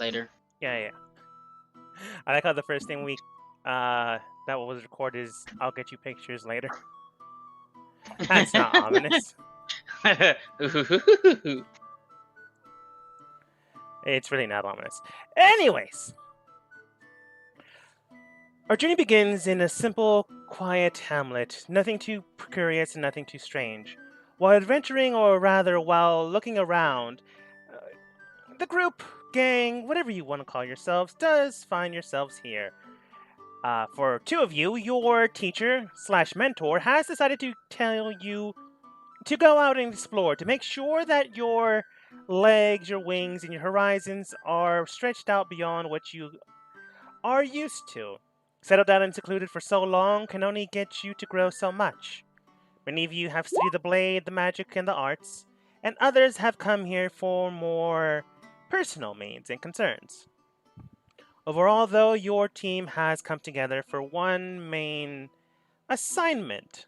later. Yeah, yeah. I like how the first thing that was recorded is I'll get you pictures later. That's not ominous. It's really not ominous. Anyways, our journey begins in a simple, quiet hamlet, nothing too precarious and nothing too strange. While adventuring, or rather, while looking around, uh, the group, gang, whatever you want to call yourselves, does find yourselves here. For two of you, your teacher slash mentor has decided to tell you to go out and explore, to make sure that your legs, your wings, and your horizons are stretched out beyond what you are used to. Settled down and secluded for so long can only get you to grow so much. Many of you have studied the blade, the magic, and the arts, and others have come here for more personal needs and concerns. Overall, though, your team has come together for one main assignment.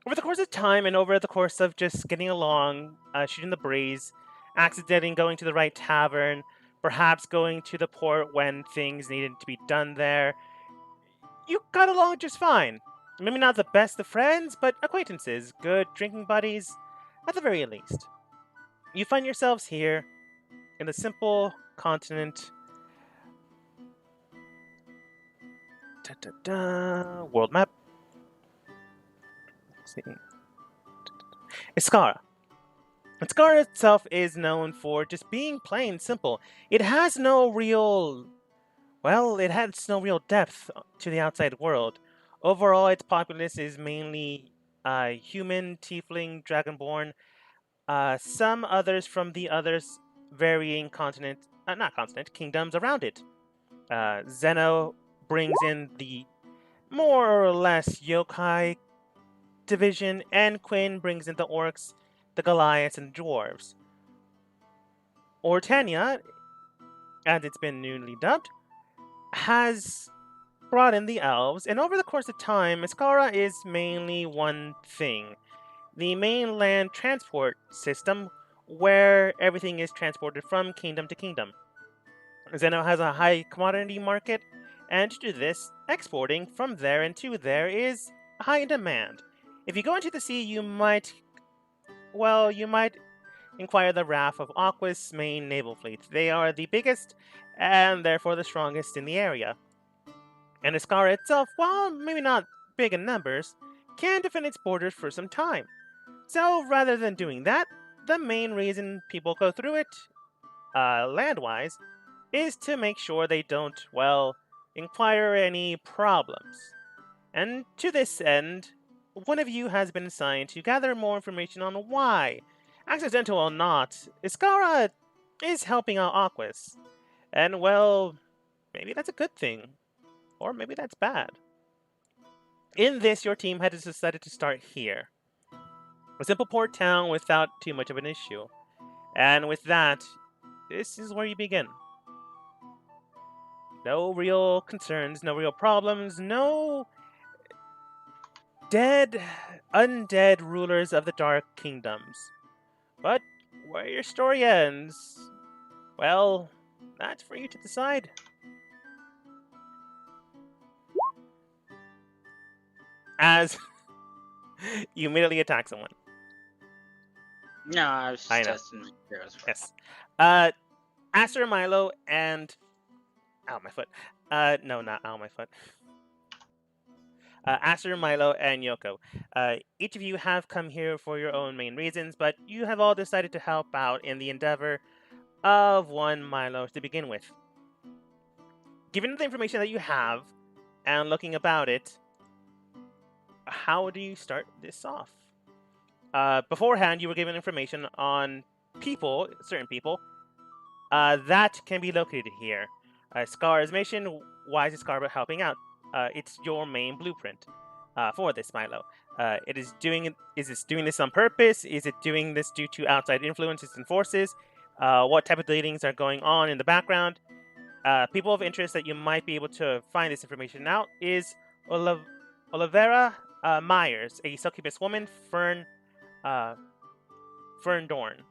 Over the course of time and over the course of just getting along, shooting the breeze, accidentally going to the right tavern, perhaps going to the port when things needed to be done there, you got along just fine. Maybe not the best of friends, but acquaintances, good drinking buddies, at the very least. You find yourselves here in the simple continent. World map. Let's see. Iskara. Iskara itself is known for just being plain simple. It has no real. Well, it has no real depth to the outside world. Overall, its populace is mainly human, tiefling, dragonborn, some others from the others varying not continent, kingdoms around it. Zeno brings in the more or less yokai division, and Quinn brings in the orcs, the Goliaths, and the dwarves. Ortania, as it's been newly dubbed, has brought in the elves, and over the course of time, Iskara is mainly one thing: the mainland transport system where everything is transported from kingdom to kingdom. Zeno has a high commodity market, and to do this, exporting from there and to there is high in demand. If you go into the sea, you might inquire the RAF of Aqua's main naval fleet. They are the biggest and therefore the strongest in the area. And Iskara itself, while maybe not big in numbers, can defend its borders for some time. So rather than doing that, the main reason people go through it, land-wise, is to make sure they don't, well, inquire any problems. And to this end, one of you has been assigned to gather more information on why, accidental or not, Iskara is helping out Aquas. And well, maybe that's a good thing, or maybe that's bad. In this, your team has decided to start here. A simple port town without too much of an issue. And with that, this is where you begin. No real concerns, no real problems, no undead rulers of the Dark Kingdoms. But where your story ends, well, that's for you to decide. As you immediately attack someone. No, I was just I know. testing my heroes. Yes. Aster, Milo, and... Ow, my foot. No, not ow, my foot. Aster, Milo, and Yoko. Each of you have come here for your own main reasons, but you have all decided to help out in the endeavor of one Milo to begin with. Given the information that you have, and looking about it, how do you start this off? Beforehand, you were given information on people, certain people, that can be located here. Scar's mission, why is Scar helping out? It's your main blueprint for this, Milo. Is it doing this on purpose? Is it doing this due to outside influences and forces? What type of dealings are going on in the background? People of interest that you might be able to find this information out is Olivera Myers, a succubus woman, Fern Dorn,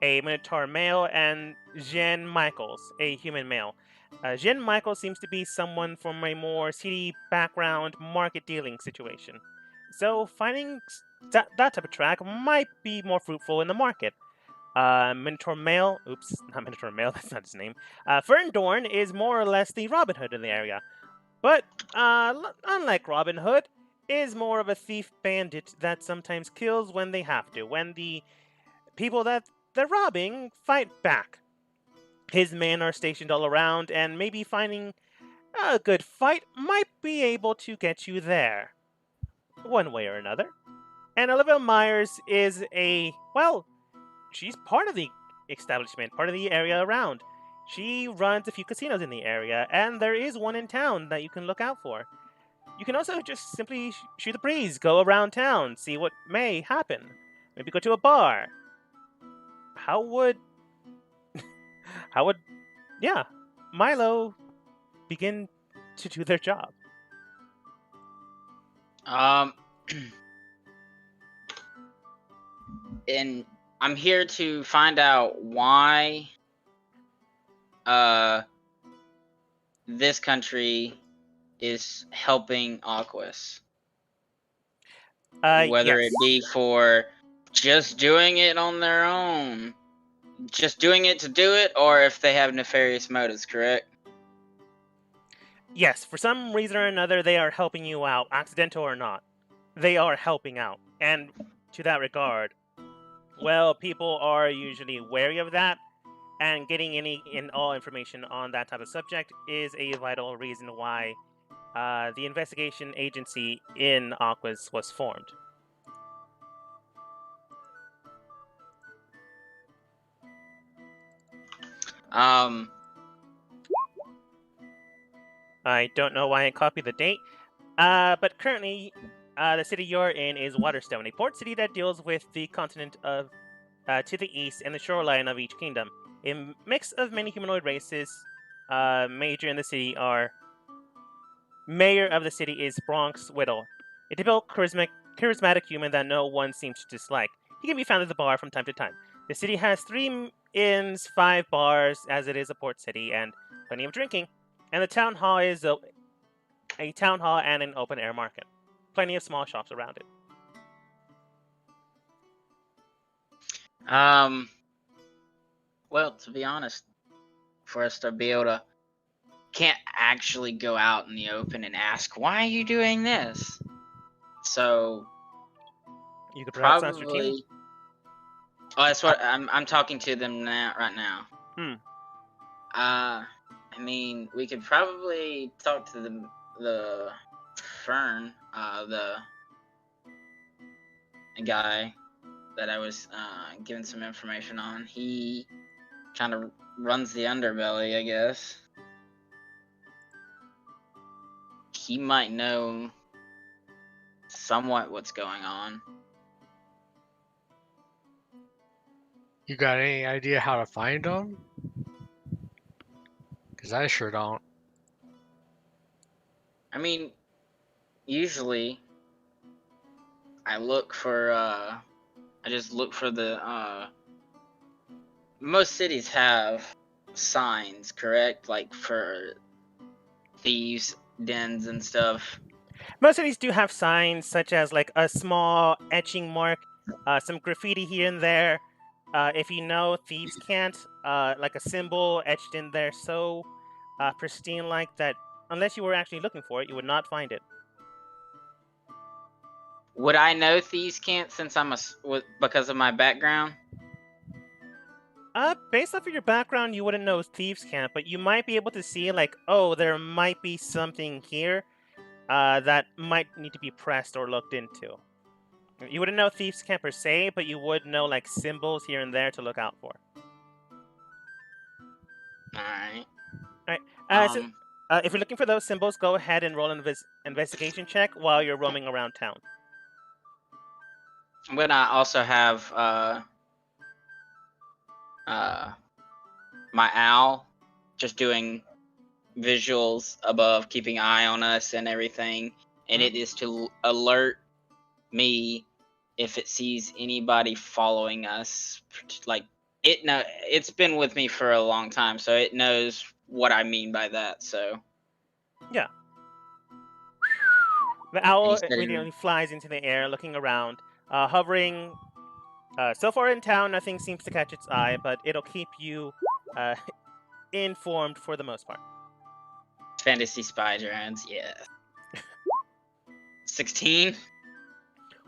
a Minotaur male, and Jean Michaels, a human male. Jean Michaels seems to be someone from a more seedy background market dealing situation. So finding that type of track might be more fruitful in the market. Minotaur male, oops, not Minotaur male, that's not his name. Fern Dorn is more or less the Robin Hood in the area. But, unlike Robin Hood, is more of a thief bandit that sometimes kills when they have to, when the people that they're robbing fight back. His men are stationed all around, and maybe finding a good fight might be able to get you there, one way or another. And Olivia Myers is well, she's part of the establishment, part of the area around. She runs a few casinos in the area, and there is one in town that you can look out for. You can also just simply shoot the breeze, go around town, see what may happen. Maybe go to a bar. How would how would yeah, Milo begin to do their job? And I'm here to find out why this country is helping Aquas. Whether Yes. it be for just doing it on their own, just doing it to do it, or if they have nefarious motives, correct? Yes, for some reason or another, they are helping you out, accidental or not. They are helping out. And to that regard, well, people are usually wary of that, and getting any and all information on that type of subject is a vital reason why the investigation agency in Aquas was formed. Um, I don't know why I copied the date, but currently, the city you're in is Waterstone, a port city that deals with the continent of to the east and the shoreline of each kingdom. A mix of many humanoid races. Major in the city are Mayor of the city is Bronx Whittle, a typical charismatic human that no one seems to dislike. He can be found at the bar from time to time. The city has 3 inns, 5 bars, as it is a port city, and plenty of drinking. And the town hall is a town hall and an open air market. Plenty of small shops around it. well, to be honest, for us to be able to can't actually go out in the open and ask, why are you doing this? So You could perhaps ask your team. probably. Oh, that's what I'm talking to them now, right now. I mean, we could probably talk to the Fern, the guy that I was giving some information on. He kind of runs the underbelly, I guess. He might know somewhat what's going on. You got any idea how to find them? Because I sure don't. I mean, usually I look for I just look for the most cities have signs, correct? Like for thieves dens and stuff. Most cities do have signs, such as like a small etching mark, some graffiti here and there. If you know, thieves can't, like a symbol etched in there so pristine like that, unless you were actually looking for it, you would not find it. Would I know thieves can't since I'm because of my background? Based off of your background, you wouldn't know thieves can't, but you might be able to see like, oh, there might be something here that might need to be pressed or looked into. You wouldn't know thieves can't per se, but you would know like symbols here and there to look out for. Alright. So, if you're looking for those symbols, go ahead and roll an investigation check while you're roaming around town. I'm gonna also have my owl just doing visuals above, keeping an eye on us and everything, and it is to alert me if it sees anybody following us, like It's been with me for a long time, so it knows what I mean by that. So yeah. The owl He said immediately flies into the air, looking around, hovering. So far in town, nothing seems to catch its eye, but it'll keep you informed for the most part. Fantasy spy drones, yeah. 16.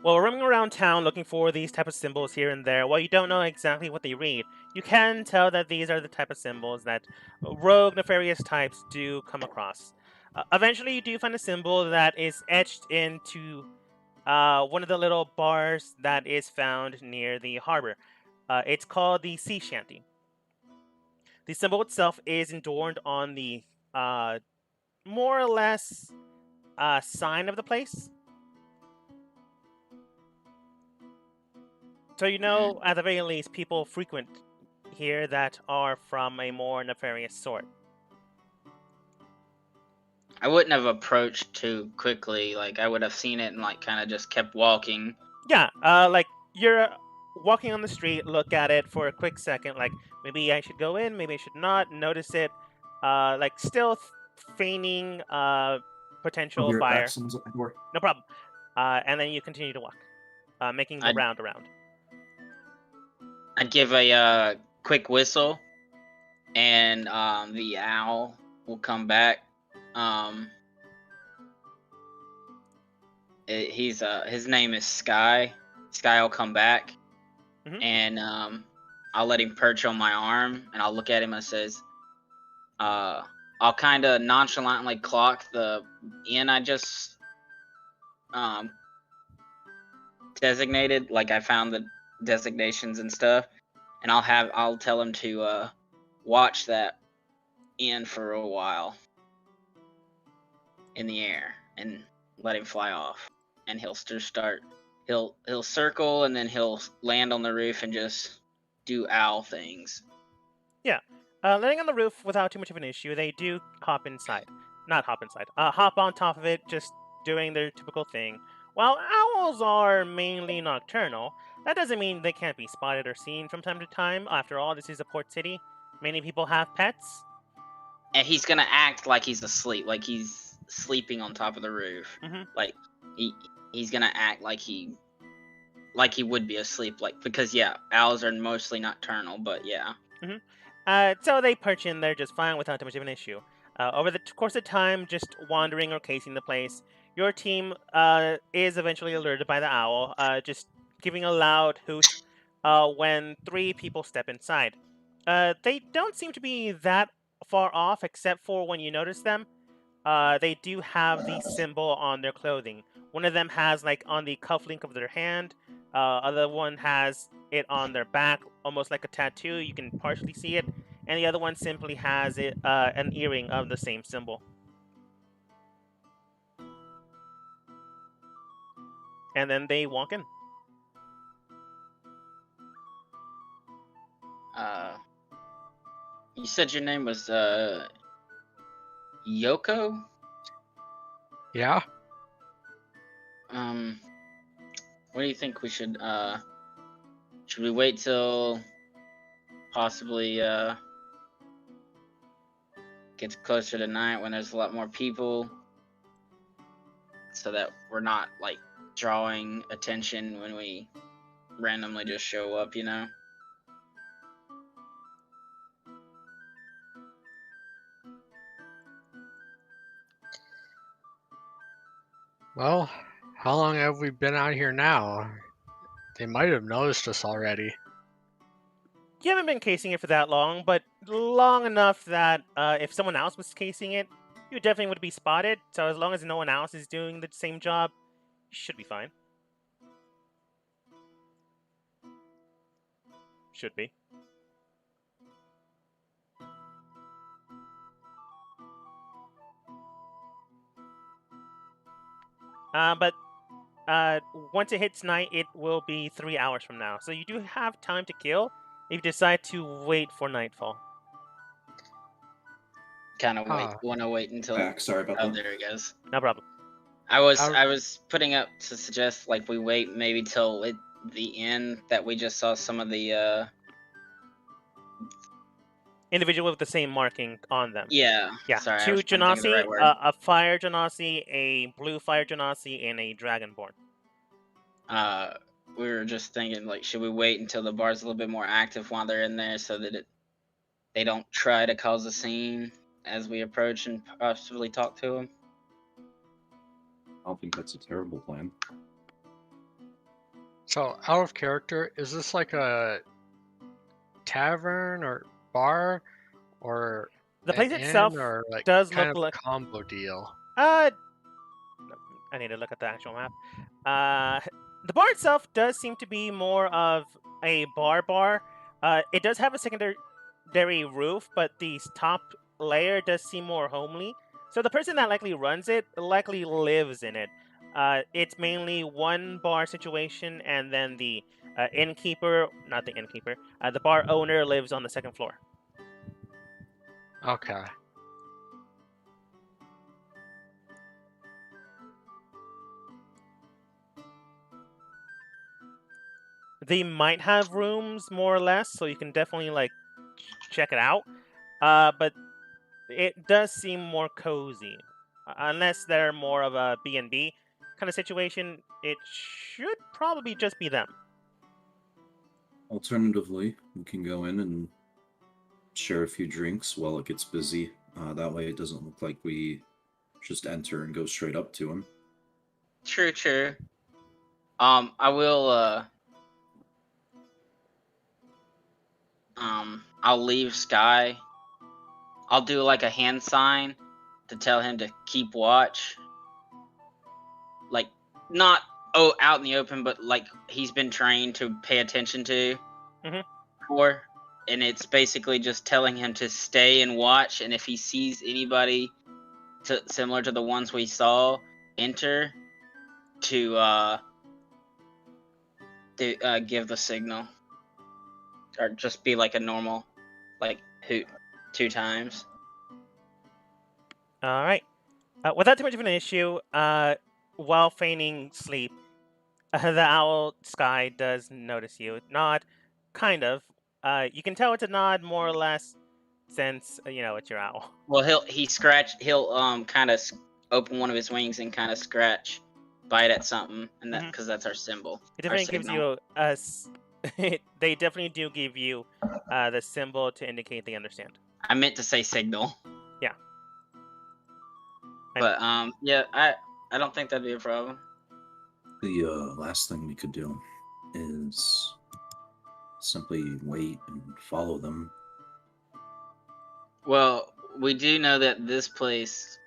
While roaming around town looking for these type of symbols here and there, while you don't know exactly what they read, you can tell that these are the type of symbols that rogue, nefarious types do come across. Eventually, you do find a symbol that is etched into one of the little bars that is found near the harbor. It's called the sea shanty. The symbol itself is adorned on the more or less sign of the place. So you know, at the very least, people frequent here that are from a more nefarious sort. I wouldn't have approached too quickly. Like, I would have seen it and, like, kind of just kept walking. Yeah, like, you're walking on the street, look at it for a quick second, like, maybe I should go in, maybe I should not, notice it, like, still feigning potential Be right buyer. back. Someone's at my door. No problem. And then you continue to walk, making the round around. I'd give a quick whistle, and the owl will come back. His name is Sky. Sky will come back, and I'll let him perch on my arm, and I'll look at him and says, I'll kind of nonchalantly clock the inn I just designated. Like, I found the designations and stuff, and I'll tell him to watch that inn for a while in the air and let him fly off, and he'll circle, and then he'll land on the roof and just do owl things. Yeah. Landing on the roof without too much of an issue, they do hop inside. Not hop inside. Hop on top of it, just doing their typical thing. While owls are mainly nocturnal, that doesn't mean they can't be spotted or seen from time to time. After all, this is a port city. Many people have pets. And he's gonna act like he's asleep, like he's sleeping on top of the roof. Like he's gonna act like he would be asleep, like, because owls are mostly nocturnal, but yeah. So they perch in there just fine without too much of an issue. Over the course of time, just wandering or casing the place, your team is eventually alerted by the owl, just giving a loud hoot when 3 people step inside. They don't seem to be that far off, except for when you notice them. They do have the symbol on their clothing. One of them has, like, on the cufflink of their hand. Other one has it on their back, almost like a tattoo. You can partially see it. And the other one simply has it an earring of the same symbol. And then they walk in. You said your name was Yoko? Yeah. What do you think we should we wait till possibly gets closer to night when there's a lot more people, so that we're not, like, drawing attention when we randomly just show up, you know? Well, how long have we been out here now? They might have noticed us already. You haven't been casing it for that long, but long enough that if someone else was casing it, you definitely would be spotted. So as long as no one else is doing the same job, you should be fine. Should be. But once it hits night, it will be 3 hours from now. So you do have time to kill if you decide to wait for nightfall. Kind of want to wait until. Sorry about that. There it goes. No problem. I was putting up to suggest, like, we wait maybe till the end that we just saw some of the individual with the same marking on them. Yeah. Yeah, Sorry, I 2 was trying to think of the Genasi, right word. a fire Genasi, a blue fire Genasi, and a Dragonborn. We were just thinking, like, should we wait until the bar's a little bit more active while they're in there so that they don't try to cause a scene as we approach and possibly talk to them? I don't think that's a terrible plan. So, out of character, is this like a tavern or bar or The place an itself inn or like does kind look of like a combo deal? I need to look at the actual map. The bar itself does seem to be more of a bar. It does have a secondary roof, but the top layer does seem more homely. So the person that likely runs it likely lives in it. It's mainly one bar situation, and then the not the innkeeper, the bar owner lives on the second floor. Okay. They might have rooms more or less, so you can definitely like check it out. But it does seem more cozy, unless they're more of a B&B kind of situation. It should probably just be them. Alternatively, we can go in and share a few drinks while it gets busy. That way it doesn't look like we just enter and go straight up to him. True. I will, I'll leave Sky. I'll do like a hand sign to tell him to keep watch. Like, not out in the open, but like he's been trained to pay attention to before. And it's basically just telling him to stay and watch, and if he sees anybody similar to the ones we saw enter, to give the signal. Or just be like a normal, like, hoot 2 times. Alright. Without too much of an issue, while feigning sleep, the owl Sky does notice you. Nod, kind of. You can tell it's a nod more or less, since it's your owl. Well, he'll kind of open one of his wings and kind of bite at something, and that because that's our symbol. It definitely gives you they definitely do give you the symbol to indicate they understand. I meant to say signal. Yeah. But yeah, I don't think that'd be a problem. The last thing we could do is simply wait and follow them. Well, we do know that this place.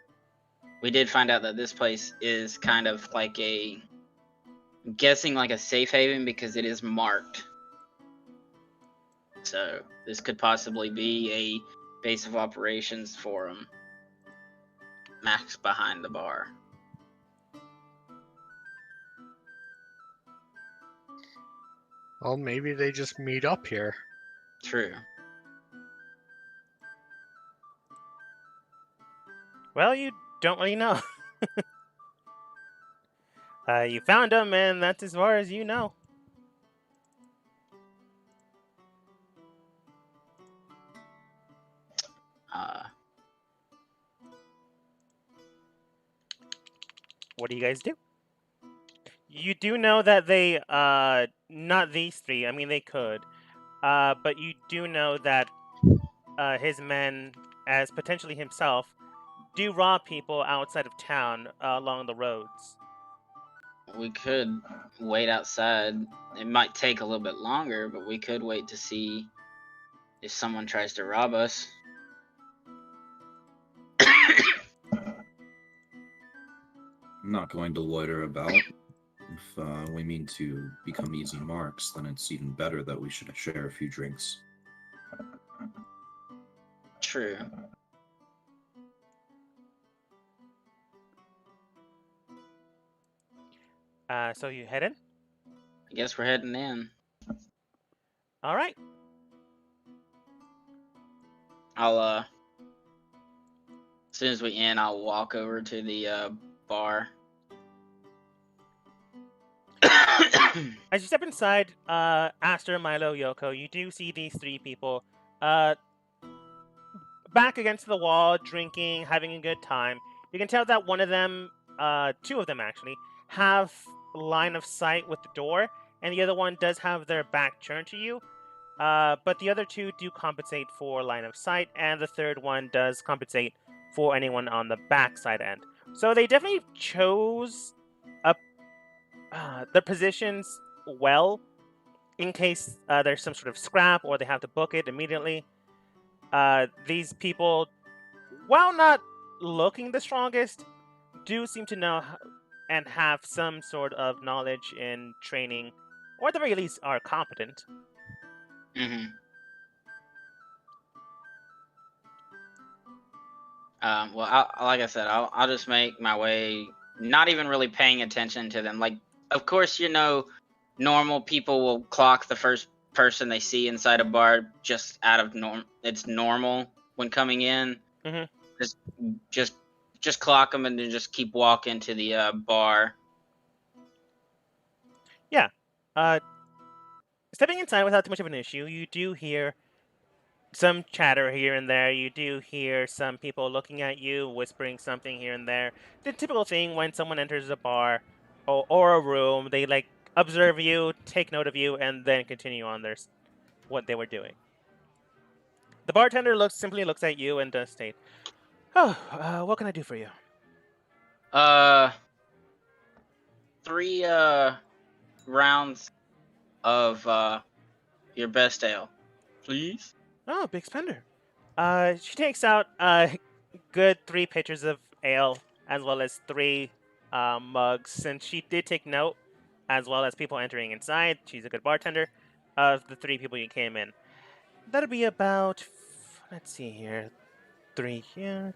We did find out that this place is kind of like I'm guessing like a safe haven because it is marked. So this could possibly be a base of operations for them. Max behind the bar. Well, maybe they just meet up here. True. Well, you don't really know. You found them, and that's as far as you know. What do you guys do? You do know that they, not these 3, I mean, they could, but you do know that his men, as potentially himself, do rob people outside of town along the roads. We could wait outside. It might take a little bit longer, but we could wait to see if someone tries to rob us. I'm not going to loiter about. If we mean to become easy marks, then it's even better that we should share a few drinks. True. So you head in? I guess we're heading in. All right. I'll as soon as we end, I'll walk over to the bar. As you step inside, Aster, Milo, Yoko, you do see these 3 people. back against the wall, drinking, having a good time. You can tell that one of them, two of them actually, have line of sight with the door, and the other one does have their back turned to you. But the other two do compensate for line of sight, and the third one does compensate for anyone on the backside end. So they definitely chose their positions well in case there's some sort of scrap or they have to book it immediately. These people, while not looking the strongest, do seem to know and have some sort of knowledge in training, or at the very least are competent. Mm-hmm. Like I said, I'll just make my way, not even really paying attention to them. Like, of course, normal people will clock the first person they see inside a bar just out of it's normal when coming in. Mm-hmm. Just clock them and then just keep walking to the bar. Yeah. Stepping inside without too much of an issue, you do hear some chatter here and there. You do hear some people looking at you, whispering something here and there. The typical thing when someone enters a bar or a room, they observe you, take note of you, and then continue on what they were doing. The bartender simply looks at you and does state, "Oh, what can I do for you?" 3 rounds of your best ale, please. Oh, big spender. She takes out good 3 pitchers of ale as well as 3 mugs, since she did take note, as well as people entering inside. She's a good bartender of the 3 people you came in. That'll be about, let's see here, 3 here.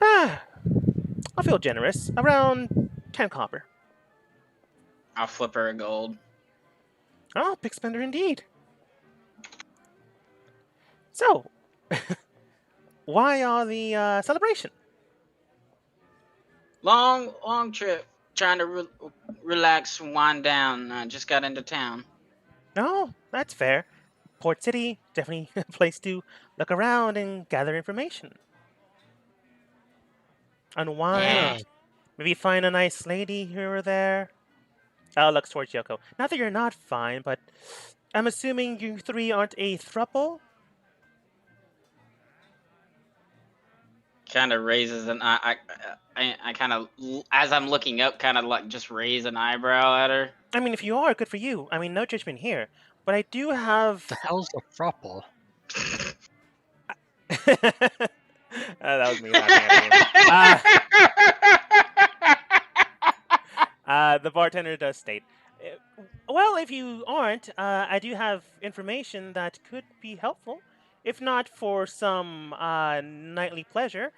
I'll feel generous. Around 10 copper. I'll flip her a gold. Oh, big spender indeed. So, why all the celebration? Long trip. Trying to relax and wind down. Just got into town. Oh, that's fair. Port City, definitely a place to look around and gather information. Unwind. Yeah. Maybe find a nice lady here or there. I'll look towards Yoko. Not that you're not fine, but I'm assuming you 3 aren't a throuple? Kind of raises an I kind of, as I'm looking up, kind of just raise an eyebrow at her. I mean, if you are, good for you. I mean, no judgment here. But I do have... The hell's a throuple? That was me laughing at you. The bartender does state, well, if you aren't, I do have information that could be helpful. If not for some nightly pleasure,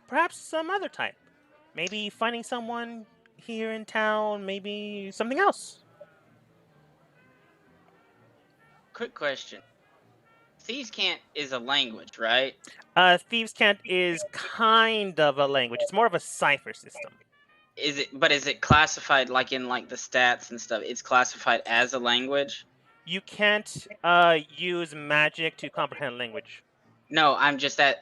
perhaps some other type. Maybe finding someone here in town, maybe something else. Quick question. Thieves' Cant is a language, right? Thieves' Cant is kind of a language. It's more of a cipher system. Is it classified in the stats and stuff? It's classified as a language? You can't use magic to comprehend language. No, I'm just at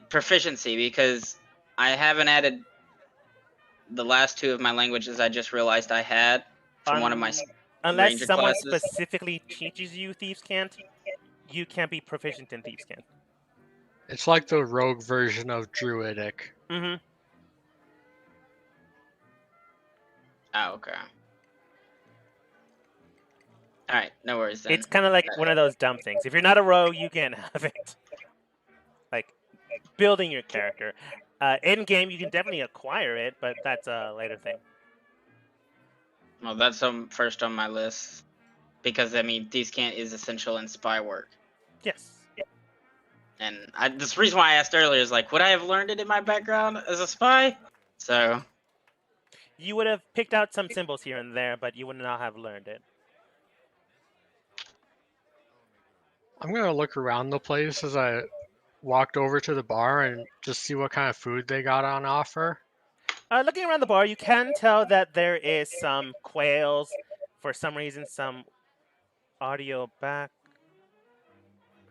proficiency, because I haven't added the last 2 of my languages. I just realized I had from one of my unless ranger someone classes. Specifically teaches you Thieves' Cant, you can't be proficient in Thieves' Cant. It's like the rogue version of Druidic. Mm-hmm. Oh, okay. Alright, no worries then. It's kind of like one of those dumb things. If you're not a rogue, you can't have it. Like, building your character. In-game, you can definitely acquire it, but that's a later thing. Well, that's first on my list. Because, I mean, Thieves' Cant is essential in spy work. Yes. And this reason why I asked earlier is, would I have learned it in my background as a spy? So... You would have picked out some symbols here and there, but you would not have learned it. I'm going to look around the place as I walked over to the bar and just see what kind of food they got on offer. Looking around the bar, you can tell that there is some quails. For some reason, some audio back.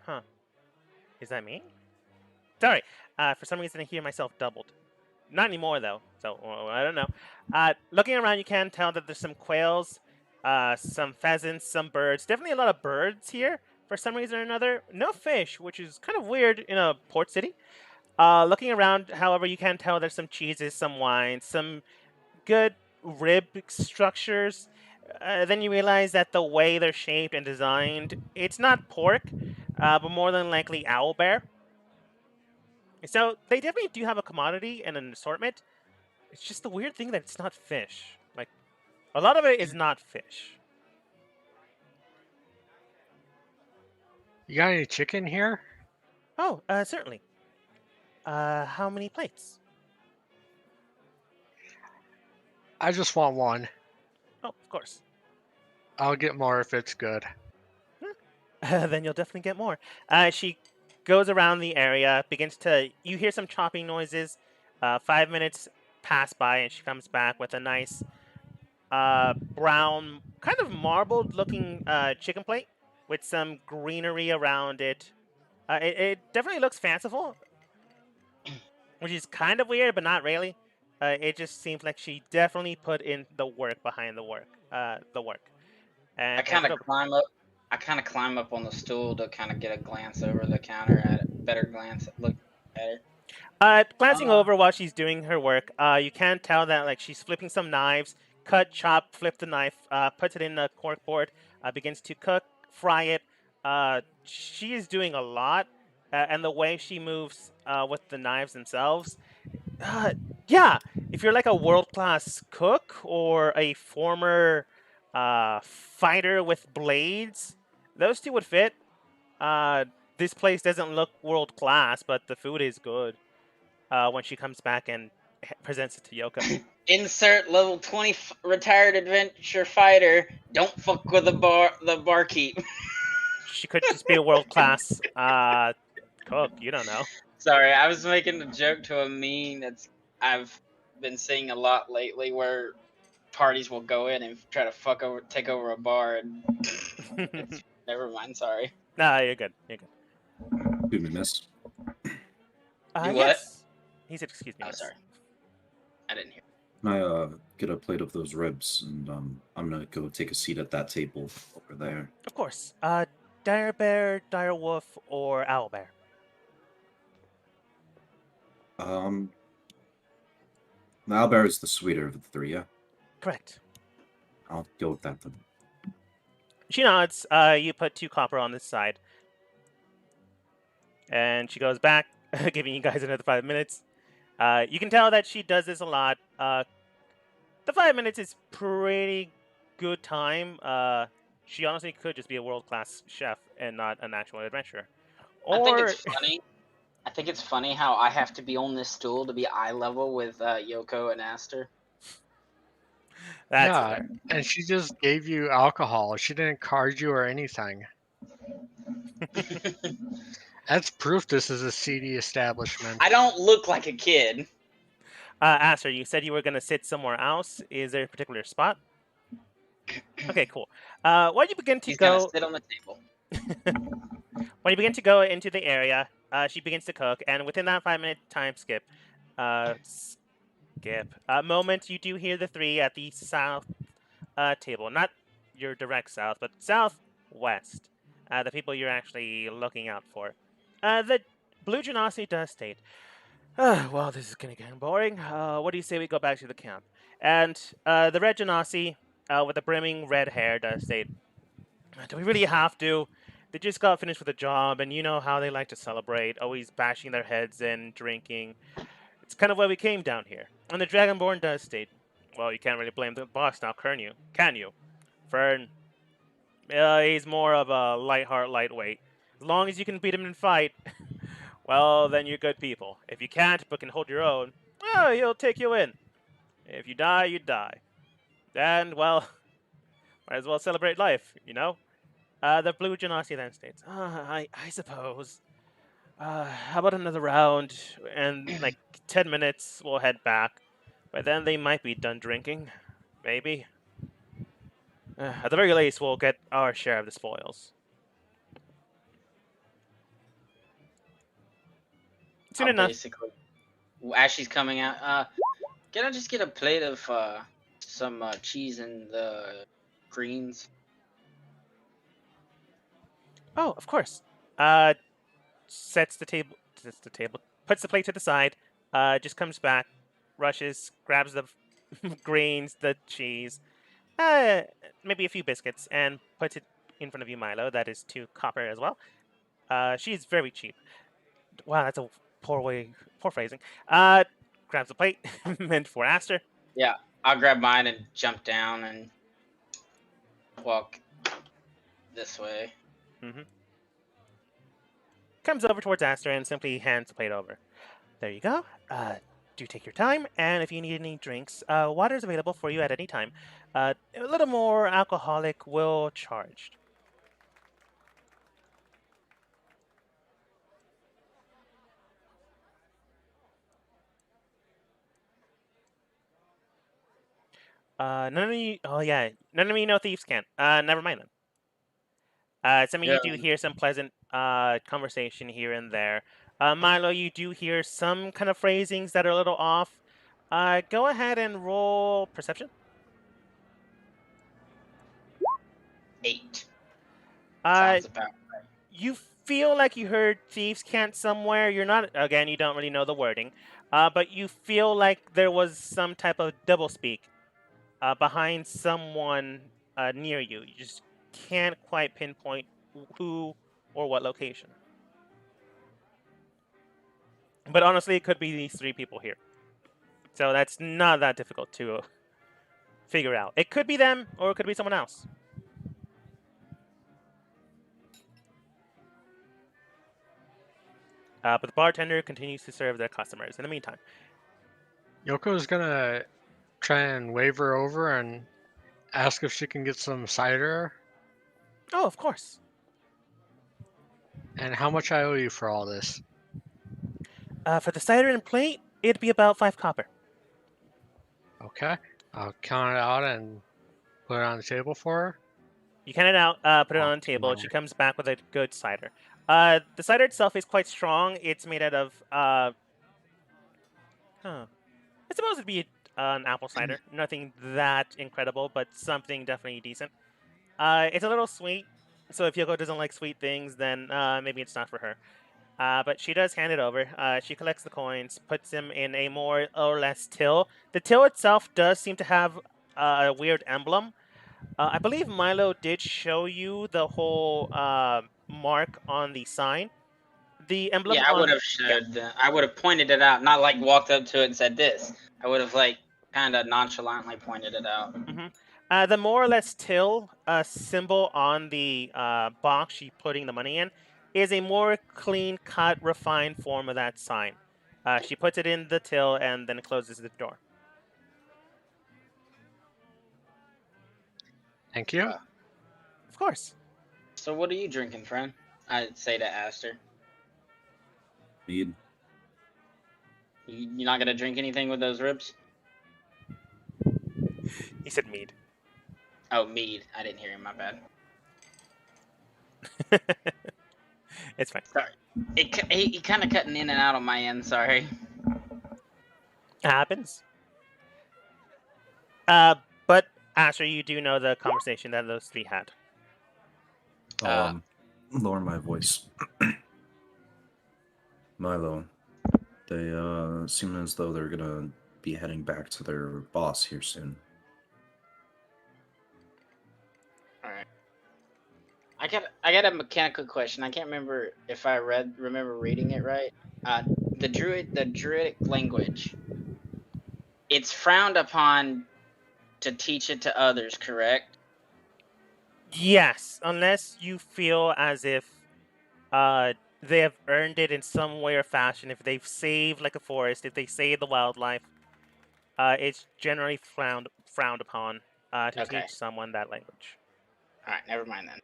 Huh. Is that me? Sorry. For some reason, I hear myself doubled. Not anymore, though. So, I don't know. Looking around, you can tell that there's some quails, some pheasants, some birds. Definitely a lot of birds here for some reason or another. No fish, which is kind of weird in a port city. Looking around, however, you can tell there's some cheeses, some wines, some good rib structures. Then you realize that the way they're shaped and designed, it's not pork, but more than likely owlbear. So they definitely do have a commodity and an assortment. It's just the weird thing that it's not fish. Like, a lot of it is not fish. You got any chicken here? Oh, certainly. How many plates? I just want one. Oh, of course. I'll get more if it's good. Then you'll definitely get more. She goes around the area, begins to. You hear some chopping noises. 5 minutes pass by, and she comes back with a nice brown, kind of marbled-looking chicken plate with some greenery around it. It definitely looks fanciful, which is kind of weird, but not really. It just seems like she definitely put in the work behind the work. And I kind of climb up on the stool to kind of get a glance over the counter at it. Better glance, look at her. Glancing over while she's doing her work, you can tell that like she's flipping some knives, cut, chop, flip the knife, puts it in a cork board, begins to cook, fry it. She is doing a lot, and the way she moves with the knives themselves, yeah. If you're like a world-class cook or a former fighter with blades, those two would fit. This place doesn't look world-class, but the food is good. When she comes back and presents it to Yoko. Insert level 20 retired adventure fighter. Don't fuck with the barkeep. She could just be a world-class cook. You don't know. Sorry, I was making a joke to a meme I've been seeing a lot lately, where parties will go in and try to take over a bar, and never mind. Sorry. Nah, you're good. You're good. Excuse me, miss. Do what? Yes. He said, "Excuse me." Oh, miss." sorry. I didn't hear. Can I get a plate of those ribs, and I'm gonna go take a seat at that table over there. Of course. Dire bear, dire wolf, or owl bear. The owlbear is the sweeter of the three, yeah? Correct. I'll go with that then. She nods. You put 2 copper on this side. And she goes back, giving you guys another 5 minutes. You can tell that she does this a lot. The 5 minutes is pretty good time. She honestly could just be a world-class chef and not an actual adventurer. I think it's funny how I have to be on this stool to be eye level with Yoko and Aster. That's and she just gave you alcohol. She didn't card you or anything. That's proof this is a seedy establishment. I don't look like a kid. Aster, you said you were going to sit somewhere else. Is there a particular spot? Okay, cool. When you begin to He's gonna sit on the table. When you begin to go into the area, she begins to cook, and within that 5-minute time moment, you do hear the 3 at the south table. Not your direct south, but southwest. The people you're actually looking out for. The Blue Genasi does state, well, this is going to get boring. What do you say we go back to the camp? And the Red Genasi, with the brimming red hair, does state, do we really have to? They just got finished with a job, and you know how they like to celebrate, always bashing their heads in, drinking. It's kind of why we came down here. And the Dragonborn does state, well, you can't really blame the boss now, can you? Fern, he's more of a lightweight. As long as you can beat him in fight, well, then you're good people. If you can't, but can hold your own, well, he'll take you in. If you die, you die. And, well, might as well celebrate life, you know? The Blue Genasi then states, I suppose. How about another round? And, like, 10 minutes, we'll head back. By then, they might be done drinking. Maybe. At the very least, we'll get our share of the spoils. Soon enough. Basically, as she's coming out, can I just get a plate of some cheese and the greens? Oh, of course. Sets the table, puts the plate to the side. Just comes back, rushes, grabs the grains, the cheese, maybe a few biscuits, and puts it in front of you, Milo. That is 2 copper as well. She's very cheap. Wow, that's a poor phrasing. Grabs the plate meant for Aster. Yeah, I'll grab mine and jump down and walk this way. Mm-hmm. Comes over towards Aster and simply hands the plate over. There you go. Do take your time, and if you need any drinks, water is available for you at any time. A little more alcoholic will charged. None of you. Oh yeah, none of you know thieves can. Never mind then. Some of you do hear some pleasant conversation here and there. Milo, you do hear some kind of phrasings that are a little off. Go ahead and roll perception. 8. Uh, Sounds about right. You feel like you heard thieves' cant somewhere. You're not, again, you don't really know the wording, but you feel like there was some type of doublespeak behind someone near you. You just can't quite pinpoint who or what location. But honestly, it could be these 3 people here. So that's not that difficult to figure out. It could be them, or it could be someone else. But the bartender continues to serve their customers in the meantime. Yoko's gonna try and wave her over and ask if she can get some cider. Oh, of course. And how much I owe you for all this? For the cider and plate, it'd be about 5 copper. Okay. I'll count it out and put it on the table for her. You count it out, put it on the table. She comes back with a good cider. The cider itself is quite strong. It's made out of, it's supposed to be an apple cider. Nothing that incredible, but something definitely decent. It's a little sweet, so if Yoko doesn't like sweet things, then maybe it's not for her. But she does hand it over. She collects the coins, puts them in a more or less till. The till itself does seem to have a weird emblem. I believe Milo did show you the whole mark on the sign. The emblem. Yeah, I would have showed. I would have pointed it out, not like walked up to it and said this. I would have like kind of nonchalantly pointed it out. Mm-hmm. The more or less till symbol on the box she's putting the money in is a more clean cut, refined form of that sign. She puts it in the till and then closes the door. Thank you. Of course. So what are you drinking, friend? I'd say to Aster. Mead. You're not gonna drink anything with those ribs? He said mead. Oh, mead. I didn't hear him. My bad. It's fine. Sorry. He kind of cutting in and out on my end. Sorry. Happens. But Asher, you do know the conversation that those 3 had. Lower my voice. Milo, they seem as though they're gonna be heading back to their boss here soon. All right. I got a mechanical question. I can't remember if I remember reading it right. The druidic language. It's frowned upon to teach it to others, correct? Yes, unless you feel as if they have earned it in some way or fashion. If they've saved like a forest, if they save the wildlife, it's generally frowned upon to teach someone that language. All right, never mind then.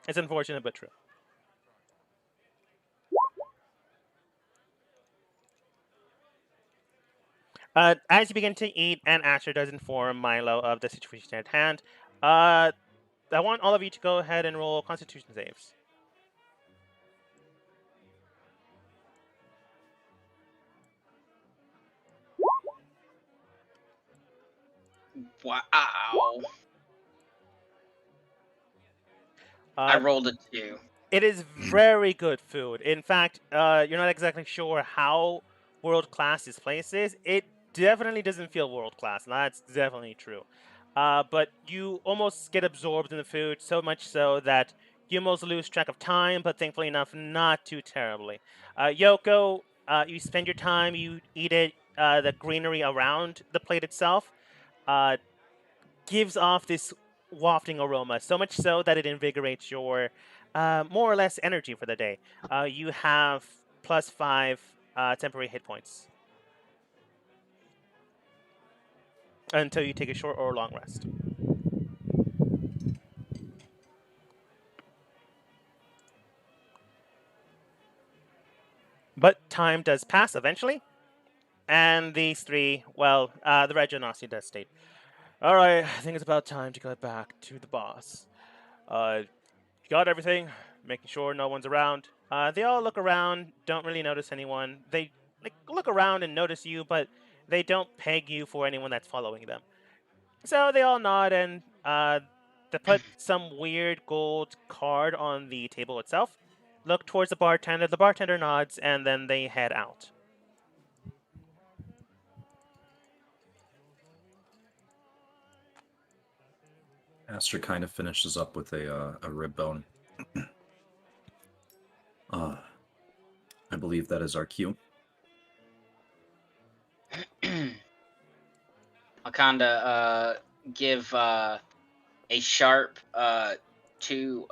It's unfortunate but true. As you begin to eat, and Asher does inform Milo of the situation at hand, I want all of you to go ahead and roll Constitution saves. Wow. I rolled a 2. It is very good food. In fact, you're not exactly sure how world class this place is. It definitely doesn't feel world class, and that's definitely true. But you almost get absorbed in the food, so much so that you almost lose track of time, but thankfully enough, not too terribly. Yoko, you spend your time, you eat it, the greenery around the plate itself gives off this wafting aroma, so much so that it invigorates your more or less energy for the day. You have +5 temporary hit points until you take a short or long rest. But time does pass eventually, and these three, well, the Regenasi does state, all right, I think it's about time to go back to the boss. You got everything? Making sure no one's around. They all look around, don't really notice anyone. They look around and notice you, but they don't peg you for anyone that's following them. So they all nod and they put some weird gold card on the table itself. Look towards the bartender nods, and then they head out. Aster kind of finishes up with a rib bone. I believe that is our cue. I'll kind of give a sharp two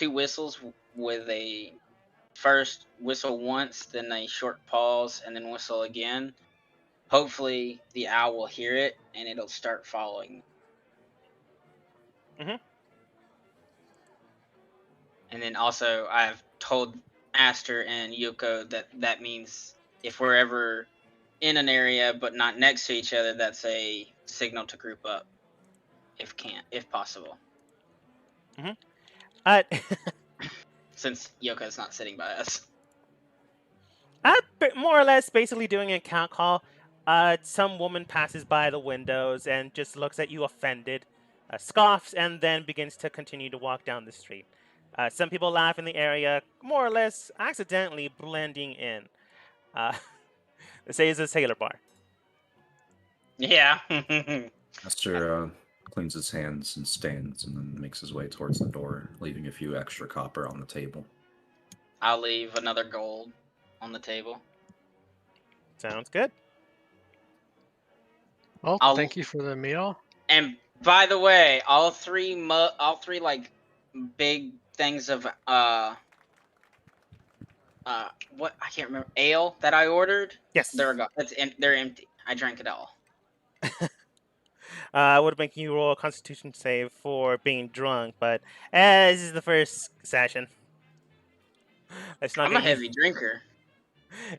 whistles with a first whistle once, then a short pause, and then whistle again. Hopefully, the owl will hear it and it'll start following. Mm-hmm. And then also, I've told Aster and Yoko that means if we're ever in an area but not next to each other, that's a signal to group up, if possible. Mm-hmm. Since Yoko's not sitting by us. More or less, basically doing an account call. Some woman passes by the windows and just looks at you offended, scoffs, and then begins to continue to walk down the street. Some people laugh in the area, more or less accidentally blending in. They say it's a sailor bar. Yeah. Aster cleans his hands and stands, and then makes his way towards the door, leaving a few extra copper on the table. I'll leave another gold on the table. Sounds good. Well, thank you for the meal. And by the way, all three like big things of what I can't remember, ale that I ordered. Yes. They're empty. I drank it all. I would make you roll a Constitution save for being drunk, but this is the first session. I'm a heavy drinker.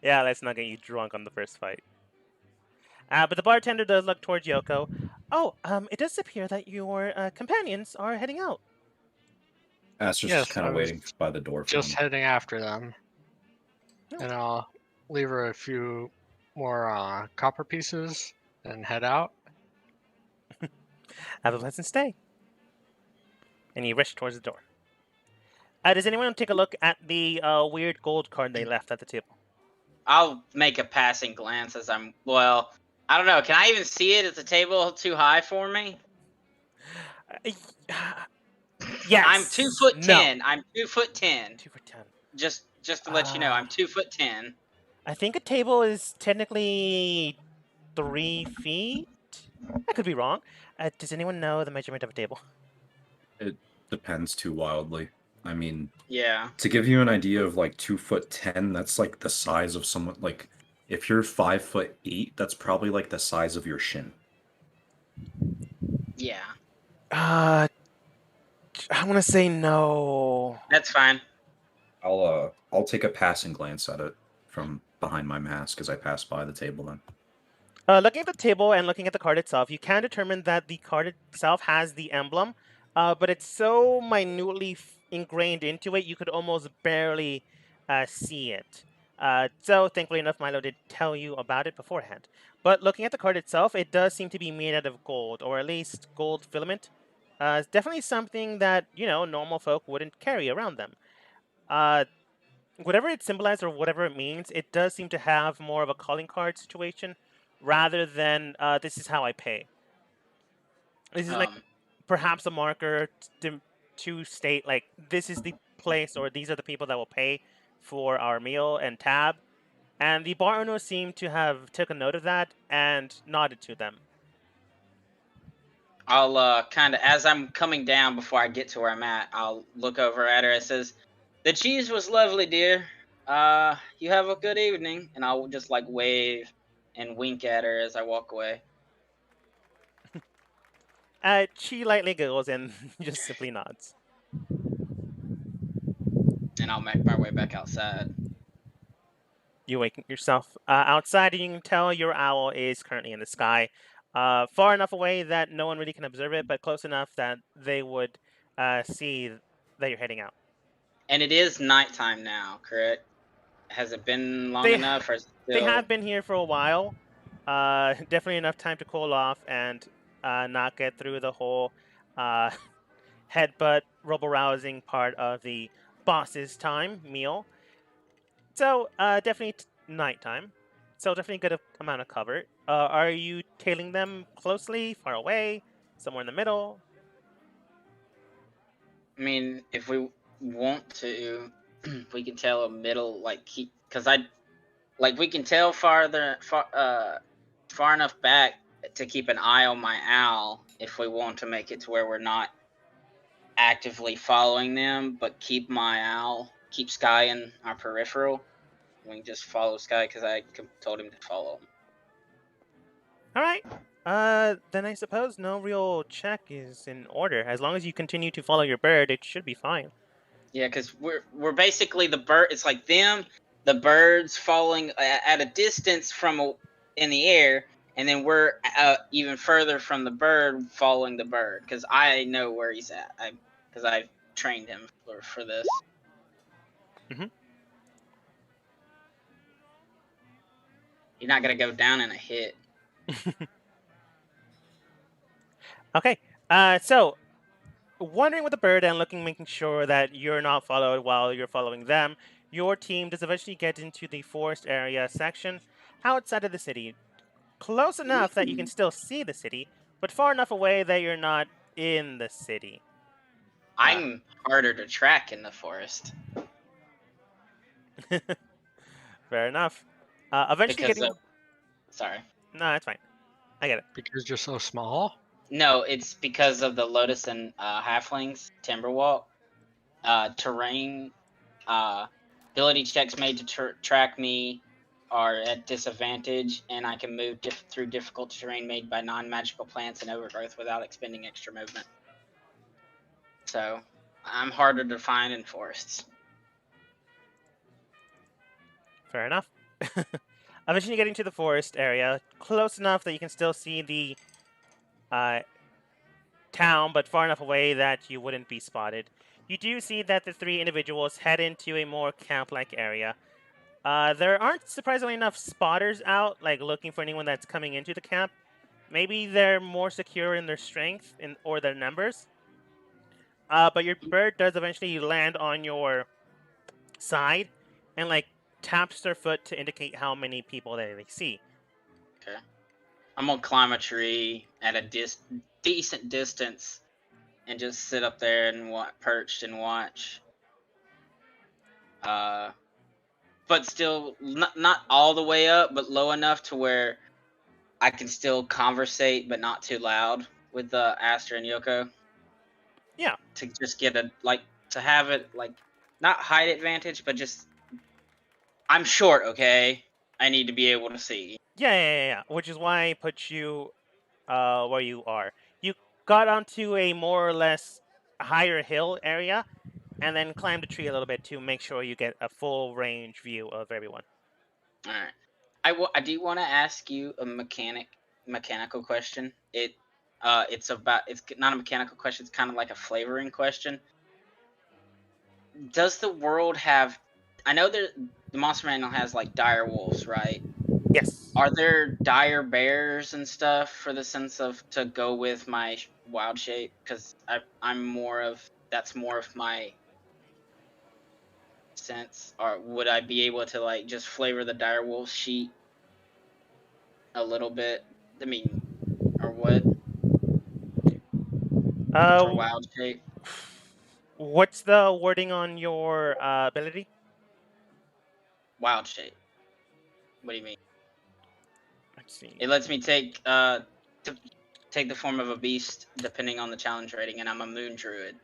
Yeah, let's not get you drunk on the first fight. But the bartender does look towards Yoko. Oh, it does appear that your companions are heading out. Aster's just kind of waiting by the door. Just heading after them. Oh. And I'll leave her a few more copper pieces and head out. Have a pleasant stay. And you rush towards the door. Does anyone take a look at the weird gold card they left at the table? I'll make a passing glance as I don't know. Can I even see it? Is the table too high for me? Yes. I'm 2'10". No. I'm 2'10". 2'10". Just to let you know, I'm 2'10". I think a table is technically 3 feet. I could be wrong. Does anyone know the measurement of a table? It depends too wildly. I mean, yeah. To give you an idea of like 2'10", that's like the size of someone. Like, if you're 5'8", that's probably like the size of your shin. Yeah. I want to say no. That's fine. I'll take a passing glance at it from behind my mask as I pass by the table then. Looking at the table and looking at the card itself, you can determine that the card itself has the emblem but it's so minutely ingrained into it, you could almost barely see it. So, thankfully enough, Milo did tell you about it beforehand. But looking at the card itself, it does seem to be made out of gold, or at least gold filament. It's definitely something that, normal folk wouldn't carry around them. Uh, Whatever it symbolizes or whatever it means, it does seem to have more of a calling card situation rather than this is how I pay. This is like perhaps a marker to state like this is the place or these are the people that will pay for our meal and tab. And the bar owner seemed to have taken note of that and nodded to them. I'll kind of, as I'm coming down before I get to where I'm at, I'll look over at her. It says, "The cheese was lovely, dear. You have a good evening." And I'll just like wave and wink at her as I walk away. She lightly giggles and just simply nods. And I'll make my way back outside. You wake yourself outside, and you can tell your owl is currently in the sky, far enough away that no one really can observe it, but close enough that they would see that you're heading out. And it is nighttime now, correct? Has it been long enough, or They have been here for a while. Definitely enough time to cool off and not get through the whole headbutt, robo-rousing part of the boss's time meal. So, definitely nighttime. So, definitely good amount of cover. Are you tailing them closely, far away, somewhere in the middle? I mean, if we want to, we can tell a middle, like, because we can tell far enough back to keep an eye on my owl if we want to make it to where we're not actively following them, but keep Sky in our peripheral. We can just follow Sky because I told him to follow him. All right. Then I suppose no real check is in order. As long as you continue to follow your bird, it should be fine. Yeah, because we're basically the bird. It's like them, the birds following at a distance in the air, and then we're even further from the bird following the bird because I know where he's at. Because I've trained him for this. Mm-hmm. You're not gonna go down in a hit. Okay. So wandering with the bird and making sure that you're not followed while you're following them, your team does eventually get into the forest area section outside of the city. Close enough that you can still see the city, but far enough away that you're not in the city. I'm harder to track in the forest. Fair enough. Eventually Sorry. No, that's fine. I get it. Because you're so small? No, it's because of the Lotus and Halflings, Timberwalk. Terrain, ability checks made to track me are at disadvantage, and I can move through difficult terrain made by non-magical plants and overgrowth without expending extra movement. So, I'm harder to find in forests. Fair enough. Eventually getting to the forest area, close enough that you can still see the town, but far enough away that you wouldn't be spotted. You do see that the three individuals head into a more camp-like area. There aren't, surprisingly enough, spotters out, looking for anyone that's coming into the camp. Maybe they're more secure in their strength or their numbers. But your bird does eventually land on your side and, taps their foot to indicate how many people they see. Okay. I'm gonna climb a tree at a decent distance and just sit up there and perched and watch. But still not all the way up, but low enough to where I can still conversate, but not too loud with Aster and Yoko. Yeah. To just get to have it not height advantage, but just I'm short, okay? I need to be able to see. Yeah. Which is why I put you where you are. You got onto a more or less higher hill area, and then climbed a tree a little bit to make sure you get a full range view of everyone. All right. I do want to ask you a mechanical question. it's not a mechanical question. It's kind of like a flavoring question. Does the world have? I know the Monster Manual has like dire wolves, right? Yes. Are there dire bears and stuff for the sense of to go with my wild shape? Because that's more of my sense. Or would I be able to like just flavor the dire wolf sheet a little bit? I mean, or what? For wild shape, What's the wording on your ability? wild shape. What do you mean? Let's see. It lets me take the form of a beast depending on the challenge rating, and I'm a moon druid,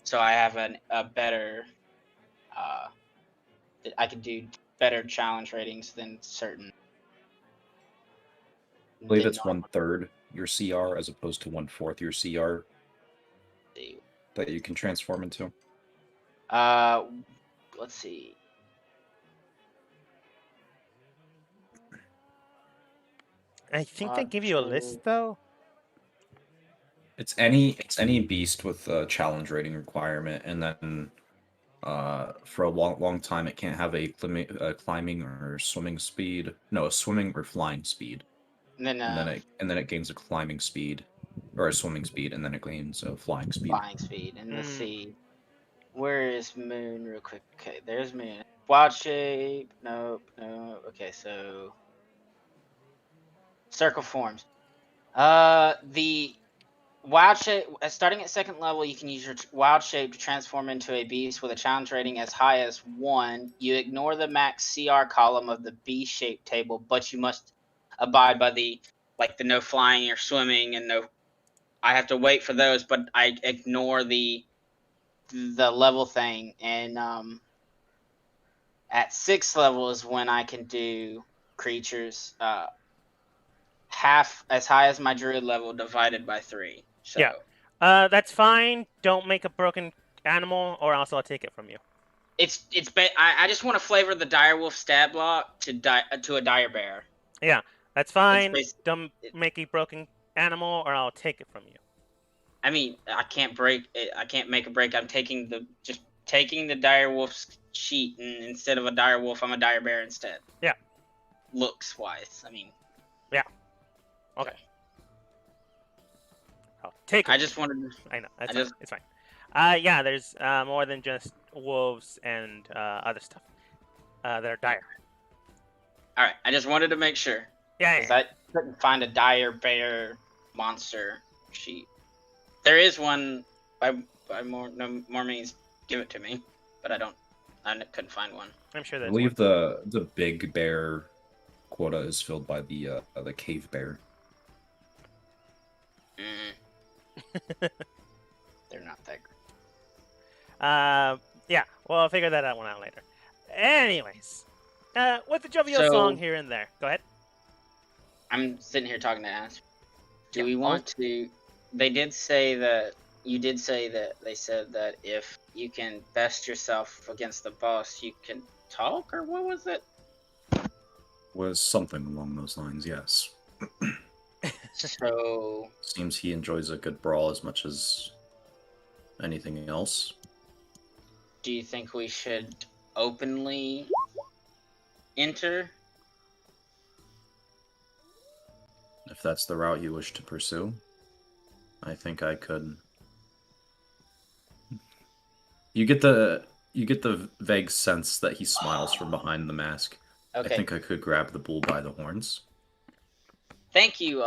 so I have a better. I can do better challenge ratings than certain. I believe it's 1/3 your CR as opposed to 1/4 your CR that you can transform into. Let's see. I think they give you a list though. It's any beast with a challenge rating requirement, and then for a long time it can't have a climbing or swimming speed. No, a swimming or flying speed. And then it gains a climbing speed or a swimming speed, and then it gains a flying speed. Flying speed. And let's see. Where is moon real quick? Okay, there's moon. Wild shape. Nope. Okay, so circle forms. The wild shape, starting at 2nd level, you can use your wild shape to transform into a beast with a challenge rating as high as 1. You ignore the max CR column of the B-shaped table, but you must abide by the no flying or swimming and no. I have to wait for those, but I ignore the level thing. And at 6th level is when I can do creatures half as high as my druid level divided by 3. So. Yeah. That's fine. Don't make a broken animal, or else I'll take it from you. I just want to flavor the direwolf stab block to a dire bear. Yeah, that's fine. Don't make a broken animal, or I'll take it from you. I mean, I can't break it. I can't make a break. I'm taking the direwolf's sheet, and instead of a direwolf, I'm a dire bear instead. Yeah. Looks wise, I mean. Yeah. Okay. I'll take it. I just wanted. I know. It's fine. Yeah, there's more than just wolves and other stuff that are dire. All right, I just wanted to make sure. Yeah. Because I couldn't find a dire bear monster sheet. There is one by more means. Give it to me, but I couldn't find one. I'm sure there's. I believe the big bear quota is filled by the cave bear. They're not that great. Yeah. Well, I'll figure that one out later. Anyways, with the jovial song here and there. Go ahead. I'm sitting here talking to Ash. Do we want to? They did say that. You did say that they said that if you can best yourself against the boss, you can talk, or what was it? Was something along those lines, yes. So seems he enjoys a good brawl as much as anything else. Do you think we should openly enter? If that's the route you wish to pursue, I think I could. You get the vague sense that he smiles from behind the mask. Okay. I think I could grab the bull by the horns. Thank you,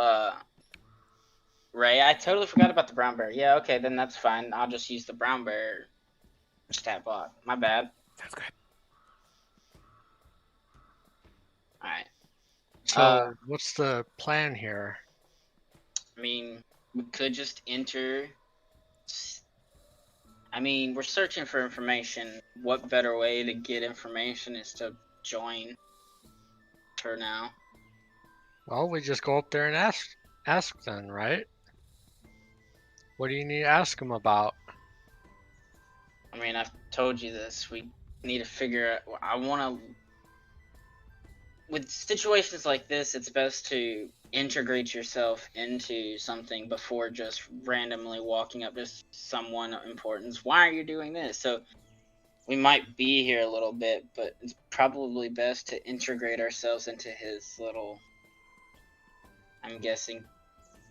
Ray. I totally forgot about the brown bear. Yeah, okay, then that's fine. I'll just use the brown bear stat block. My bad. Sounds good. Alright. So, what's the plan here? I mean, we could just enter. I mean, we're searching for information. What better way to get information is to join her now? Well, we just go up there and ask then, right? What do you need to ask them about? I mean, I've told you this. We need to figure out. I want to. With situations like this, it's best to integrate yourself into something before just randomly walking up to someone of importance. Why are you doing this? So we might be here a little bit, but it's probably best to integrate ourselves into his little, I'm guessing,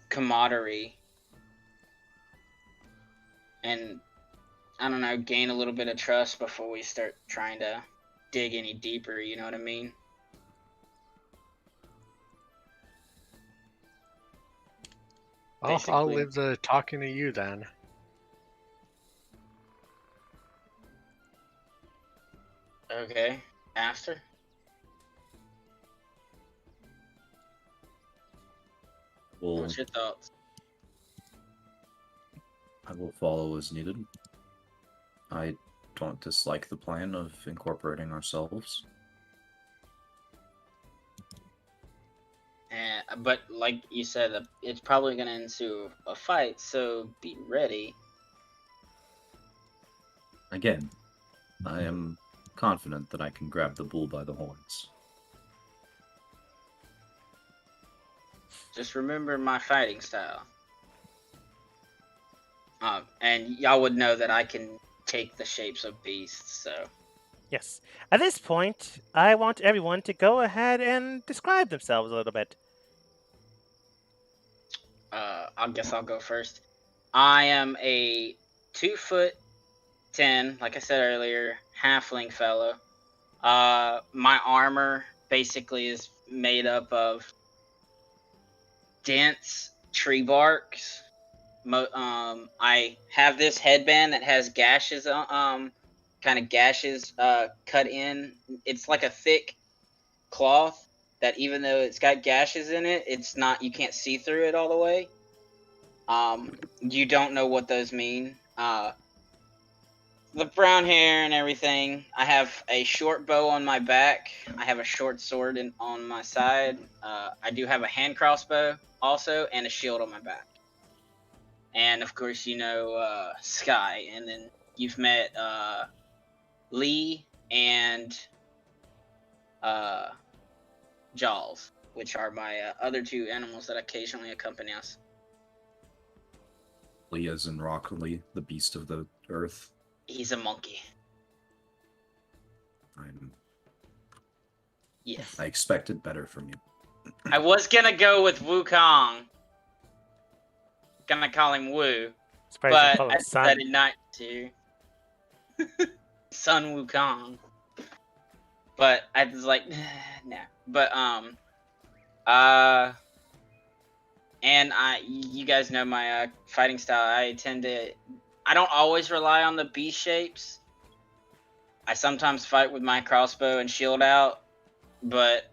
camaraderie. And, I don't know, gain a little bit of trust before we start trying to dig any deeper, you know what I mean? I'll leave the talking to you then. Okay, Aster? Well, What's your thoughts? I will follow as needed. I don't dislike the plan of incorporating ourselves. But like you said, it's probably going to ensue a fight, so be ready. Again, I am confident that I can grab the bull by the horns. Just remember my fighting style. And y'all would know that I can take the shapes of beasts, so... Yes. At this point, I want everyone to go ahead and describe themselves a little bit. I guess I'll go first. I am a 2'10", like I said earlier, halfling fellow. My armor basically is made up of dense tree barks. I have this headband that has gashes, kind of gashes cut in. It's like a thick cloth that even though it's got gashes in it, it's not, you can't see through it all the way. You don't know what those mean. The brown hair and everything. I have a short bow on my back. I have a short sword on my side. I do have a hand crossbow also, and a shield on my back. And of course, you know Sky, and then you've met Lee and Jaws, which are my other two animals that occasionally accompany us. Lee as in Rock Lee, the beast of the earth. He's a monkey. Yes. I expected better from you. I was gonna go with Wukong. Gonna call him Wu, but I decided not to. Sun Wukong. But I was like, nah. But and you guys know my fighting style. I don't always rely on the beast shapes. I sometimes fight with my crossbow and shield out, but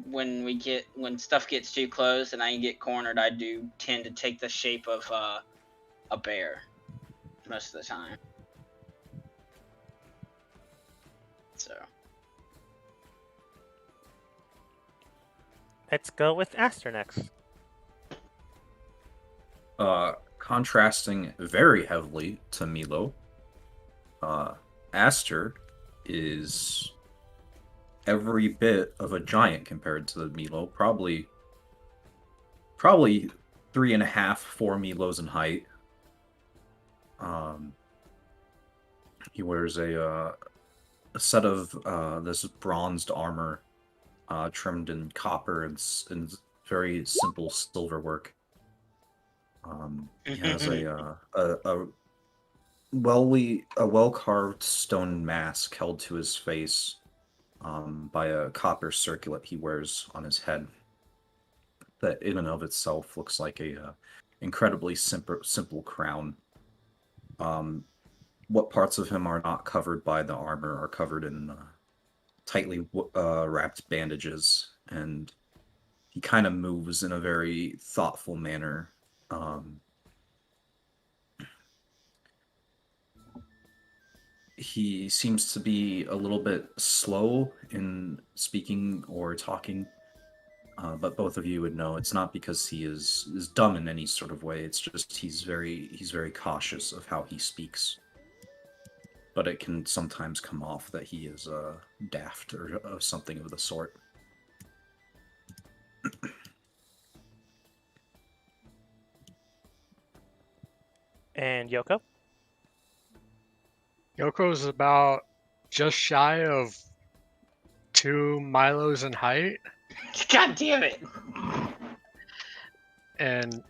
when stuff gets too close and I get cornered, I do tend to take the shape of a bear most of the time. So let's go with Aster next. Contrasting very heavily to Milo, Aster is every bit of a giant compared to Milo. Probably 3.5, 4 Milos in height. He wears a set of this bronzed armor, trimmed in copper and very simple silver work. He has a well-carved stone mask held to his face by a copper circlet he wears on his head. That in and of itself looks like a incredibly simple crown. What parts of him are not covered by the armor are covered in tightly wrapped bandages, and he kind of moves in a very thoughtful manner. He seems to be a little bit slow in speaking or talking, but both of you would know it's not because he is dumb in any sort of way. It's just he's very cautious of how he speaks. But it can sometimes come off that he is daft or something of the sort. And Yoko? Yoko's about just shy of 2 Milos in height. God damn it! And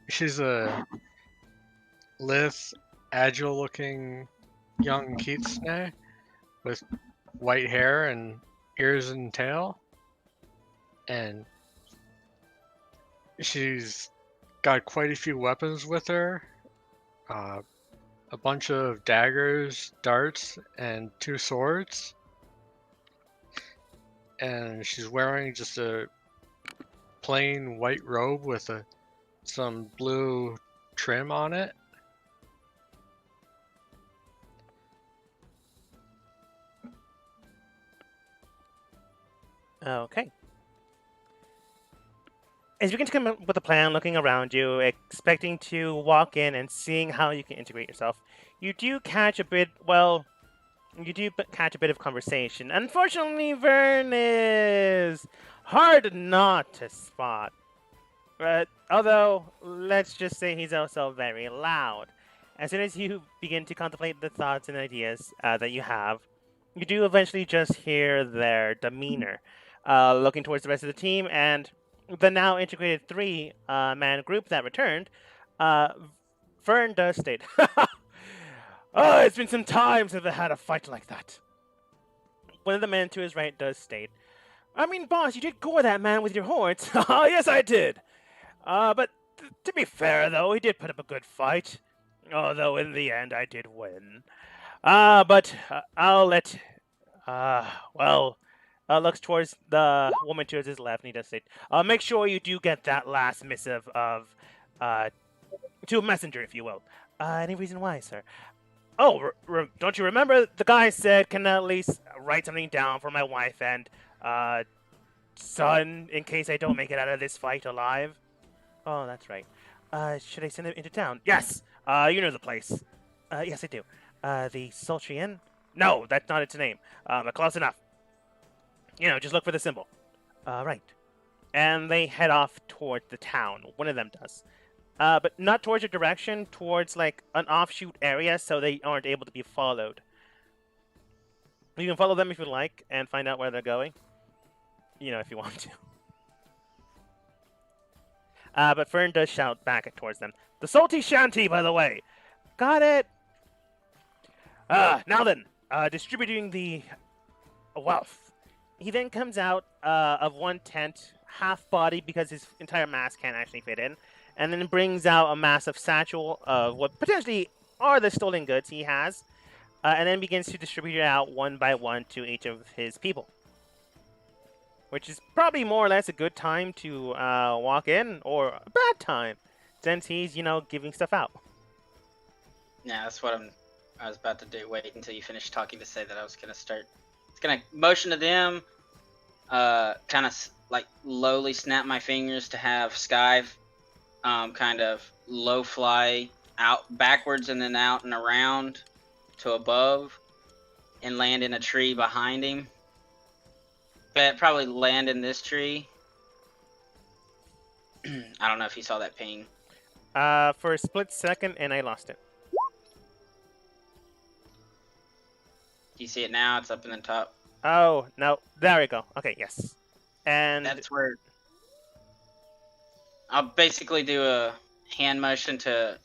she's a lithe, agile-looking young kitsune with white hair and ears and tail. And she's got quite a few weapons with her. A bunch of daggers, darts, and 2 swords. And she's wearing just a plain white robe with some blue trim on it. Okay. As you begin to come up with a plan, looking around you, expecting to walk in and seeing how you can integrate yourself, you do catch a bit, catch a bit of conversation. Unfortunately, Vern is hard not to spot. Although, let's just say he's also very loud. As soon as you begin to contemplate the thoughts and ideas that you have, you do eventually just hear their demeanor, looking towards the rest of the team and the now integrated 3-man group that returned. Vern does state, "Oh, it's been some time since I had a fight like that." One of the men to his right does state, "I mean, boss, you did gore that man with your horns." "Oh, yes, I did. But to be fair, though, he did put up a good fight. Although in the end, I did win. But I'll let... looks towards the woman to his left, and he does say, "Make sure you do get that last missive of... to a messenger, if you will." Any reason why, sir?" "Oh, don't you remember the guy said, can at least write something down for my wife and, son, in case I don't make it out of this fight alive?" "Oh, that's right. Should I send him into town?" "Yes. You know the place." "Yes, I do. The Sultry Inn?" "No, that's not its name. But close enough. You know, just look for the symbol." Right." And they head off towards the town. One of them does. But not towards your direction, towards, like, an offshoot area, so they aren't able to be followed. You can follow them if you like, and find out where they're going. You know, if you want to. But Fern does shout back towards them, "The Salty Shanty, by the way." "Got it." Now then, distributing the wealth." He then comes out of one tent, half-body because his entire mask can't actually fit in, and then brings out a massive satchel of what potentially are the stolen goods he has, and then begins to distribute it out one by one to each of his people. Which is probably more or less a good time to walk in, or a bad time, since he's, giving stuff out. Yeah, that's what I was about to do. Wait until you finish talking to say that I was going to start. It's going to motion to them, kind of like lowly snap my fingers to have Sky kind of low fly out backwards and then out and around to above and land in a tree behind him. But probably land in this tree. I don't know if you saw that ping. For a split second, and I lost it. Do you see it now? It's up in the top. Oh, no. There we go. Okay, yes. And that's where I'll basically do a hand motion to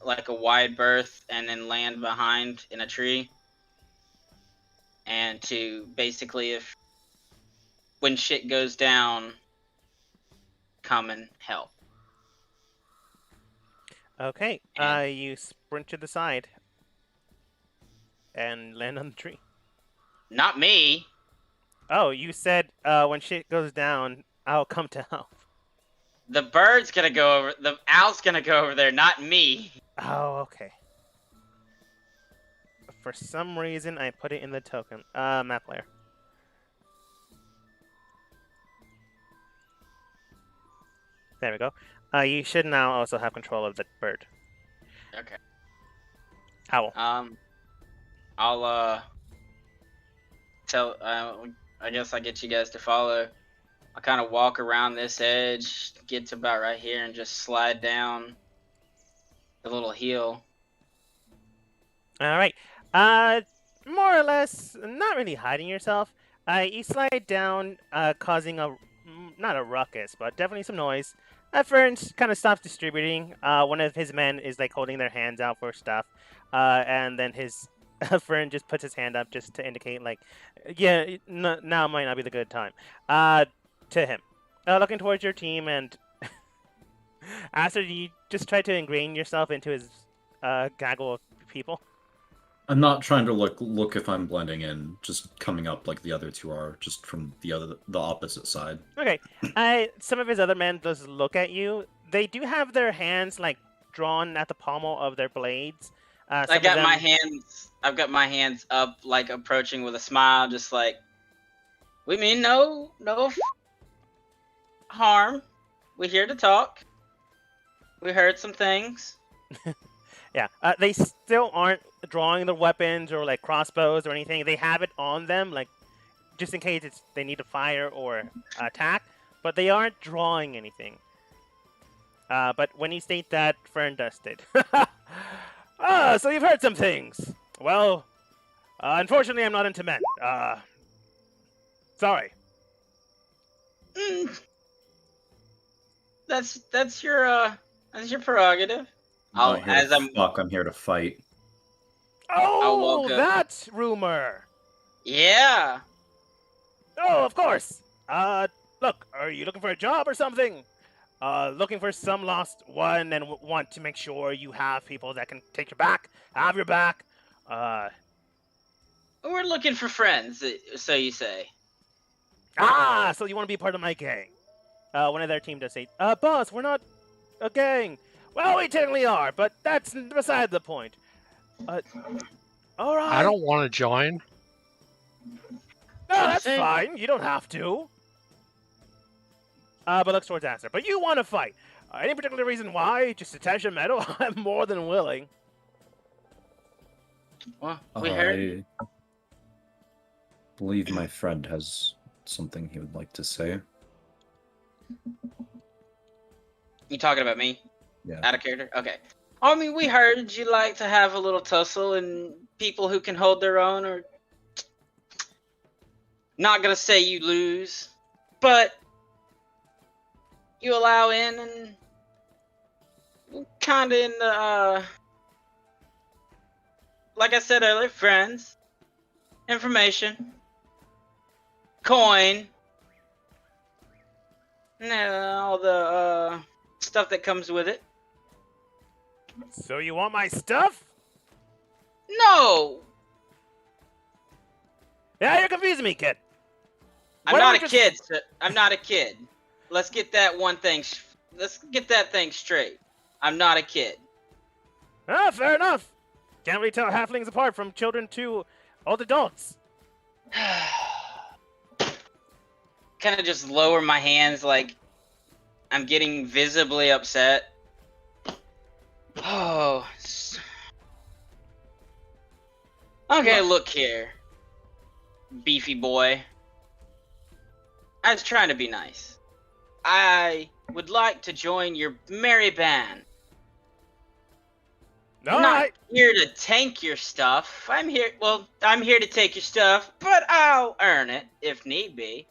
like a wide berth and then land behind in a tree. And to basically, when shit goes down, come and help. Okay, you sprint to the side and land on the tree. Not me. Oh, you said when shit goes down, I'll come to help. The bird's gonna go over. The owl's gonna go over there, not me. Oh, okay. For some reason, I put it in the token map layer. There we go. You should now also have control of the bird. Okay. Owl. I'll tell. I guess I get you guys to follow. I'll kind of walk around this edge, get to about right here, and just slide down a little heal. All right. More or less, not really hiding yourself. You slide down, causing not a ruckus, but definitely some noise. Fern kind of stops distributing. One of his men is like holding their hands out for stuff, and then his Fern just puts his hand up just to indicate like, yeah, now might not be the good time. To him, looking towards your team, and after you just try to ingrain yourself into his gaggle of people. I'm not trying to look if I'm blending in, just coming up like the other two are, just from the opposite side. Okay. Some of his other men does look at you. They do have their hands like drawn at the pommel of their blades. I've got my hands up, like approaching with a smile, just like, we mean no harm. We're here to talk. We heard some things. Yeah, they still aren't drawing the weapons or like crossbows or anything. They have it on them, like just in case they need to fire or attack, but they aren't drawing anything. But when you state that, Fern does it. So you've heard some things. Well, unfortunately, I'm not into men. Sorry. That's your prerogative. I'm here to fight. Oh, that rumor. Yeah. Oh, of course. Look, are you looking for a job or something? Looking for some lost one and want to make sure you have people that can take your back, have your back. We're looking for friends, so you say. So you want to be part of my gang? One of their team does say, boss, we're not a gang. Well, we technically are, but that's beside the point. All right. I don't want to join. No, that's fine. You don't have to. But looks towards answer. But you want to fight. Any particular reason why? Just attach a medal? I'm more than willing. Well, we heard. I believe my friend has something he would like to say. You talking about me? Yeah. Out of character? Okay. I mean, we heard you like to have a little tussle and people who can hold their own are not gonna say you lose, but you allow in and kinda in the, like I said earlier, friends, information, coin, and all the, stuff that comes with it. So you want my stuff? No! Yeah, you're confusing me, kid. I'm not a kid. I'm not a kid. Let's get that one thing. Let's get that thing straight. I'm not a kid. Ah, fair enough. Can't really tell halflings apart from children to old adults. Kind of just lower my hands, like I'm getting visibly upset. Oh. Okay, look here, beefy boy. I was trying to be nice. I would like to join your merry band. No, I'm not here to tank your stuff. I'm here to take your stuff, but I'll earn it if need be.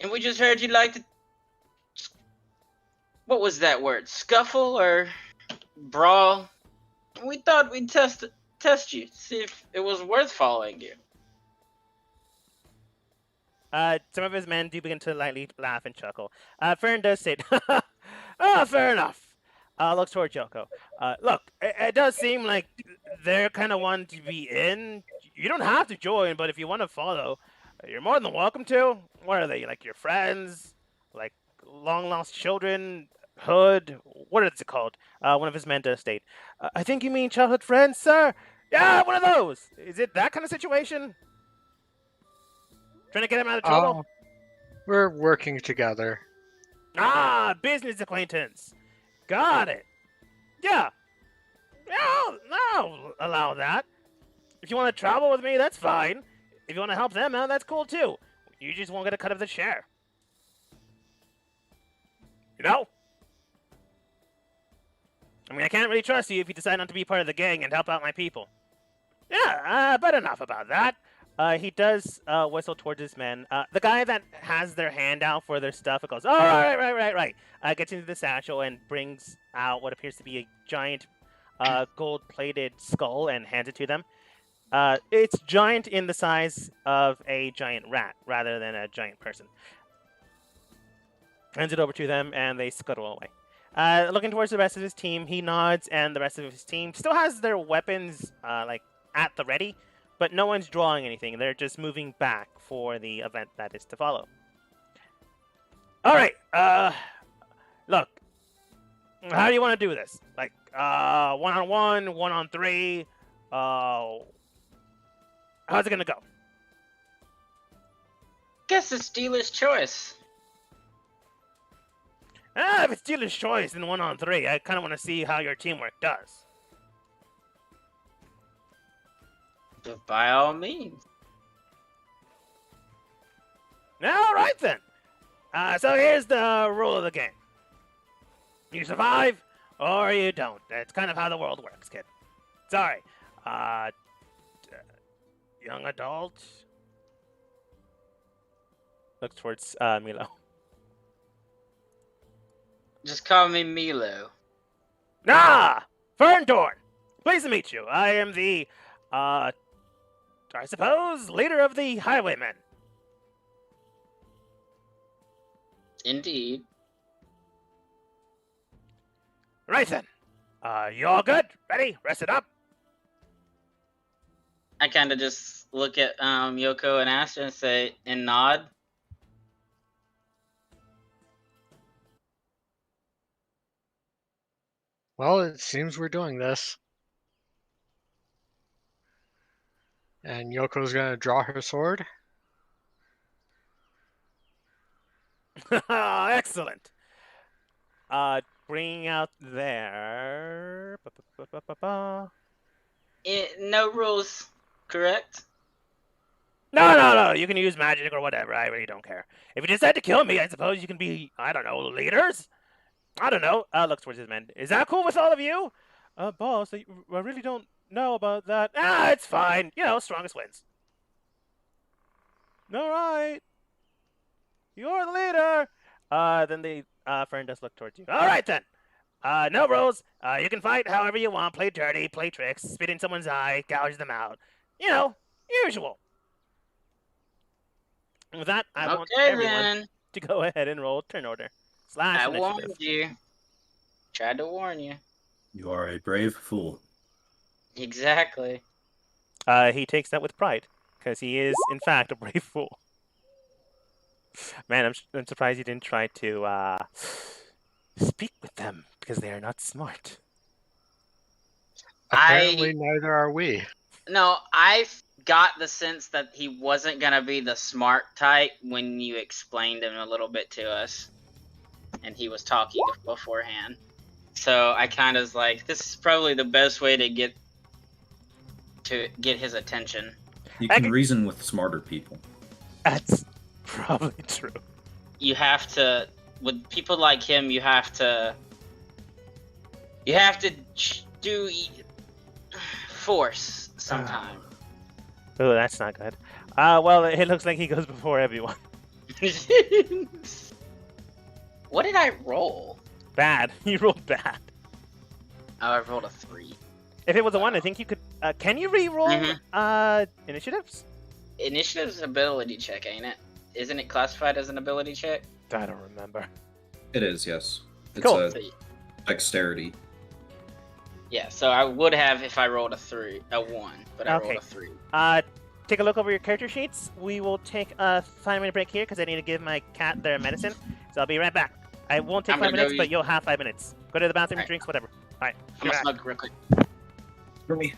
And we just heard you'd like to... What was that word? Scuffle or brawl? We thought we'd test you, see if it was worth following you. Some of his men do begin to lightly laugh and chuckle. Fern does say, fair enough. Looks toward Joko. Look, it does seem like they're kind of wanting to be in. You don't have to join, but if you want to follow, you're more than welcome to. What are they, like your friends? Like long-lost children? Hood? What is it called? One of his men does state. I think you mean childhood friends, sir? Yeah, one of those. Is it that kind of situation? Trying to get him out of trouble? We're working together. Business acquaintance. Got it. Yeah. I'll allow that. If you want to travel with me, that's fine. If you want to help them out, that's cool too. You just won't get a cut of the share. You know? I mean, I can't really trust you if you decide not to be part of the gang and help out my people. Yeah, but enough about that. He does whistle towards his men. The guy that has their hand out for their stuff, it goes, oh, right. Gets into the satchel and brings out what appears to be a giant gold-plated skull and hands it to them. It's giant in the size of a giant rat rather than a giant person. Hands it over to them, and they scuttle away. Looking towards the rest of his team, he nods, and the rest of his team still has their weapons at the ready, but no one's drawing anything. They're just moving back for the event that is to follow. All right. Look. How do you want to do this? Like, 1-on-1, 1-on-3? How's it gonna go? Guess it's dealer's choice. If it's dealer's choice in 1-on-3, I kind of want to see how your teamwork does. But by all means. All right, then. So here's the rule of the game. You survive, or you don't. That's kind of how the world works, kid. Sorry. Young adult? Looks towards Milo. Just call me Milo. Ferndorn! Pleased to meet you. I am the, I suppose, leader of the Highwaymen. Indeed. Right then. You all good? Ready? Rest it up? I kind of just look at Yoko and Astra and say, and nod. Well, it seems we're doing this. And Yoko's gonna draw her sword. Excellent. Bringing out there. No rules, correct? No. You can use magic or whatever. I really don't care. If you decide to kill me, I suppose you can be, I don't know, leaders? I don't know. Looks towards his men. Is that cool with all of you? Boss, I really don't know about that. It's fine. You know, strongest wins. All right. You're the leader. Then the friend does look towards you. All right, then. No rules. You can fight however you want. Play dirty, play tricks, spit in someone's eye, gouge them out. You know, usual. With that, I want everyone to go ahead and roll turn order. / I initiative. warned you. Tried to warn you. You are a brave fool. Exactly. He takes that with pride, because he is, in fact, a brave fool. Man, I'm surprised you didn't try to speak with them, because they are not smart. Apparently, neither are we. No, I got the sense that he wasn't going to be the smart type when you explained him a little bit to us. And he was talking beforehand. So I kind of was like, this is probably the best way to get his attention. You can reason with smarter people. That's probably true. You have to, with people like him, you have to do force sometime. Oh, that's not good. Well, it looks like he goes before everyone. What did I roll? Bad. You rolled bad. Oh, I rolled a 3. If it was a 1, I think you could... can you re-roll initiatives? Initiative's an ability check, ain't it? Isn't it classified as an ability check? I don't remember. It is, yes. It's cool. A dexterity. Yeah, so I would have if I rolled a 1, but I rolled a 3. Take a look over your character sheets. We will take a 5-minute break here because I need to give my cat their medicine. So I'll be right back. I won't take 5 minutes, but you'll have 5 minutes. Go to the bathroom, drinks, whatever. All right. I'm gonna smoke real quick. For me.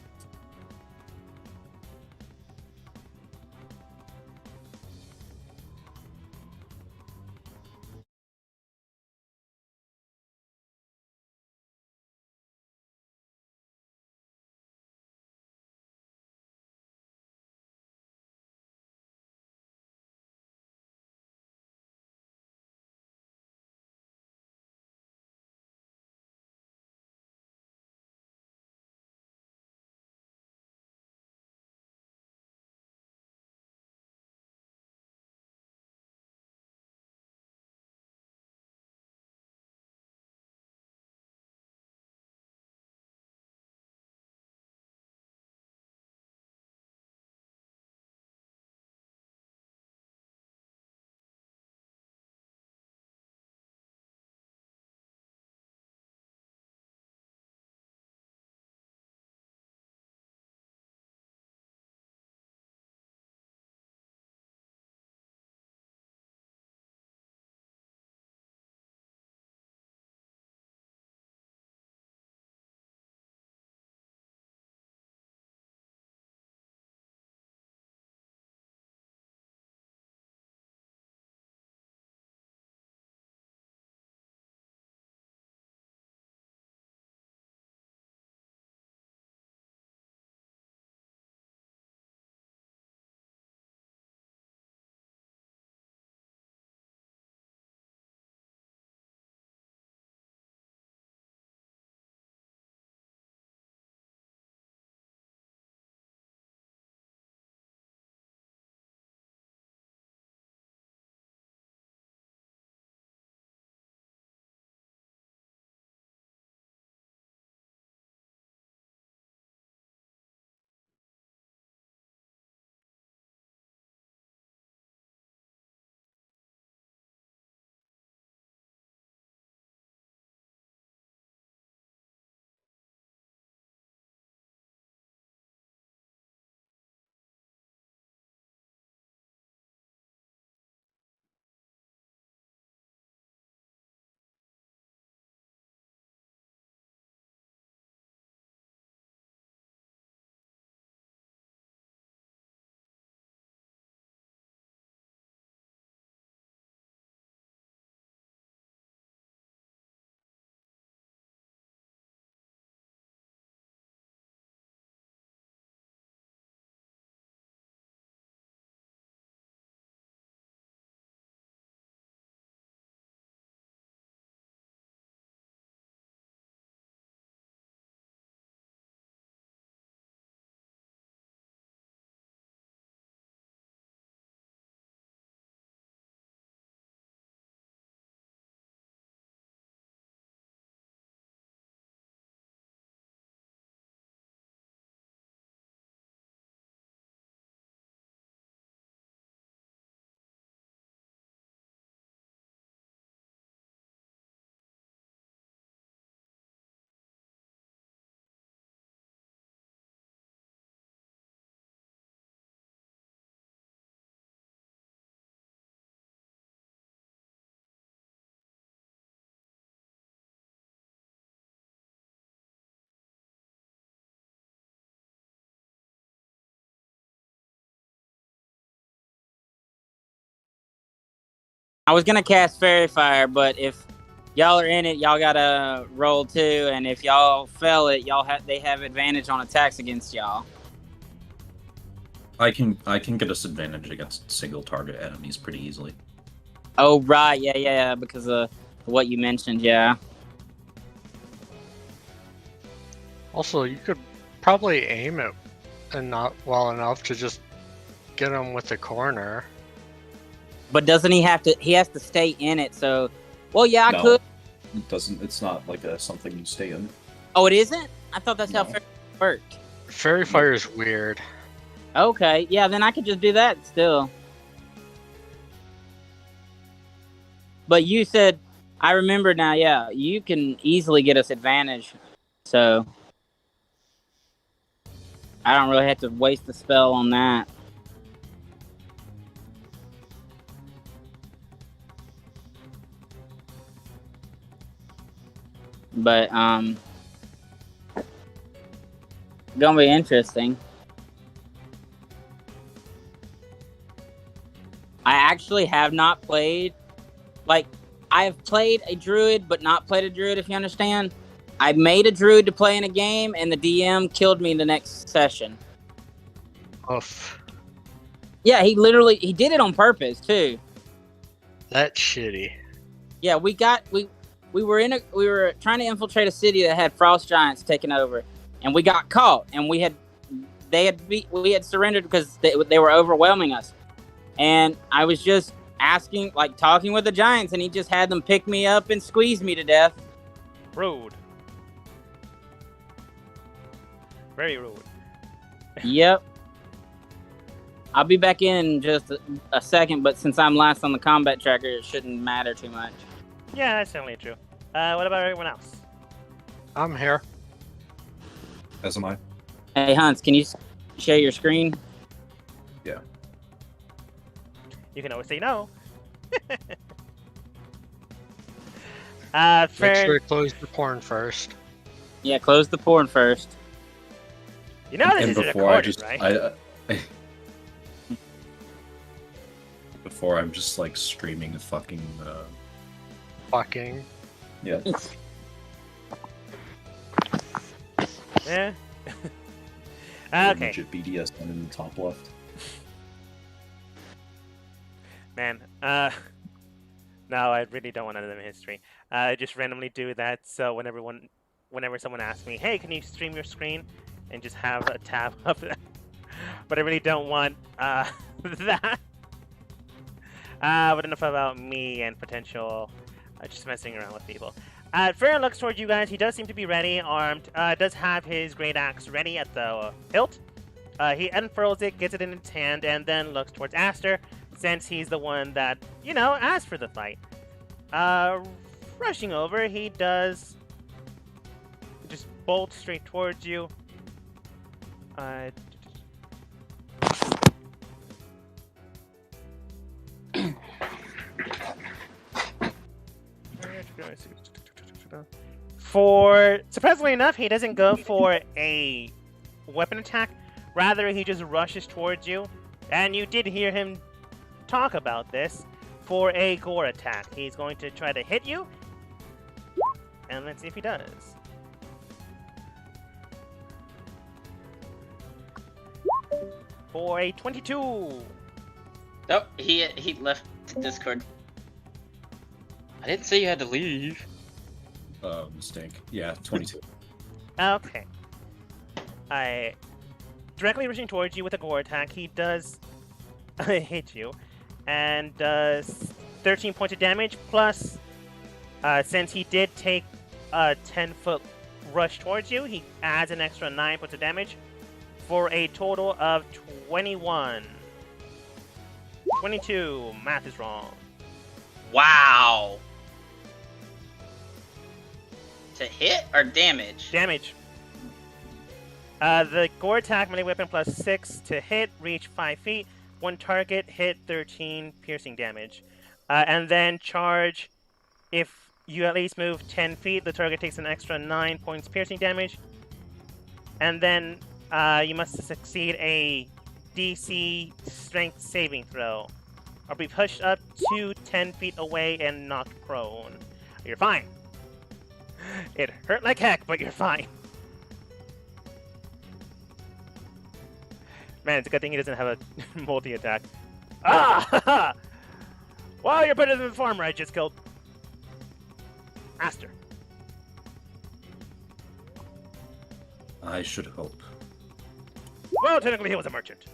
I was gonna cast Fairy Fire, but if y'all are in it, y'all gotta roll too, and if y'all fail it, they have advantage on attacks against y'all. I can get us advantage against single target enemies pretty easily. Oh right, yeah, because of what you mentioned, yeah. Also, you could probably aim it and not well enough to just get him with the corner. But doesn't he have to? He has to stay in it. So, well, yeah, No, I could. It doesn't. It's not like something you stay in. Oh, it isn't. I thought that's how No. Fairy worked. Fairy Fire is weird. Okay, yeah, then I could just do that still. But you said, I remember now. Yeah, you can easily get us advantage. So I don't really have to waste the spell on that. But gonna be interesting. I actually have not played, like, I have played a druid, but not played a druid, if you understand. I made a druid to play in a game, and the DM killed me in the next session. Oof. Yeah, he did it on purpose, too. That's shitty. Yeah, we were trying to infiltrate a city that had frost giants taking over, and we got caught, and we had surrendered because they were overwhelming us. And I was just asking, like, talking with the giants, and he just had them pick me up and squeeze me to death. Rude. Very rude. Yep. I'll be back in just a second, but since I'm last on the combat tracker, it shouldn't matter too much. Yeah, that's certainly true. What about everyone else? I'm here. As am I. Hey, Hans, can you share your screen? Yeah. You can always say no. Make Fern, sure you close the porn first. Yeah, close the porn first. you know this And is before recorded, right? Before I'm just like screaming fucking. Fucking. Yeah. Yeah. Okay. Legit BDSM in the top left. Man, no, I really don't want none of them in history. I just randomly do that, so whenever someone asks me, hey, can you stream your screen? And just have a tab up there. But I really don't want that. But enough about me and potential just messing around with people. Farron looks towards you guys. He does seem to be ready, armed. Does have his great axe ready at the hilt. He unfurls it, gets it in his hand, and then looks towards Aster, since he's the one that, asked for the fight. Rushing over, he does just bolt straight towards you. Surprisingly enough, he doesn't go for a weapon attack. Rather, he just rushes towards you. And you did hear him talk about this for a gore attack. He's going to try to hit you. And let's see if he does. For a 22. Oh, he left Discord. I didn't say you had to leave. Mistake. Yeah, 22. Okay. Directly rushing towards you with a gore attack, he does hit you, and does 13 points of damage, plus, since he did take a 10-foot rush towards you, he adds an extra 9 points of damage, for a total of 21. 22. Math is wrong. Wow. To hit or damage? Damage. The gore attack, melee weapon plus 6 to hit, reach 5 feet. One target, hit 13 piercing damage. And then charge, if you at least move 10 feet, the target takes an extra 9 points piercing damage. And then you must succeed a DC strength saving throw. or be pushed up to 10 feet away and knocked prone. You're fine. It hurt like heck, but you're fine. Man, it's a good thing he doesn't have a multi-attack. Ah! Well, you're better than the farmer I just killed. Aster. I should hope. Well, technically he was a merchant.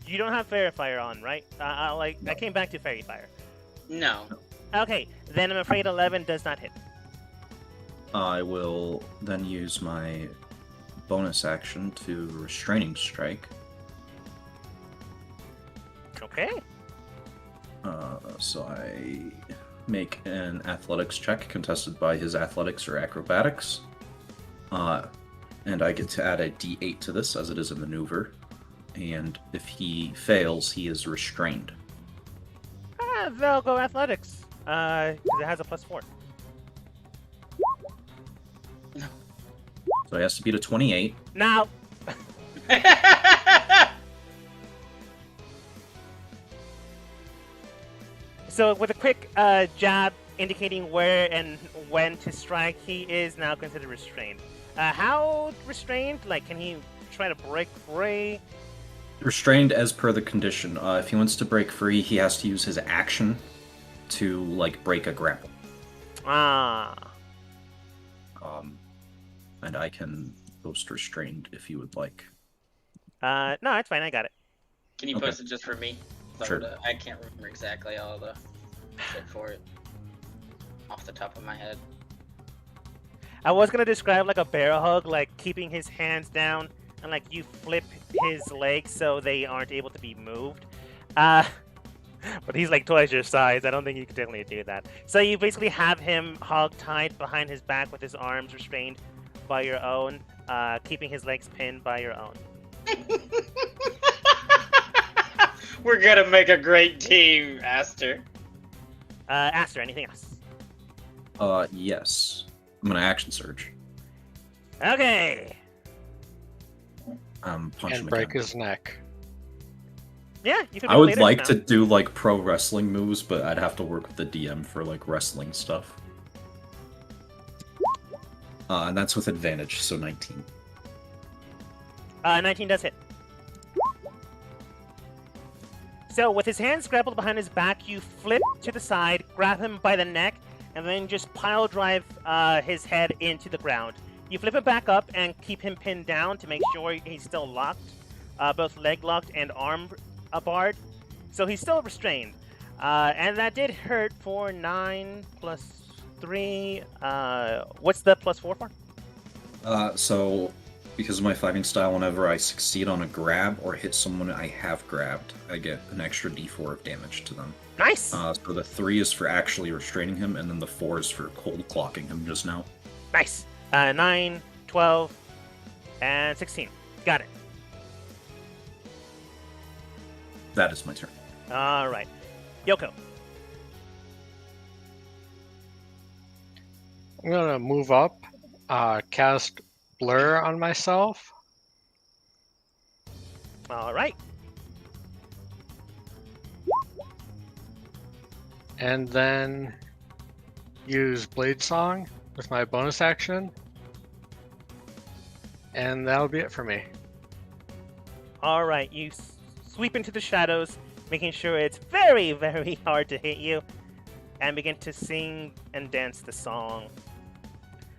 You don't have Fairy Fire on, right? I came back to Fairy Fire. No. Okay, then I'm afraid 11 does not hit. I will then use my bonus action to Restraining Strike. Okay. So I make an athletics check contested by his athletics or acrobatics. And I get to add a d8 to this as it is a maneuver. And if he fails, he is restrained. They'll go athletics. 'Cause it has a +4. So he has to beat a 28. Now, so with a quick jab indicating where and when to strike, he is now considered restrained. How restrained? Like, can he try to break free? Restrained as per the condition. If he wants to break free, he has to use his action to, like, break a grapple. Ah. And I can post restrained if you would like. No, it's fine. I got it. Can you post it just for me? Sure. I can't remember exactly all the shit for it off the top of my head. I was gonna describe like a bear hug, like keeping his hands down and like you flip his legs so they aren't able to be moved. But he's like twice your size. I don't think you can definitely do that. So you basically have him hog tied behind his back with his arms restrained by your own, keeping his legs pinned by your own. We're gonna make a great team, Aster. Aster, anything else? Yes. I'm gonna action surge. Okay. Punch And him break again. his neck. Yeah, you can. I would like to do like pro wrestling moves, but I'd have to work with the DM for like wrestling stuff. And that's with advantage, so 19. 19 does hit. So with his hands grappled behind his back, you flip to the side, grab him by the neck, and then just pile drive his head into the ground. You flip him back up and keep him pinned down to make sure he's still locked, both leg locked and arm barred. So he's still restrained. And that did hurt for 9 plus 3. What's the +4 for? So because of my fighting style, whenever I succeed on a grab or hit someone I have grabbed, I get an extra d4 of damage to them. Nice! So the 3 is for actually restraining him, and then the 4 is for cold clocking him just now. Nice! 9, 12, and 16. Got it. That is my turn. Alright. Yoko. I'm gonna move up, cast Blur on myself. Alright. And then use Blade Song with my bonus action. And that'll be it for me. Alright, you sweep into the shadows, making sure it's very, very hard to hit you, and begin to sing and dance the song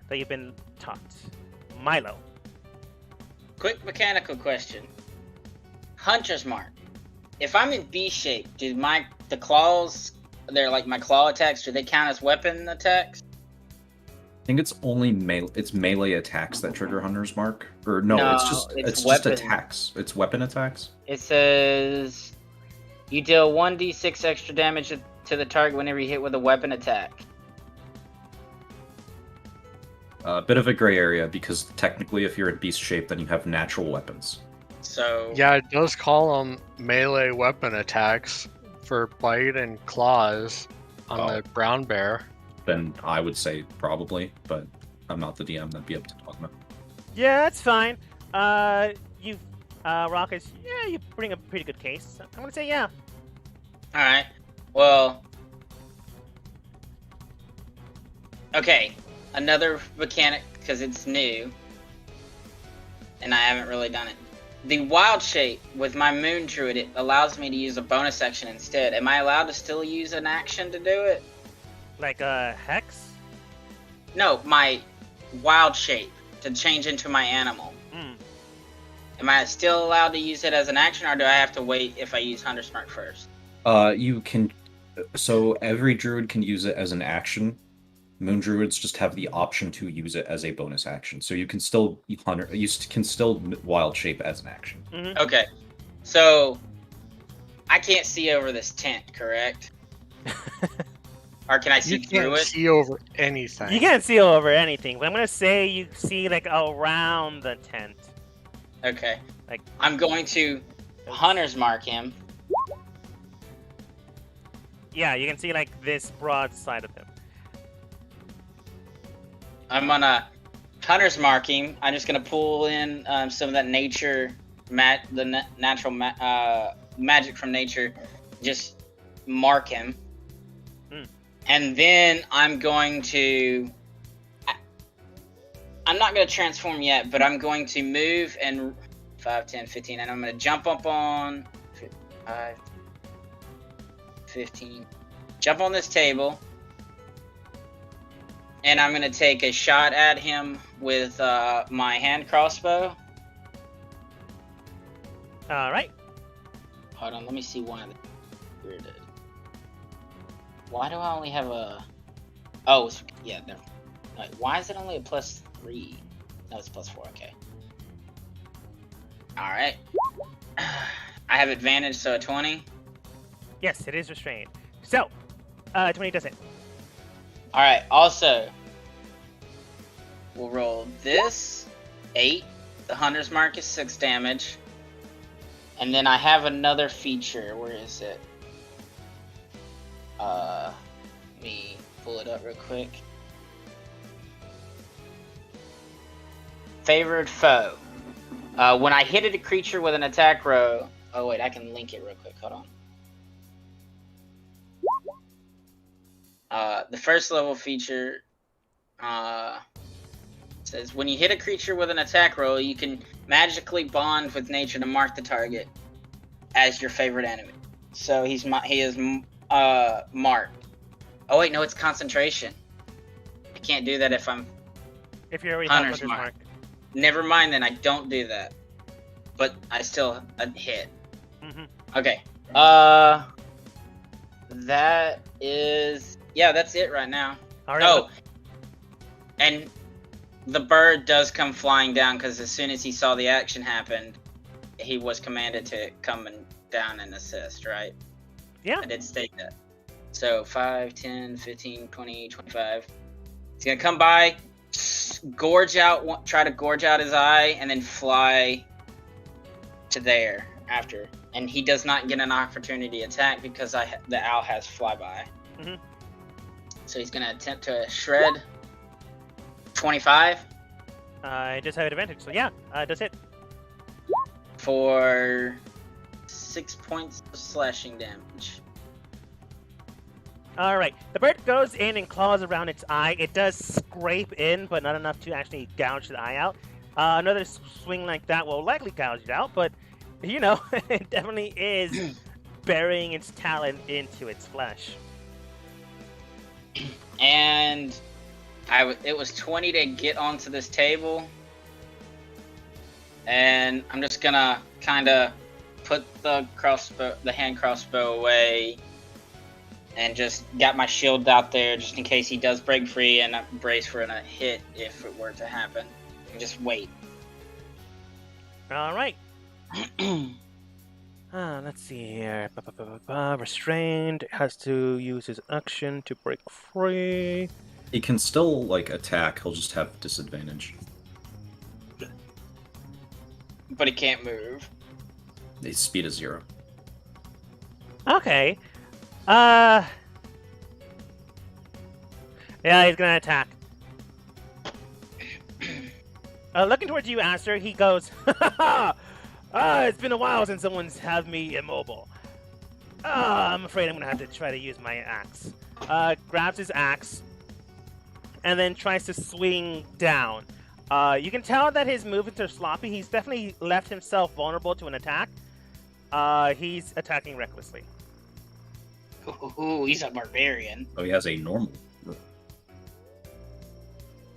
that you've been taught. Milo. Quick mechanical question. Hunter's Mark. If I'm in B shape, do the claws, they're like my claw attacks, do they count as weapon attacks? I think it's only melee attacks that trigger Hunter's Mark. Or no, it's just attacks. It's weapon attacks. It says you deal 1d6 extra damage to the target whenever you hit with a weapon attack. A bit of a gray area, because technically if you're in beast shape, then you have natural weapons. So Yeah, it does call them melee weapon attacks for bite and claws on the brown bear. Then I would say probably, but I'm not the DM. That'd be up to Dogma. Yeah, that's fine. You Raucous, yeah, you bring a pretty good case. I'm gonna say yeah. All right. Well. Okay. Another mechanic because it's new, and I haven't really done it. The wild shape with my moon druid, it allows me to use a bonus action instead. Am I allowed to still use an action to do it? Like a hex? No, my wild shape to change into my animal. Am I still allowed to use it as an action, or do I have to wait if I use Hunter's Mark first? You can. So every druid can use it as an action. Moon druids just have the option to use it as a bonus action. So you can still wild shape as an action. Mm-hmm. Okay, so I can't see over this tent, correct? Or can I see through it? You can't see over anything. You can't see over anything, but I'm gonna say you see like around the tent. Okay. Like I'm going to Hunter's Mark him. Yeah, you can see like this broad side of him. I'm gonna Hunter's Mark him. I'm just gonna pull in some of that nature, natural magic from nature. Just mark him. And then I'm going to... I'm not going to transform yet, but I'm going to move and 5, 10, 15, and I'm going to jump up on 5, 15. Jump on this table. And I'm going to take a shot at him with my hand crossbow. Alright. Hold on, let me see why we're dead. Why do I only have a... Oh, yeah, there. Wait, why is it only a +3? No, it's +4, okay. Alright. I have advantage, so a 20. Yes, it is restrained. So, 20 does it. Alright, also, we'll roll this, 8. The Hunter's Mark is 6 damage. And then I have another feature. Where is it? Let me pull it up real quick. Favored foe. When I hit a creature with an attack roll... Oh wait, I can link it real quick. Hold on. The first level feature says when you hit a creature with an attack roll, you can magically bond with nature to mark the target as your favorite enemy. So he is marked. Oh wait, no, it's concentration. I can't do that if I'm you're already Hunter's Mark. Mark. Never mind, then I don't do that. But I still hit. Mm-hmm. Okay. That is... Yeah, that's it right now. All right. Oh, and the bird does come flying down because as soon as he saw the action happen, he was commanded to come down and assist, right? Yeah. I did state that. So 5, 10, 15, 20, 25. He's going to come by, try to gorge out his eye, and then fly to there after. And he does not get an opportunity to attack because the owl has flyby. Mm-hmm. So he's going to attempt to shred 25. It does have advantage, so yeah, does hit. For 6 points of slashing damage. Alright, the bird goes in and claws around its eye. It does scrape in, but not enough to actually gouge the eye out. Another swing like that will likely gouge it out, but, you know, it definitely is burying its talon into its flesh. And it was 20 to get onto this table. And I'm just gonna kind of put the hand crossbow away. And just got my shield out there just in case he does break free and brace for a hit if it were to happen. And just wait. Alright. Let's see here. Restrained has to use his action to break free. He can still, attack. He'll just have disadvantage. But he can't move. His speed is 0. Okay. Yeah, he's gonna attack. Looking towards you, Aster, he goes, It's been a while since someone's had me immobile. I'm afraid I'm gonna have to try to use my axe. Grabs his axe and then tries to swing down. You can tell that his movements are sloppy. He's definitely left himself vulnerable to an attack. He's attacking recklessly. Ooh, he's a barbarian. Oh, he has a normal.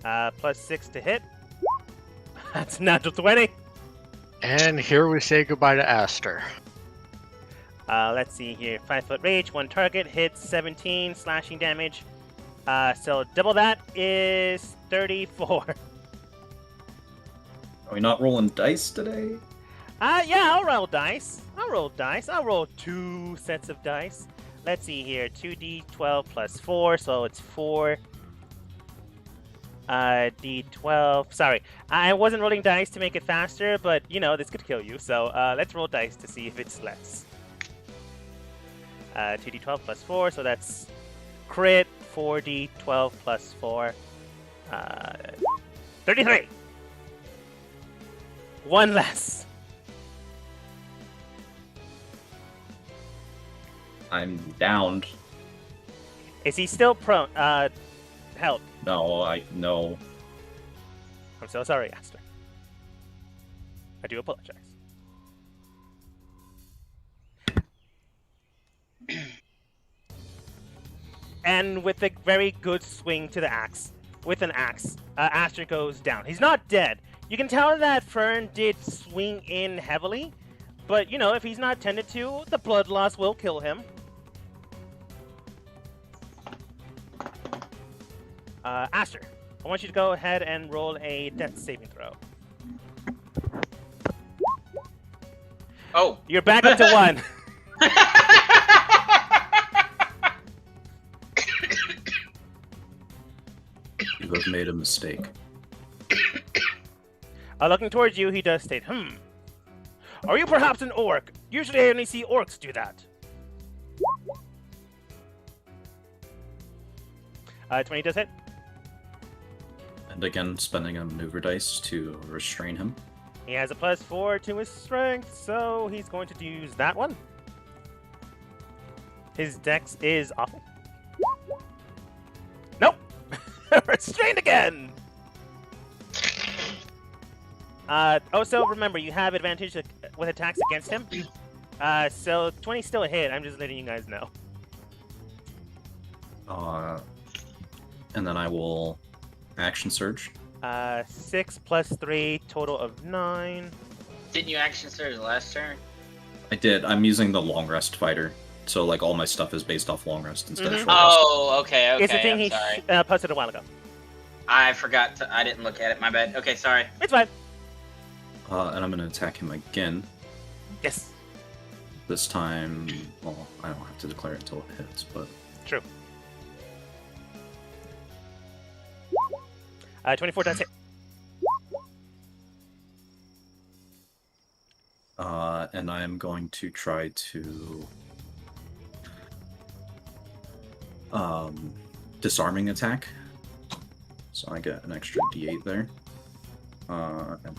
+6 to hit. That's a natural 20. And here we say goodbye to Aster. Let's see here. 5-foot range, 1 target, hits 17 slashing damage. So double that is 34. Are we not rolling dice today? Yeah, I'll roll dice. I'll roll 2 sets of dice. Let's see here. 2d12 plus 4, so it's 4. D12. Sorry, I wasn't rolling dice to make it faster, but you know this could kill you. So let's roll dice to see if it's less. 2d12 plus 4, so that's crit. 4d12 plus 4. 33. 1 less. I'm downed. Is he still prone? Help. No. I'm so sorry, Aster. I do apologize. And with a very good swing to the axe, Aster goes down. He's not dead. You can tell that Fern did swing in heavily, but you know, if he's not tended to, the blood loss will kill him. Aster, I want you to go ahead and roll a death saving throw. Oh. You're back up to 1. You have made a mistake. Looking towards you, he does state, Are you perhaps an orc? Usually I only see orcs do that. 20 does hit. And again, spending a maneuver dice to restrain him. He has a +4 to his strength, so he's going to use that one. His dex is awful. Nope! Restrained again! Also, remember, you have advantage with attacks against him. So 20 still a hit, I'm just letting you guys know. And then I will action surge. 6 plus 3, total of 9. Didn't you action surge last turn? I did. I'm using the long rest fighter. So, like, all my stuff is based off long rest instead of short rest. Oh, okay. It's the thing he posted a while ago. I forgot to. I didn't look at it. My bad. Okay, sorry. It's fine. And I'm going to attack him again. Yes. This time, well, I don't have to declare it until it hits, but... True. 24 does hit. And I am going to try to... disarming attack. So I get an extra d8 there. And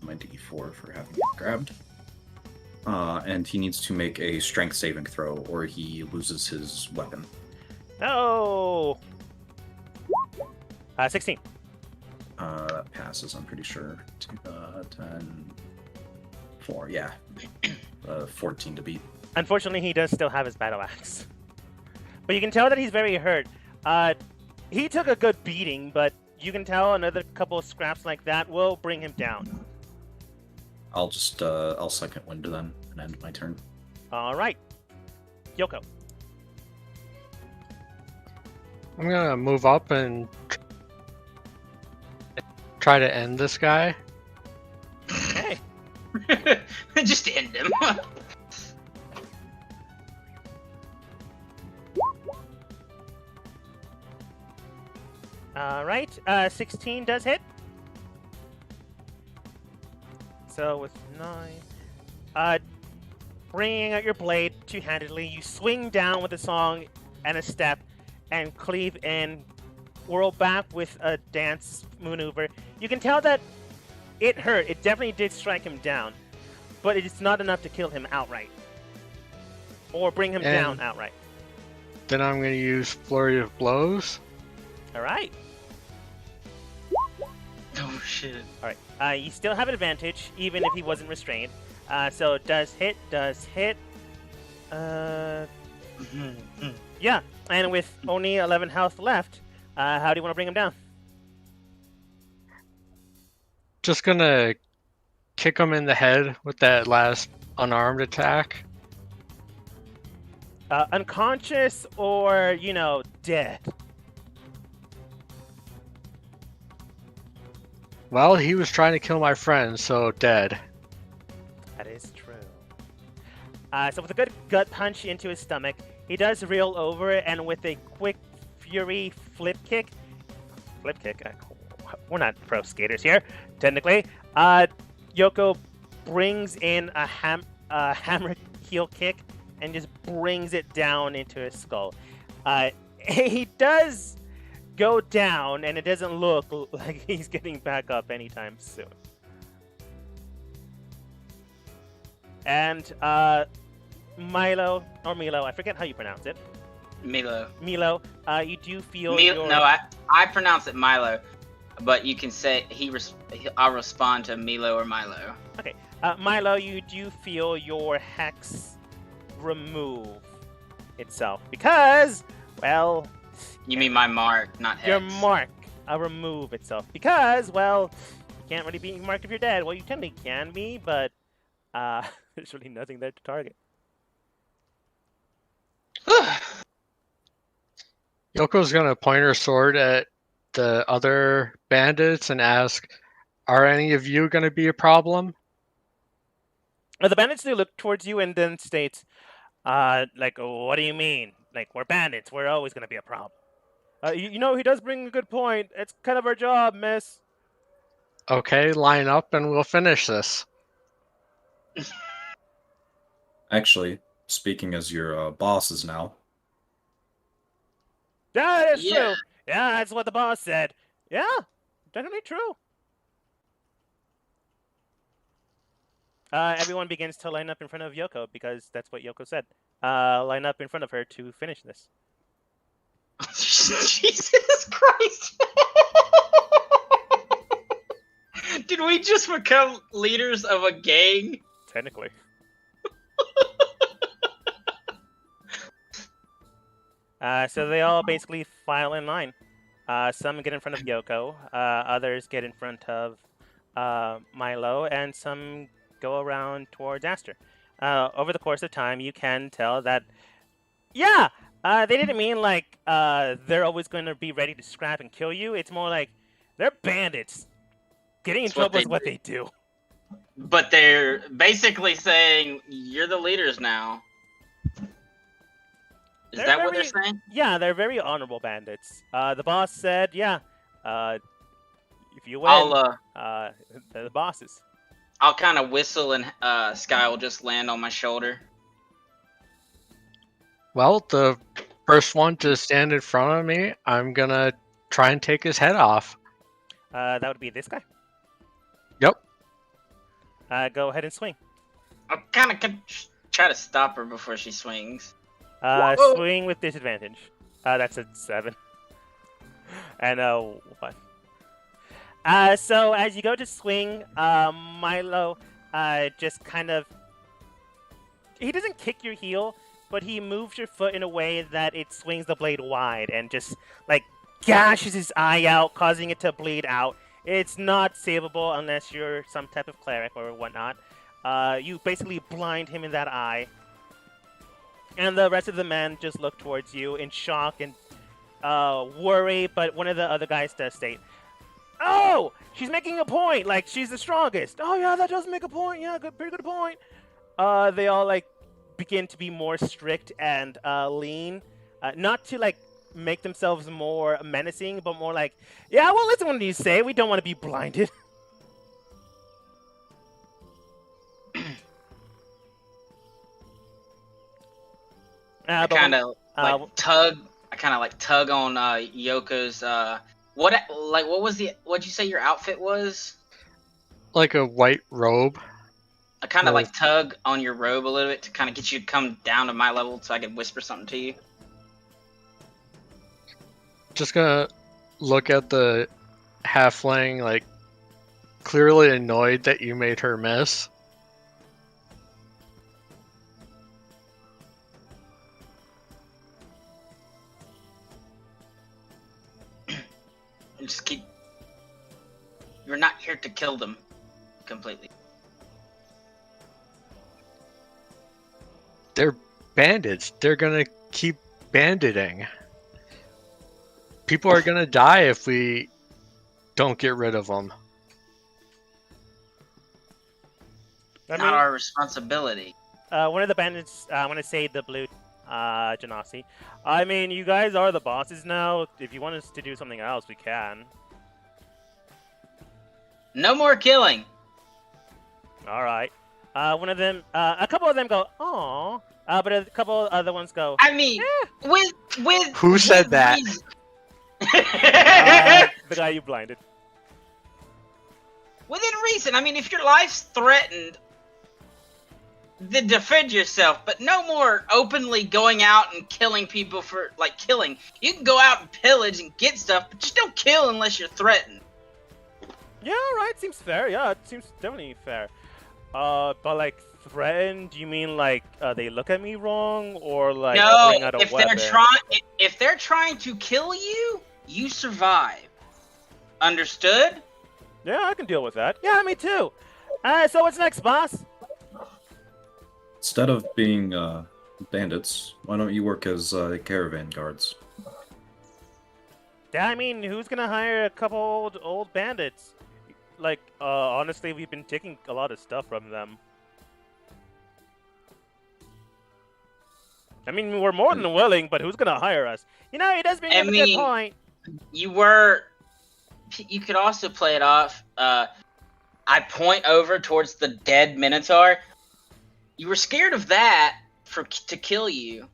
my d4 for having it grabbed. And he needs to make a strength saving throw, or he loses his weapon. No! 16. That passes, I'm pretty sure. 10, 4, yeah. 14 to beat. Unfortunately, he does still have his battle axe. But you can tell that he's very hurt. He took a good beating, but you can tell another couple of scraps like that will bring him down. I'll just, I'll second wind then and end my turn. Alright. Yoko. I'm gonna move up and try to end this guy. Okay. Just end him. Alright. 16 does hit. So with 9. Bringing out your blade two-handedly, you swing down with a song and a step and cleave in, whirl back with a dance maneuver. You can tell that it hurt. It definitely did strike him down. but it's not enough to kill him outright. Or bring him down outright. Then I'm going to use Flurry of Blows. Alright. Oh shit. Alright. You still have advantage, even if he wasn't restrained. So it does hit. Yeah, and with only 11 health left, how do you want to bring him down? Just going to kick him in the head with that last unarmed attack. Unconscious or, dead? Well, he was trying to kill my friend, so dead. That is true. So with a good gut punch into his stomach, he does reel over, and with a quick fury flip kick, we're not pro skaters here, technically, Yoko brings in a hammer heel kick and just brings it down into his skull. He does go down, and it doesn't look like he's getting back up anytime soon. And Milo, I forget how you pronounce it. Milo, you do feel your... No, I pronounce it Milo, but you can say I'll respond to Milo or Milo. Okay, Milo, you do feel your hex remove itself because, well... You mean my mark, not hex. Your mark remove itself because, well, you can't really be marked if you're dead. Well, you technically can be, but there's really nothing there to target. Yoko's gonna point her sword at the other bandits and ask, "Are any of you gonna be a problem?" The bandits do look towards you and then states, what do you mean? Like, we're bandits. We're always gonna be a problem. He does bring a good point. It's kind of our job, miss. Okay, line up and we'll finish this. Actually, speaking as your bosses now. Yeah, that's true. Yeah, that's what the boss said. Yeah, definitely true. Everyone begins to line up in front of Yoko because that's what Yoko said. Line up in front of her to finish this. Jesus Christ! Did we just become leaders of a gang? Technically. So they all basically file in line. Some get in front of Yoko, others get in front of Milo, and some go around towards Aster. Over the course of time, you can tell that, they didn't mean like they're always going to be ready to scrap and kill you. It's more like they're bandits. Getting in trouble is what they do. But they're basically saying, you're the leaders now. Is that what they're saying? Yeah, they're very honorable bandits. The boss said, if you win, they're the bosses. I'll kind of whistle and Sky will just land on my shoulder. Well, the first one to stand in front of me, I'm gonna try and take his head off. That would be this guy. Yep. Go ahead and swing. I'll kind of try to stop her before she swings. Swing with disadvantage. That's a 7. And a 1. So as you go to swing, Milo just kind of... He doesn't kick your heel, but he moves your foot in a way that it swings the blade wide and just, gashes his eye out, causing it to bleed out. It's not savable unless you're some type of cleric or whatnot. You basically blind him in that eye. And the rest of the men just look towards you in shock and worry, but one of the other guys does state, "Oh, she's making a point, like she's the strongest." "Oh yeah, that does make a point, yeah, pretty good point." They all begin to be more strict and lean, not to make themselves more menacing, but more "Yeah, well, listen what you say, we don't want to be blinded." I kind of tug on Yoko's. What'd you say your outfit was? Like a white robe. I kind of like tug on your robe a little bit to kind of get you to come down to my level so I can whisper something to you. Just gonna look at the halfling, like, clearly annoyed that you made her miss. Just keep. You're not here to kill them completely. They're bandits. They're gonna keep banditing. People are gonna die if we don't get rid of them. Not our responsibility. One of the bandits, I want to say the blue Genasi. I mean, you guys are the bosses now. If you want us to do something else, we can. No more killing. All right. One of them, a couple of them go, "Aw," but a couple other ones go. I mean, with who said that? The guy you blinded. Within reason. I mean, if your life's threatened, then defend yourself. But no more openly going out and killing people for like killing. You can go out and pillage and get stuff, but just don't kill unless you're threatened. Yeah, right. Seems fair. Yeah, it seems definitely fair. But like threatened, do you mean like they look at me wrong, or like bring out a weapon? If they're trying to kill you, you survive. Understood? Yeah, I can deal with that. Yeah, me too. So what's next, boss? Instead of being bandits, why don't you work as caravan guards? Yeah, I mean, who's gonna hire a couple old bandits? Like, honestly, we've been taking a lot of stuff from them. I mean, we're more than willing, but who's gonna hire us? You know, he does bring up a good point. You could also play it off. I point over towards the dead Minotaur. You were scared of that to kill you,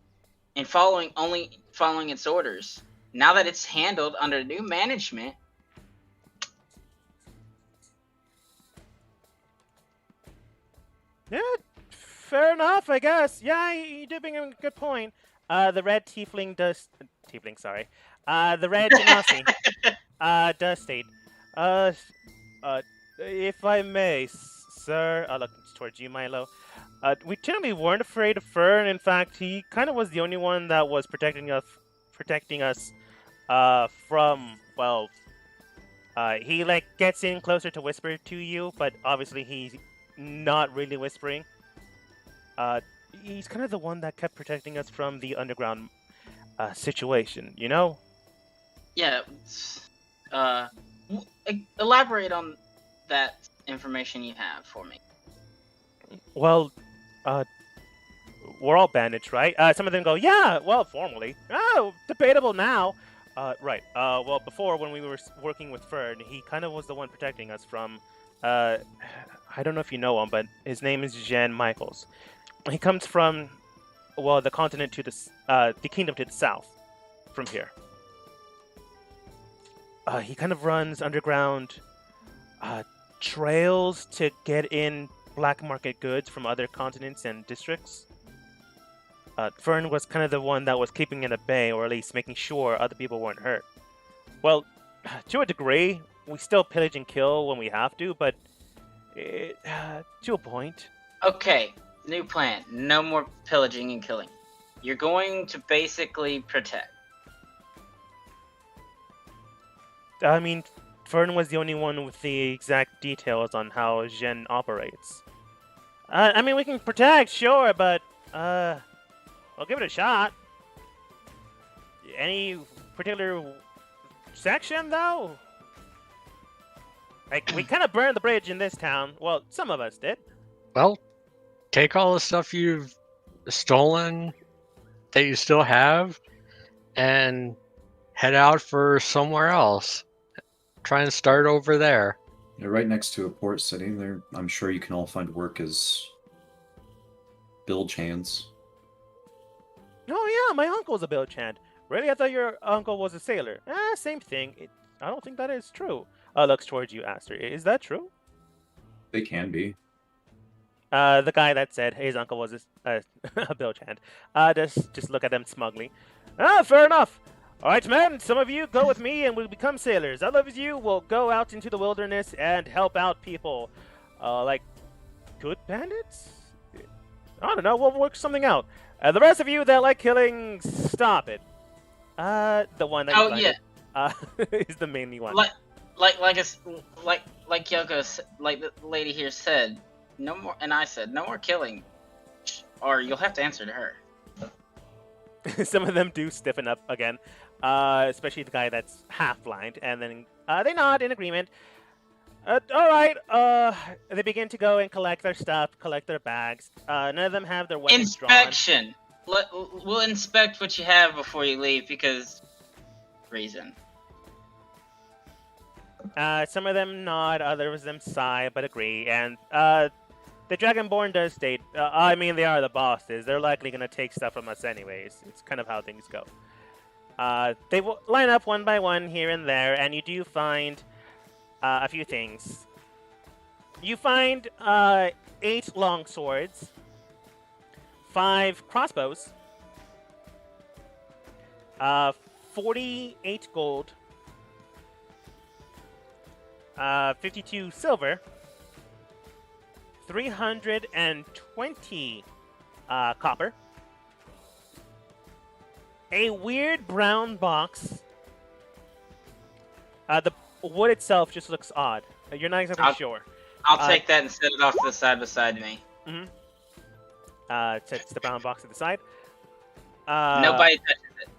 and only following its orders. Now that it's handled under new management. Yeah, fair enough, I guess. Yeah, you did bring a good point. The red tiefling does... Tiefling, sorry. The red genasi does state, if I may, sir... look towards you, Milo. We generally weren't afraid of Fern. In fact, he kind of was the only one that was protecting us from, well... he, like, gets in closer to whisper to you, but obviously he's not really whispering. He's kind of the one that kept protecting us from the underground situation, you know? Yeah. Elaborate on that information you have for me. Well, we're all bandits, right? Some of them go, yeah, well, formally. Oh, debatable now. Right. Well, before, when we were working with Fern, he kind of was the one protecting us from... I don't know if you know him, but his name is Jen Michaels. He comes from, well, the continent to the kingdom to the south, from here. He kind of runs underground trails to get in black market goods from other continents and districts. Fern was kind of the one that was keeping it at bay, or at least making sure other people weren't hurt. Well, to a degree, we still pillage and kill when we have to, but to a point. Okay, new plan. No more pillaging and killing. You're going to basically protect. I mean, Fern was the only one with the exact details on how Jen operates. I mean, we can protect, sure, but, I'll give it a shot. Any particular section, though? Like, we kind of burned the bridge in this town. Well, some of us did. Well, take all the stuff you've stolen that you still have and head out for somewhere else. Try and start over there. You're right next to a port city. There, I'm sure you can all find work as bilge hands. Oh yeah, my uncle's a bilge hand. Really? I thought your uncle was a sailor. Same thing. I don't think that is true. Looks towards you, Aster. Is that true? They can be. The guy that said his uncle was a bilge hand. Just look at them smugly. Fair enough. All right, men. Some of you go with me and we'll become sailors. Others of you will go out into the wilderness and help out people, like good bandits. I don't know. We'll work something out. The rest of you that like killing, stop it. The one that you blinded, is the mainly one. Like Yoko, like the lady here said, no more, and I said, no more killing, or you'll have to answer to her. Some of them do stiffen up again, especially the guy that's half blind, and then they nod in agreement. All right. They begin to go and collect their stuff, collect their bags. None of them have their weapons Inspection. We'll inspect what you have before you leave, because reason. Some of them nod, others of them sigh, but agree. And the Dragonborn does state, I mean, they are the bosses. They're likely going to take stuff from us anyways. It's kind of how things go. They will line up one by one here and there, and you do find a few things. You find 8 long swords, 5 crossbows, 48 gold, 52 silver, 320 copper, a weird brown box. The wood itself just looks odd. You're not exactly sure. I'll take that and set it off to the side beside me. Mm-hmm. Sets the brown box to the side. Nobody touches it.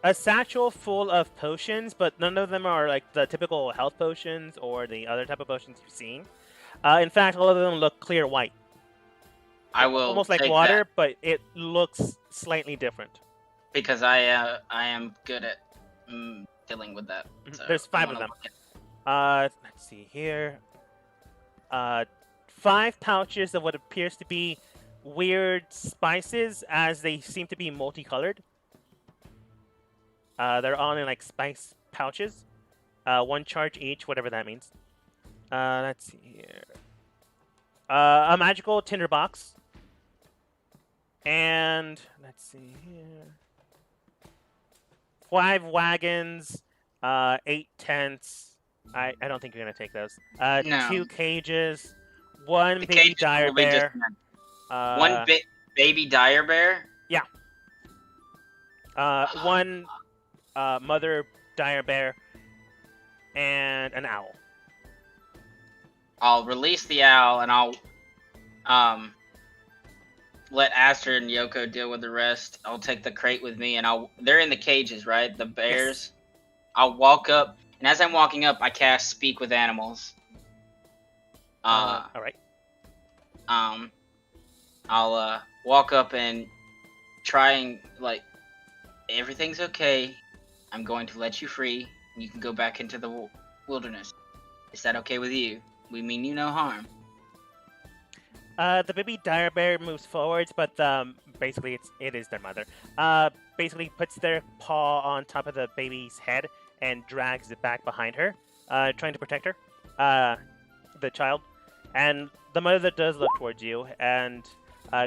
A satchel full of potions, but none of them are like the typical health potions or the other type of potions you've seen. In fact, all of them look clear white. I will almost like take water, that, but it looks slightly different. because I am good at dealing with that. So There's 5 of them. Let's see here. 5 pouches of what appears to be weird spices, as they seem to be multicolored. They're all in like spice pouches. 1 charge each, whatever that means. Let's see here. A magical tinderbox. And let's see here. 5 wagons, 8 tents. I don't think you're gonna take those. No. 2 cages, 1 The baby cages dire will be just bear. one baby dire bear. 1 mother dire bear, and an owl. I'll release the owl and I'll let Aster and Yoko deal with the rest. I'll take the crate with me and they're in the cages, right? The bears. Yes. I'll walk up, and as I'm walking up, I cast Speak with Animals. All right. I'll walk up and try and like, everything's okay. I'm going to let you free. You can go back into the wilderness. Is that okay with you? We mean you no harm. The baby dire bear moves forwards, but basically it is their mother. Basically puts their paw on top of the baby's head and drags it back behind her, trying to protect her, the child. And the mother does look towards you, and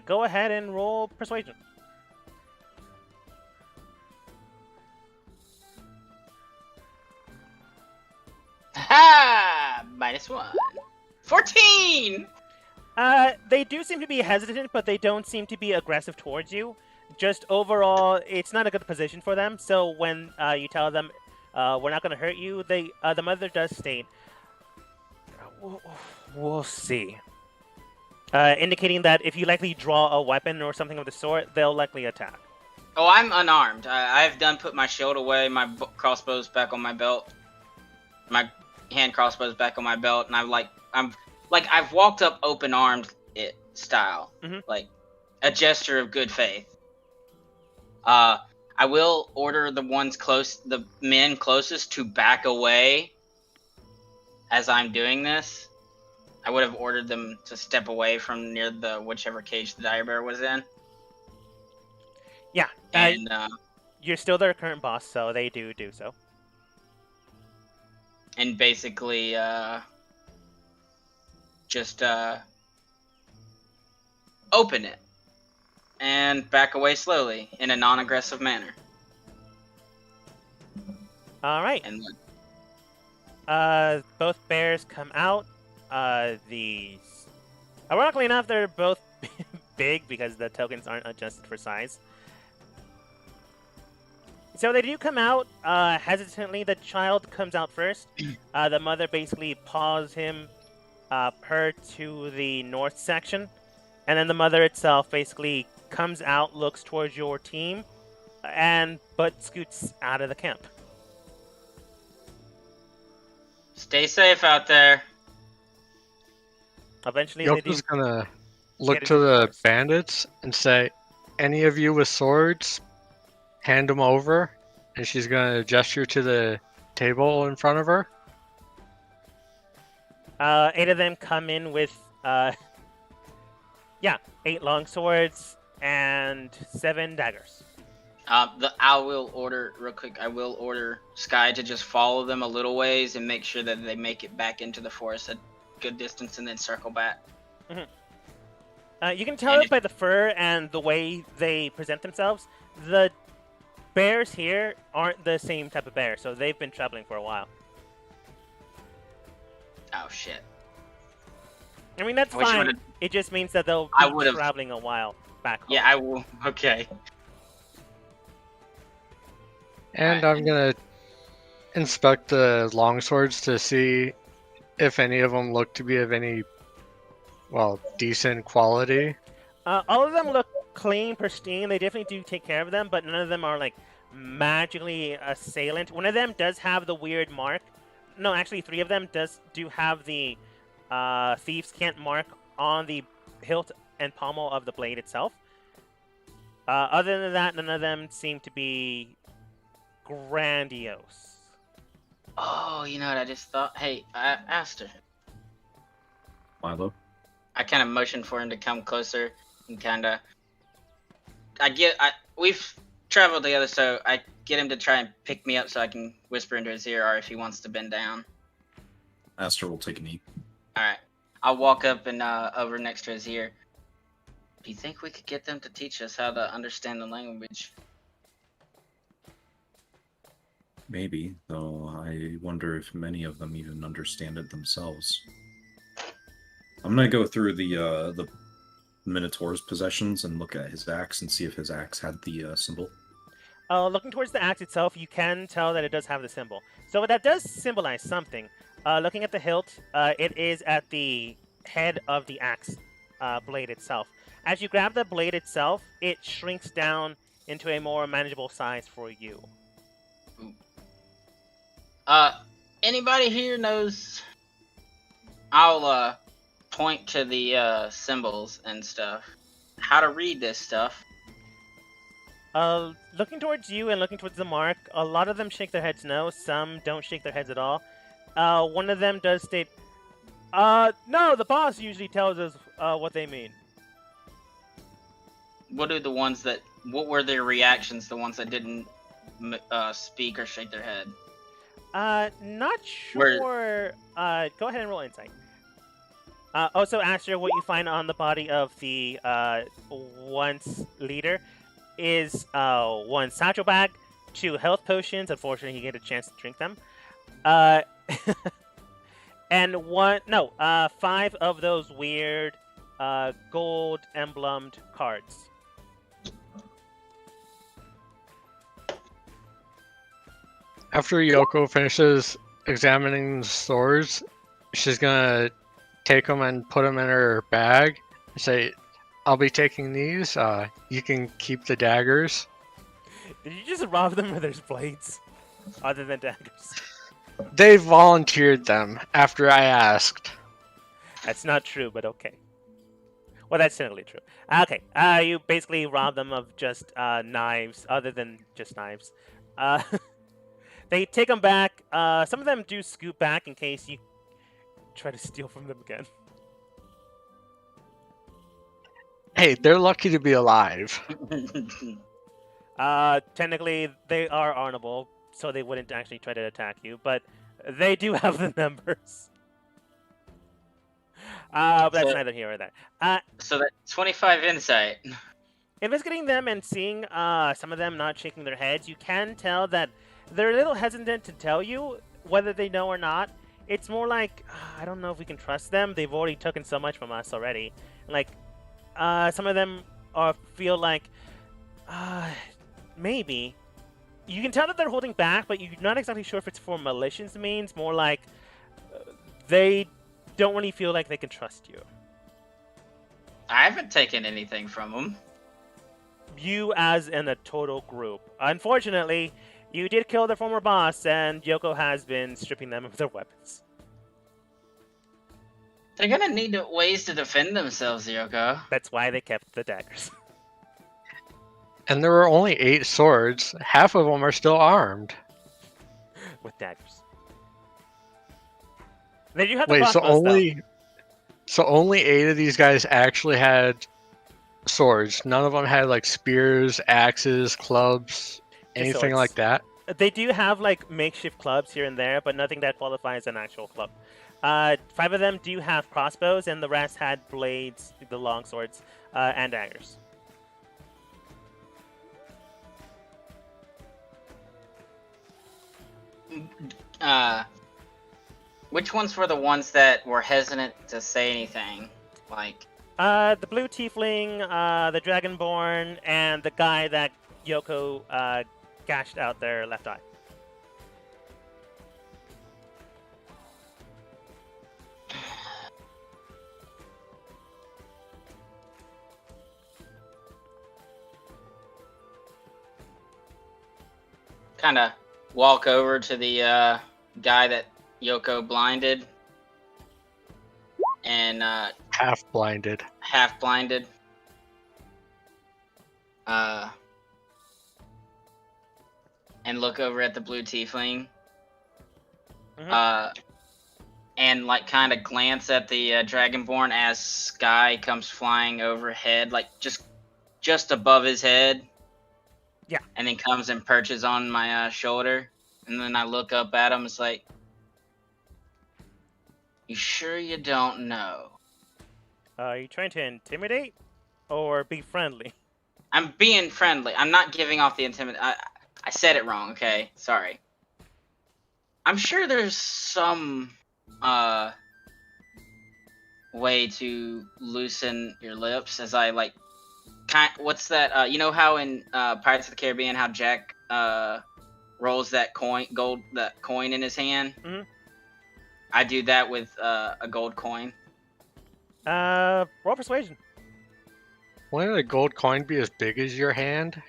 go ahead and roll persuasion. Ha! -1. 14! They do seem to be hesitant, but they don't seem to be aggressive towards you. Just overall, it's not a good position for them. So when you tell them, we're not going to hurt you, the mother does state, we'll see. Indicating that if you likely draw a weapon or something of the sort, they'll likely attack. Oh, I'm unarmed. I've done put my shield away, my crossbow's back on my belt. My hand crossbow's back on my belt, and I've walked up open-armed style, like a gesture of good faith. I will order the men closest to back away as I'm doing this. I would have ordered them to step away from near the whichever cage the dire bear was in. Yeah, and you're still their current boss, so they do so. And basically, just open it and back away slowly in a non-aggressive manner. All right. And Both bears come out. Ironically enough, they're both big because the tokens aren't adjusted for size. So they do come out. Hesitantly, the child comes out first. The mother basically paws him her to the north section, and then the mother itself basically comes out, looks towards your team, but scoots out of the camp. stay safe out there. Eventually, Yoko's gonna look to the bandits and say, "Any of you with swords, hand them over." And she's gonna gesture to the table in front of her. 8 of them come in with 8 long swords and 7 daggers. I will order real quick. I will order Sky to just follow them a little ways and make sure that they make it back into the forest a good distance and then circle back. Mm-hmm. You can tell it by the fur and the way they present themselves. The bears here aren't the same type of bear, so they've been traveling for a while. Oh shit! I mean, that's fine. It just means that they'll be traveling a while back home. Yeah, I will. Okay. And I'm gonna inspect the longswords to see if any of them look to be of any, decent quality. All of them look clean, pristine. They definitely do take care of them, but none of them are like magically assailant. One of them does have the weird mark. No, actually, 3 of them do have the thieves' cant mark on the hilt and pommel of the blade itself. Other than that, none of them seem to be grandiose. Oh, you know what I just thought? Hey, I asked her. Milo? I kind of motioned for him to come closer and kind of... we've traveled together, so I get him to try and pick me up so I can whisper into his ear, or if he wants to bend down. Aster will take a knee. Alright. I'll walk up and over next to his ear. Do you think we could get them to teach us how to understand the language? Maybe, though I wonder if many of them even understand it themselves. I'm gonna go through the Minotaur's possessions and look at his axe and see if his axe had the symbol. Looking towards the axe itself, you can tell that it does have the symbol. So that does symbolize something. Looking at the hilt, it is at the head of the axe blade itself. As you grab the blade itself, it shrinks down into a more manageable size for you. Anybody here knows... I'll point to the symbols and stuff. How to read this stuff. Looking towards you and looking towards the mark, a lot of them shake their heads no, some don't shake their heads at all. One of them does state, no, the boss usually tells us what they mean. What were their reactions, the ones that didn't speak or shake their head? Not sure. Go ahead and roll insight. Also, Aster, what you find on the body of the once leader is 1 satchel bag, 2 health potions. Unfortunately, you get a chance to drink them. And 5 of those weird gold emblemed cards. After Yoko finishes examining the swords, she's gonna take them and put them in her bag and say, "I'll be taking these. You can keep the daggers." Did you just rob them of their blades? Other than daggers? They volunteered them after I asked. That's not true, but okay. Well, that's technically true. Okay, you basically rob them of just knives, other than just knives. They take them back. Some of them do scoot back in case you try to steal from them again. Hey, they're lucky to be alive. Technically, they are honorable, so they wouldn't actually try to attack you, but they do have the numbers. But that's neither here or there. So that 25 insight. Investigating them and seeing some of them not shaking their heads, you can tell that they're a little hesitant to tell you whether they know or not. It's more like, I don't know if we can trust them. They've already taken so much from us already. Like, some of them feel like, maybe. You can tell that they're holding back, but you're not exactly sure if it's for malicious means. More like they don't really feel like they can trust you. I haven't taken anything from them. You as in a total group. Unfortunately, you did kill their former boss, and Yoko has been stripping them of their weapons. They're gonna need ways to defend themselves, Yoko. That's why they kept the daggers. And there were only 8 swords. Half of them are still armed. With daggers. They do have the Wait, crossbows, so only 8 of these guys actually had swords. None of them had like spears, axes, clubs, anything swords. like that. They do have like makeshift clubs here and there, but nothing that qualifies an actual club. 5 of them do have crossbows, and the rest had blades, the long swords, and daggers. Which ones were the ones that were hesitant to say anything? Like, the blue tiefling, the dragonborn, and the guy that Yoko gashed out their left eye. kind of walk over to the guy that Yoko blinded. And Half blinded. And look over at the blue tiefling. Mm-hmm. And like kind of glance at the dragonborn as Sky comes flying overhead, like just above his head. Yeah. And then comes and perches on my shoulder, and then I look up at him. It's like, you sure you don't know? Are you trying to intimidate or be friendly? I'm being friendly. I'm not giving off the I said it wrong, okay? Sorry. I'm sure there's some way to loosen your lips as I like what's that? You know how in Pirates of the Caribbean how Jack rolls that coin in his hand? Mm-hmm. I do that with a gold coin. Roll persuasion. Wouldn't a gold coin be as big as your hand?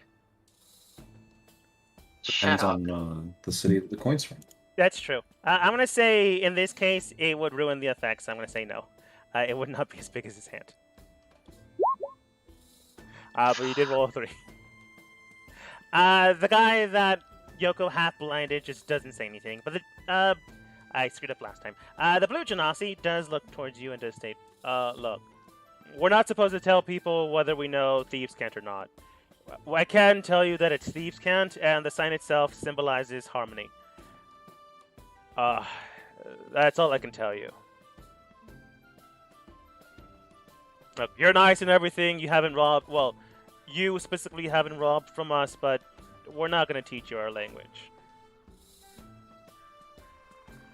Depends on the city that the coin's from. That's true. I'm going to say, in this case, it would ruin the effects. I'm going to say no. It would not be as big as his hand. But you did roll a 3. The guy that Yoko half-blinded just doesn't say anything. But I screwed up last time. The blue genasi does look towards you and does state, look, we're not supposed to tell people whether we know thieves' cant or not. I can tell you that it's thieves' cant, and the sign itself symbolizes harmony. That's all I can tell you. Look, you're nice and everything. You haven't robbed. Well, you specifically haven't robbed from us, but we're not going to teach you our language.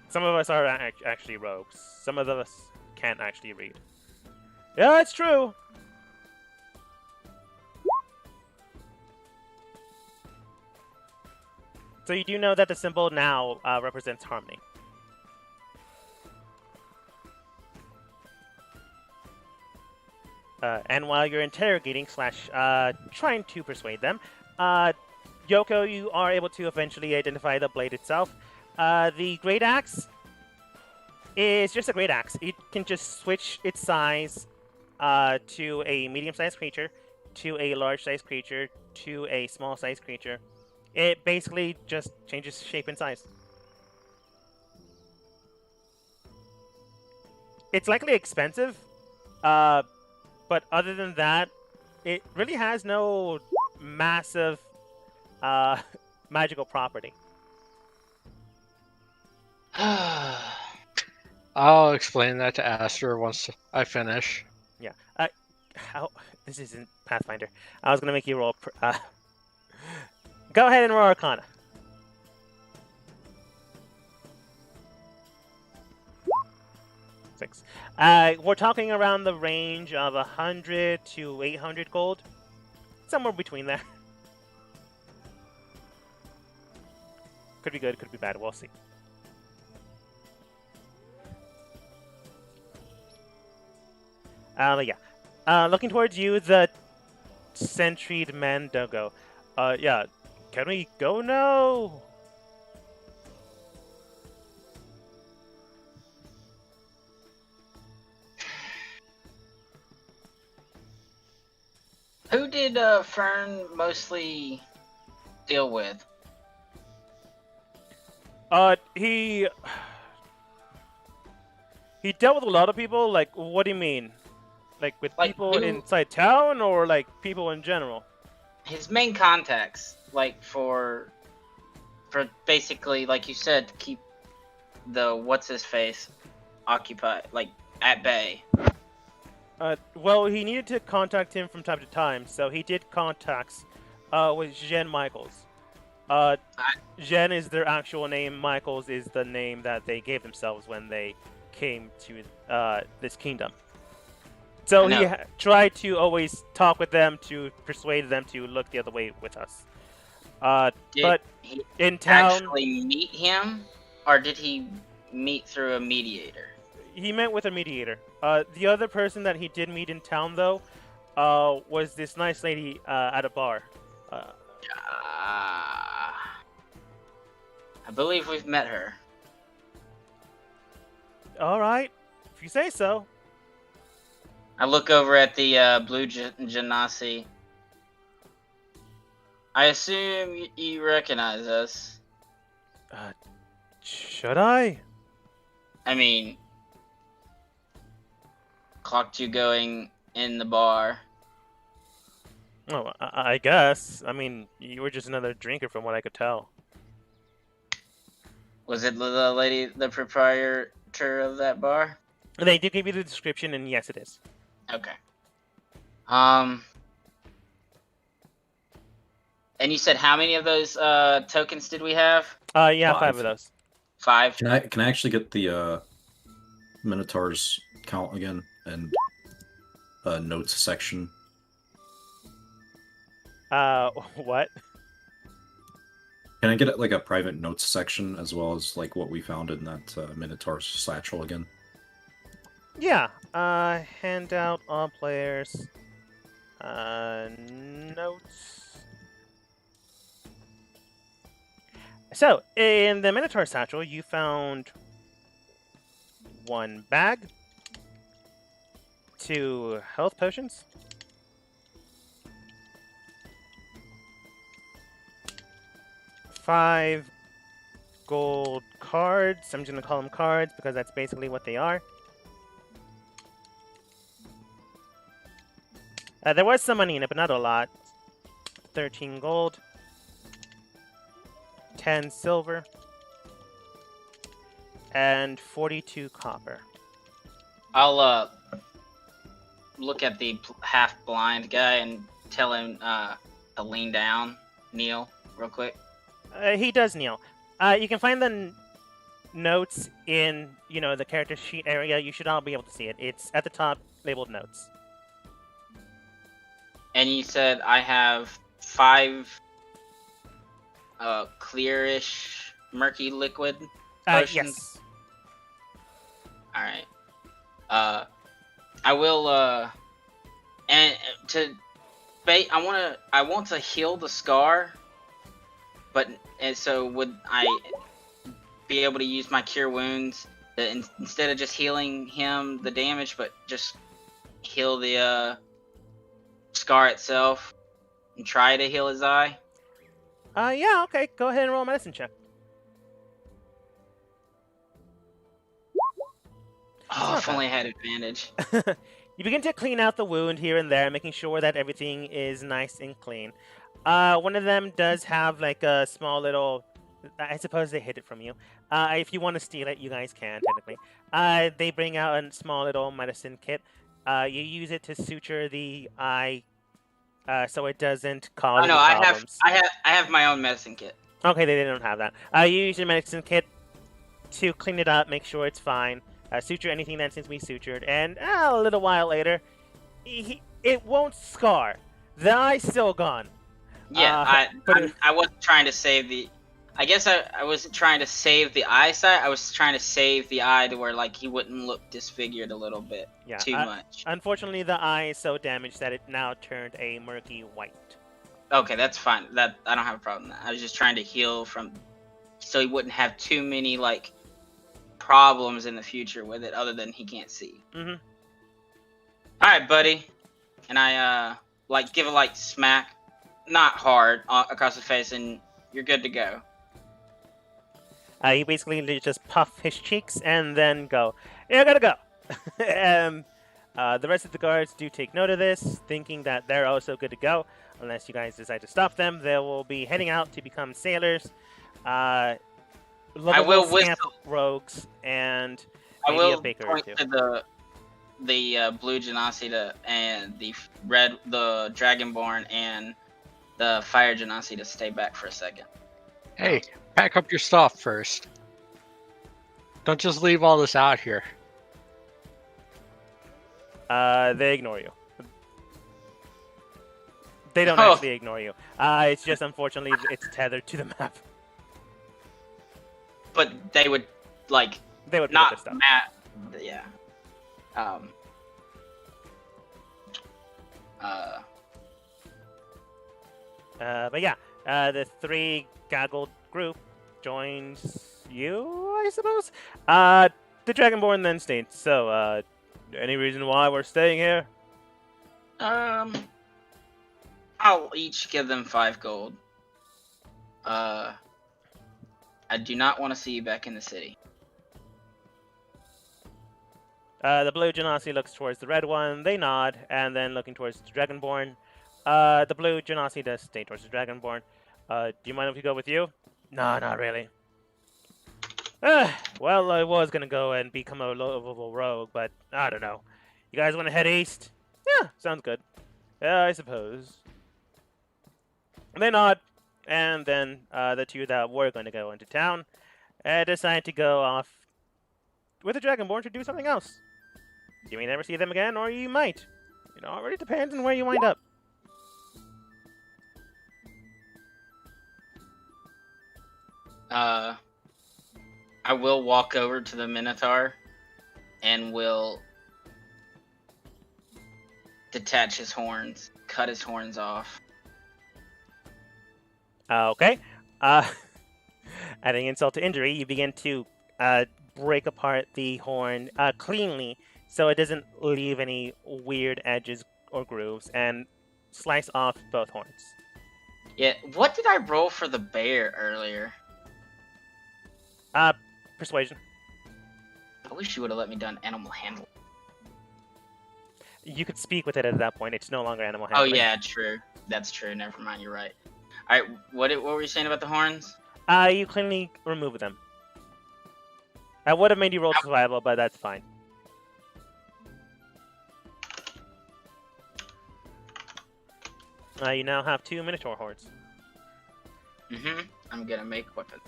Some of us are actually rogues. Some of us can't actually read. Yeah, it's true. So you do know that the symbol now represents harmony. And while you're interrogating / trying to persuade them, Yoko, you are able to eventually identify the blade itself. The great axe is just a great axe. It can just switch its size to a medium-sized creature, to a large-sized creature, to a small-sized creature. It basically just changes shape and size. It's likely expensive, but other than that, it really has no massive magical property. I'll explain that to Aster once I finish. Yeah. How? This isn't Pathfinder. I was gonna make you roll. Go ahead and roll Arcana. Six. We're talking around the range of 100 to 800 gold. Somewhere between there. Could be good, could be bad. We'll see. Yeah. Looking towards you, the sentried Mandogo. Yeah. Can we go now? Who did Fern mostly deal with? He dealt with a lot of people. Like, what do you mean? Like with people inside town, or like people in general? His main contacts, like for basically, like you said, to keep the what's his face occupied, like at bay. Well, he needed to contact him from time to time, so he did contacts with Jen Michaels. Jen is their actual name. Michaels is the name that they gave themselves when they came to this kingdom. So he tried to always talk with them to persuade them to look the other way with us. But he in town, actually meet him, or did he meet through a mediator? He met with a mediator. The other person that he did meet in town, though, was this nice lady at a bar. I believe we've met her. All right, if you say so. I look over at the blue genasi. I assume you recognize us. Should I? I mean, clocked you going in the bar. Oh, I guess. I mean, you were just another drinker from what I could tell. Was it the lady, the proprietor of that bar? They did give you the description, and yes, it is. Okay. And you said how many of those tokens did we have? Yeah, 5 of those. 5. Can I actually get the Minotaur's count again and notes section? What? Can I get like a private notes section as well as like what we found in that Minotaur's satchel again? Yeah. Hand out all players. Notes. So, in the Minotaur satchel, you found 1 bag, 2 health potions, 5 gold cards. I'm just going to call them cards because that's basically what they are. There was some money in it, but not a lot. 13 gold. 10 silver. And 42 copper. I'll look at the half-blind guy and tell him to lean down, kneel, real quick. He does kneel. You can find the notes in, the character sheet area. You should all be able to see it. It's at the top, labeled notes. And you said I have 5 clearish, murky liquid potions? Yes. Alright. I will, and to I want to heal the scar, and so would I be able to use my cure wounds to, instead of just healing him the damage, but just heal the scar itself and try to heal his eye? Yeah, okay. Go ahead and roll a medicine check. Oh, if only I had advantage. You begin to clean out the wound here and there, making sure that everything is nice and clean. One of them does have like a small little I suppose they hid it from you. If you want to steal it, you guys can, technically. They bring out a small little medicine kit. You use it to suture the eye so it doesn't cause Oh no, any problems. I have my own medicine kit. Okay, they don't have that. You use your medicine kit to clean it up, make sure it's fine, suture anything that needs to be sutured, and a little while later, it won't scar. The eye's still gone. Yeah, I wasn't trying to save the. I guess I wasn't trying to save the eyesight. I was trying to save the eye to where like he wouldn't look disfigured a little bit too much. Unfortunately, the eye is so damaged that it now turned a murky white. Okay, that's fine. That I don't have a problem with that. I was just trying to heal from, so he wouldn't have too many like problems in the future with it, other than he can't see. Mm-hmm. All right, buddy. And I like give a like smack, not hard, across the face, and you're good to go. You basically just puff his cheeks and then go, "Yeah, I gotta go." The rest of the guards do take note of this, thinking that they're also good to go. Unless you guys decide to stop them, they will be heading out to become sailors. I will whistle. Rogues and I maybe will a baker point or two. to the blue Genasi and the Dragonborn and the fire Genasi to stay back for a second. Hey, pack up your stuff first. Don't just leave all this out here. They ignore you. They don't actually ignore you. It's just unfortunately it's tethered to the map. But they would like They would not put this stuff. yeah. But yeah, the three gaggled group joins you, I suppose. The Dragonborn then states, "So, any reason why we're staying here?" I'll each give them 5 gold. I do not want to see you back in the city. The blue Genasi looks towards the red one. They nod, and then looking towards the Dragonborn. The blue Genasi does stay towards the Dragonborn. Do you mind if we go with you? No, not really. Well, I was gonna go and become a lovable rogue, but I don't know. You guys want to head east? Yeah, sounds good. Yeah, I suppose. They nod, and then the two that were going to go into town decide to go off with the Dragonborn to do something else. You may never see them again, or you might. You know, it really depends on where you wind up. I will walk over to the Minotaur and will detach his horns, cut his horns off. Okay. Adding insult to injury, you begin to break apart the horn cleanly so it doesn't leave any weird edges or grooves, and slice off both horns. Yeah, what did I roll for the bear earlier? Persuasion. I wish you would have let me done animal handling. You could speak with it at that point. It's no longer animal Oh handling. yeah, true. That's true. Never mind. You're right. All right. What were you saying about the horns? You cleanly remove them. I would have made you roll survival, but that's fine. You now have 2 Minotaur horns. I'm gonna make weapons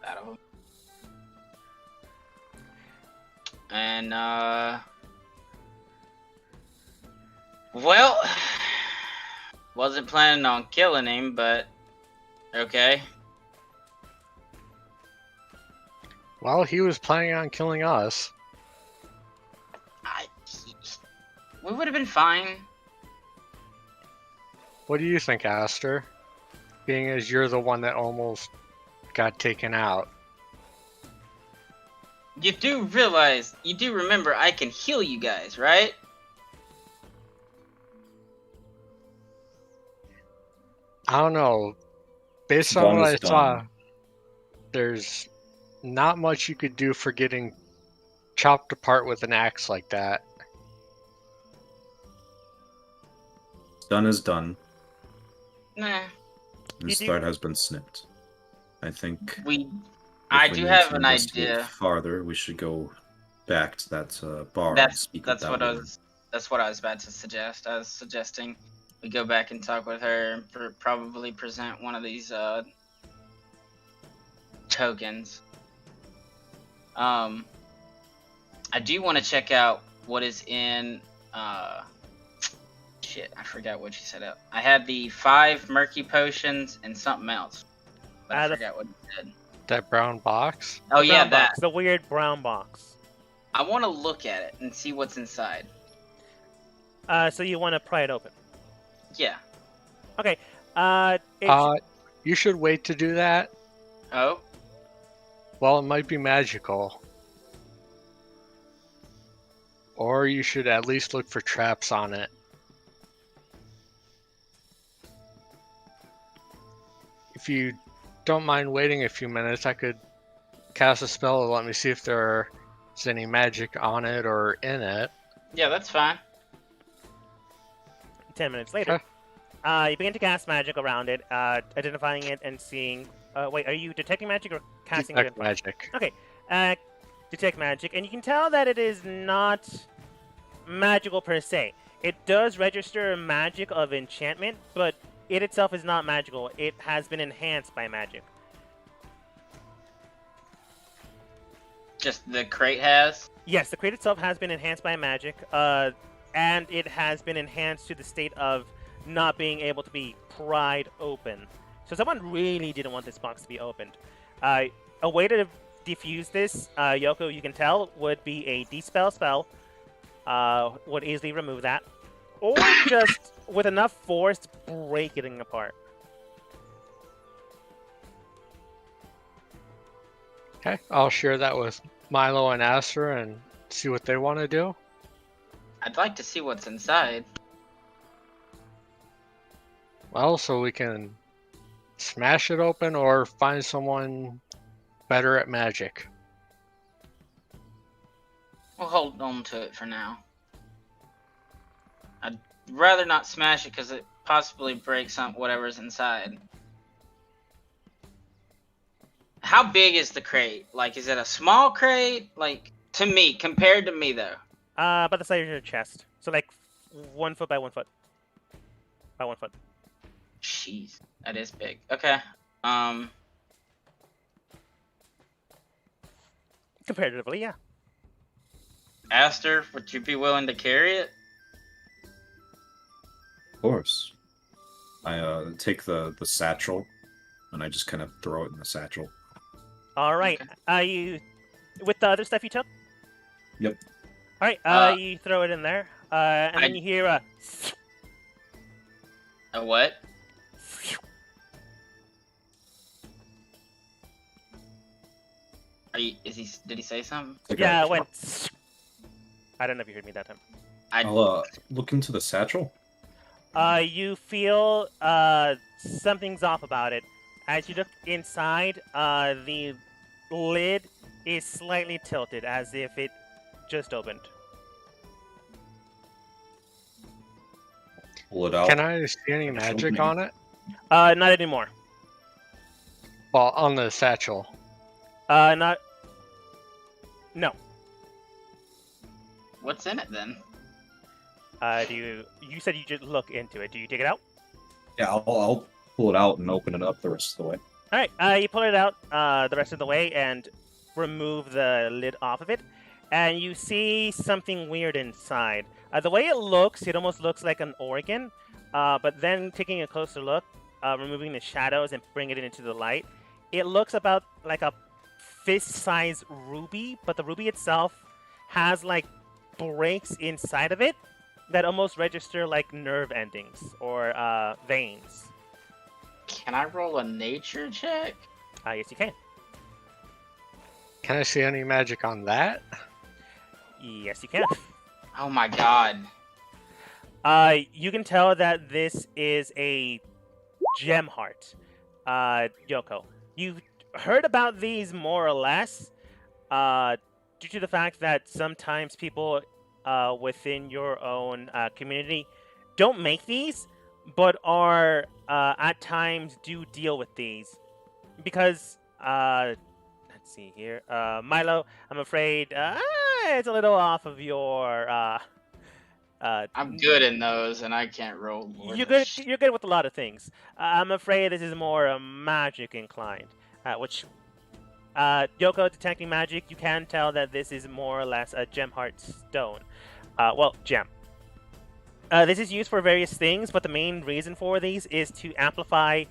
out of them. And well, wasn't planning on killing him, but okay. Well, he was planning on killing us. We would have been fine. What do you think, Aster? Being as you're the one that almost got taken out. You do remember I can heal you guys, right? I don't know. Based on what I saw, there's not much you could do for getting chopped apart with an axe like that. Done is done. Nah. His throat has been snipped. I think I if we do need have to an investigate idea. farther, we should go back to that bar and That's speak with that what I woman. was. That's what I was about to suggest. I was suggesting we go back and talk with her and probably present one of these tokens. I do want to check out what is in shit, I forgot what you set up. I had the 5 murky potions and something else, but I forgot what you said. That brown box? Oh yeah, that. Box, the weird brown box. I want to look at it and see what's inside. So you want to pry it open? Yeah. Okay. You should wait to do that. Oh? Well, it might be magical. Or you should at least look for traps on it. If you don't mind waiting a few minutes, I could cast a spell to let me see if there's any magic on it or in it. Yeah, that's fine. 10 minutes later, you begin to cast magic around it, identifying it and seeing... wait, are you detecting magic or casting Detect magic. Okay. Detect magic, and you can tell that it is not magical per se. It does register magic of enchantment, but it itself is not magical. It has been enhanced by magic. Just the crate has? Yes, the crate itself has been enhanced by magic, and it has been enhanced to the state of not being able to be pried open. So someone really didn't want this box to be opened. A way to defuse this, Yoko, you can tell, would be a Dispel spell. Would easily remove that. Or just, with enough force, break it apart. Okay, I'll share that with Milo and Aster and see what they want to do. I'd like to see what's inside. Well, so we can smash it open or find someone better at magic. We'll hold on to it for now. I'd rather not smash it because it possibly breaks whatever's inside. How big is the crate? Like, is it a small crate? Like, to me, compared to me, though. About the size of your chest. So, like, 1 foot by 1 foot. By 1 foot. Jeez, that is big. Okay. Comparatively, yeah. Aster, would you be willing to carry it? Of course. I take the satchel, and I just kind of throw it in the satchel. All right. Okay. You with the other stuff you took? Yep. All right. You throw it in there, and then you hear a what? Did he say something? Yeah, it went. I don't know if you heard me that time. I'll look into the satchel. You feel something's off about it. As you look inside, the lid is slightly tilted, as if it just opened. Pull it out. Can I see any magic on it? Not anymore. Well, on the satchel. Not. No. What's in it then? You said you just look into it. Do you take it out? Yeah, I'll pull it out and open it up the rest of the way. All right. You pull it out the rest of the way and remove the lid off of it, and you see something weird inside. The way it looks, it almost looks like an organ, but then taking a closer look, removing the shadows and bringing it into the light, it looks about like a fist-sized ruby, but the ruby itself has like breaks inside of it that almost register like nerve endings or veins. Can I roll a nature check? Yes, you can. Can I see any magic on that? Yes, you can. Oh my god. You can tell that this is a gem heart, Yoko. You've heard about these more or less, due to the fact that sometimes people within your own community don't make these, but are at times do deal with these. because let's see here, Milo, I'm afraid it's a little off of your I'm good in those, and I can't roll more. You're good with a lot of things. I'm afraid this is more magic inclined, which Yoko detecting magic, you can tell that this is more or less a gem heart stone. Gem. This is used for various things, but the main reason for these is to amplify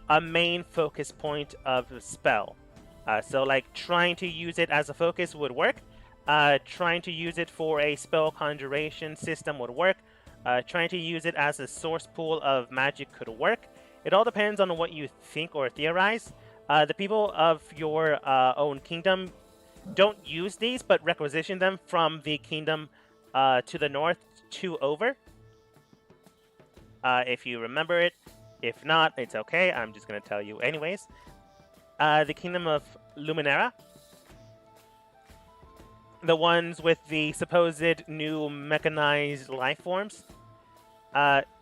a main focus point of the spell. So, like, trying to use it as a focus would work. Trying to use it for a spell conjuration system would work. Trying to use it as a source pool of magic could work. It all depends on what you think or theorize. The people of your own kingdom don't use these, but requisition them from the kingdom to the north to over. If you remember it. If not, it's okay. I'm just going to tell you anyways. The kingdom of Luminera. The ones with the supposed new mechanized life forms.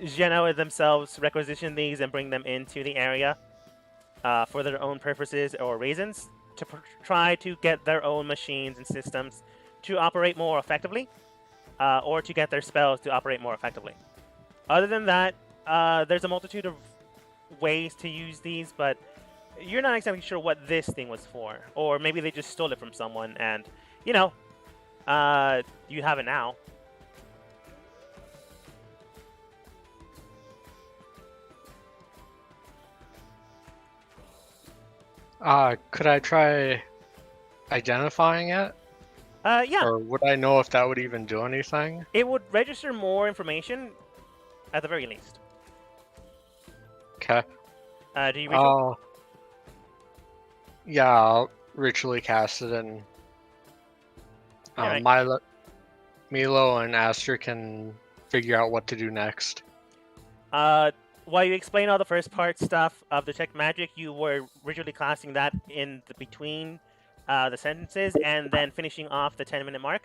Genoa themselves requisition these and bring them into the area for their own purposes or reasons to try to get their own machines and systems to operate more effectively or to get their spells to operate more effectively. Other than that, there's a multitude of ways to use these, but you're not exactly sure what this thing was for. Or maybe they just stole it from someone and, you know, you have it now. Could I try identifying it? Yeah. Or would I know if that would even do anything? It would register more information, at the very least. Okay. Do you ritual? Yeah, I'll ritually cast it, and Alright. Milo and Aster can figure out what to do next. While you explain all the first part stuff of detect magic, you were ritually casting that in the between the sentences and then finishing off the 10-minute mark.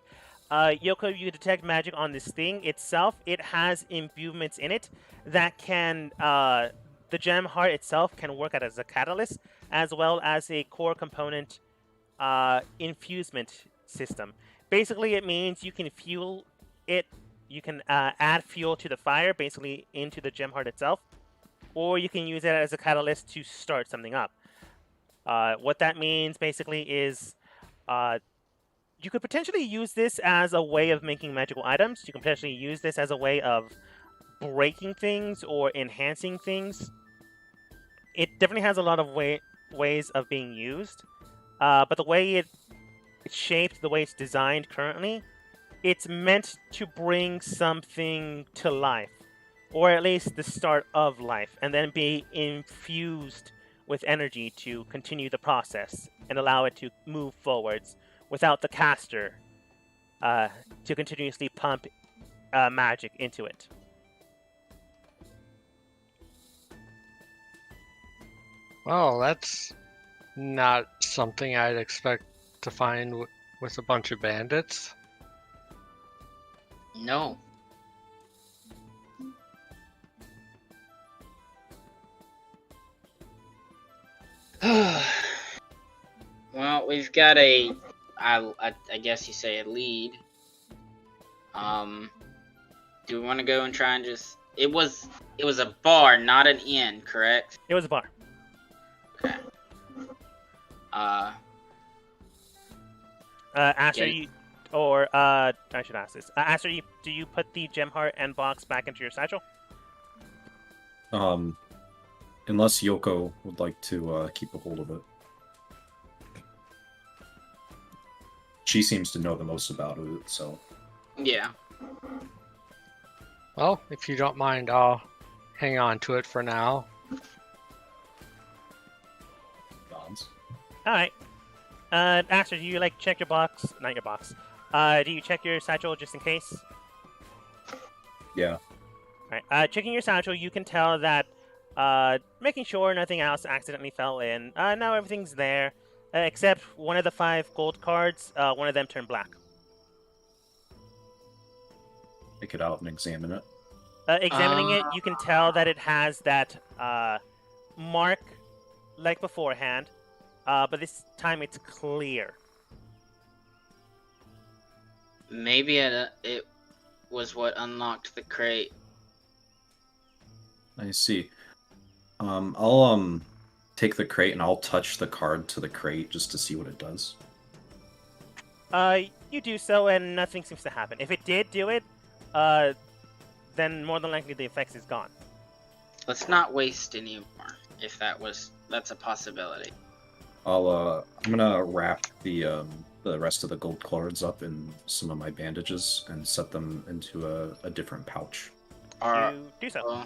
Yoko, you detect magic on this thing itself. It has imbuements in it that can... the gem heart itself can work as a catalyst, as well as a core component infusement system. Basically, it means you can fuel it. You can add fuel to the fire, basically into the gem heart itself, or you can use it as a catalyst to start something up. What that means, basically, is you could potentially use this as a way of making magical items. You can potentially use this as a way of breaking things or enhancing things. It definitely has a lot of ways of being used, but the way it's shaped, the way it's designed currently, it's meant to bring something to life, or at least the start of life, and then be infused with energy to continue the process and allow it to move forwards without the caster to continuously pump magic into it. Well, that's not something I'd expect to find with a bunch of bandits. No. Well, we've got I guess you say a lead. Do we want to go and try and just... It was a bar, not an inn, correct? It was a bar. Okay. Aster, Yeah. I should ask this. Aster, do you put the gem heart and box back into your satchel? Unless Yoko would like to keep a hold of it. She seems to know the most about it, so... Yeah. Well, if you don't mind, I'll hang on to it for now. Bonds. Alright. Aster, do you, like, check your box? Not your box. Do you check your satchel just in case? Yeah. Alright. Checking your satchel, you can tell that, making sure nothing else accidentally fell in. No, everything's there. Except one of the 5 gold cards, one of them turned black. Take it out and examine it. Examining it, you can tell that it has that mark like beforehand, but this time it's clear. Maybe it was what unlocked the crate. I see. I'll take the crate and I'll touch the card to the crate just to see what it does. You do so, and nothing seems to happen. If it did do it, then more than likely the effects is gone. Let's not waste any more. If that's a possibility. I'm gonna wrap the rest of the gold cards up in some of my bandages and set them into a different pouch. You do so.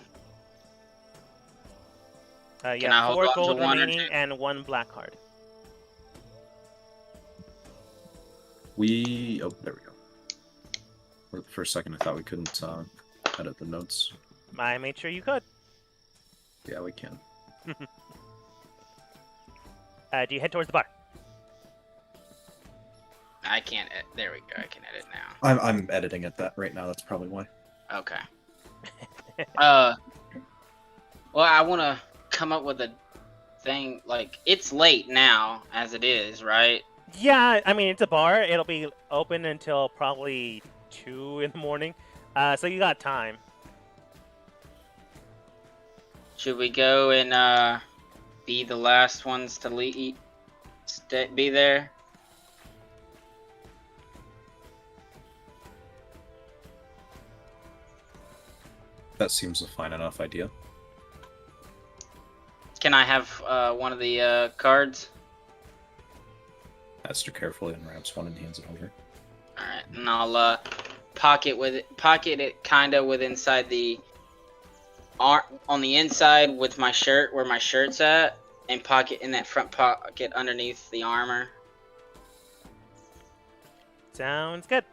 Can I hold 4 on to gold one or remaining two? and 1 black card. Oh, there we go. For a second, I thought we couldn't edit the notes. I made sure you could. Yeah, we can. Do you head towards the bar? I can't. There we go. I can edit now. I'm editing it right now. That's probably why. Okay. Well, I want to come up with a thing. Like, it's late now, as it is, right? Yeah, I mean, it's a bar. It'll be open until probably 2 in the morning. So you got time. Should we go and be the last ones to be there? That seems a fine enough idea. Can I have one of the cards? Esther carefully unwraps one and hands it over. All right, and I'll pocket it kind of with inside the on the inside with my shirt where my shirt's at, and pocket in that front pocket underneath the armor. Sounds good.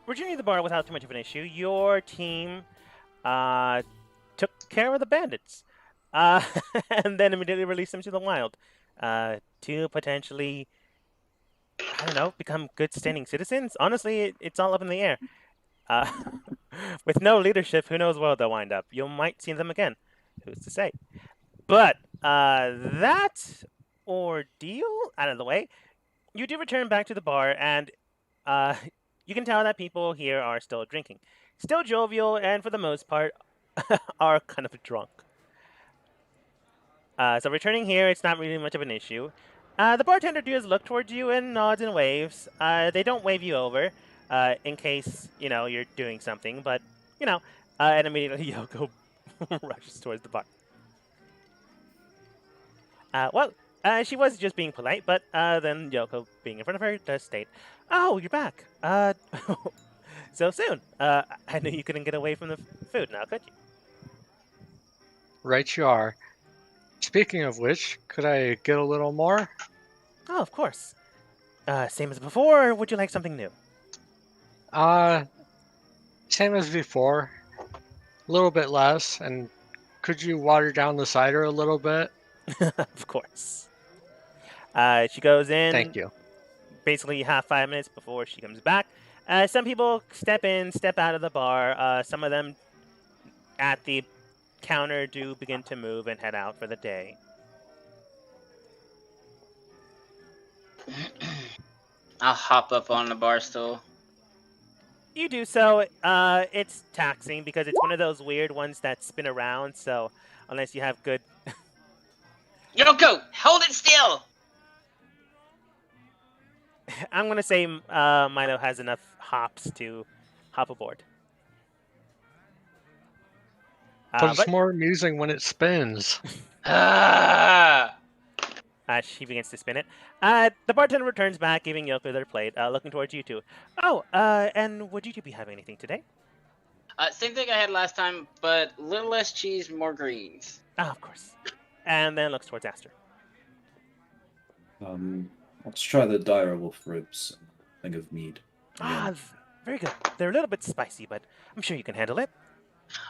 Returning to the bar without too much of an issue, your team took care of the bandits and then immediately released them to the wild to potentially, I don't know, become good standing citizens. Honestly, it's all up in the air. With no leadership, who knows where they'll wind up. You might see them again. Who's to say? But that ordeal out of the way, you do return back to the bar, and you can tell that people here are still drinking. Still jovial, and for the most part, are kind of drunk. So returning here, it's not really much of an issue. The bartender does look towards you and nods and waves. They don't wave you over, in case, you're doing something, but, and immediately Yoko rushes towards the bar. She was just being polite, but then Yoko, being in front of her, does state, "Oh, you're back. So soon. I knew you couldn't get away from the food now, could you?" Right you are. Speaking of which, could I get a little more? Oh, of course. Same as before, or would you like something new? Same as before. A little bit less, and could you water down the cider a little bit? Of course. She goes in. Thank you. Basically, you have 5 minutes before she comes back. Some people step in, step out of the bar. Some of them at the counter do begin to move and head out for the day. I'll hop up on the bar stool. You do so. It's taxing because it's one of those weird ones that spin around. So unless you have good... Yoko, hold it still! I'm going to say Milo has enough hops to hop aboard. But it's more amusing when it spins. She begins to spin it. The bartender returns back, giving Yoko their plate, looking towards you two. Oh, and would you two be having anything today? Same thing I had last time, but a little less cheese, more greens. Ah, of course. And then looks towards Aster. Let's try the dire wolf ribs and think of mead. Very good. They're a little bit spicy, but I'm sure you can handle it.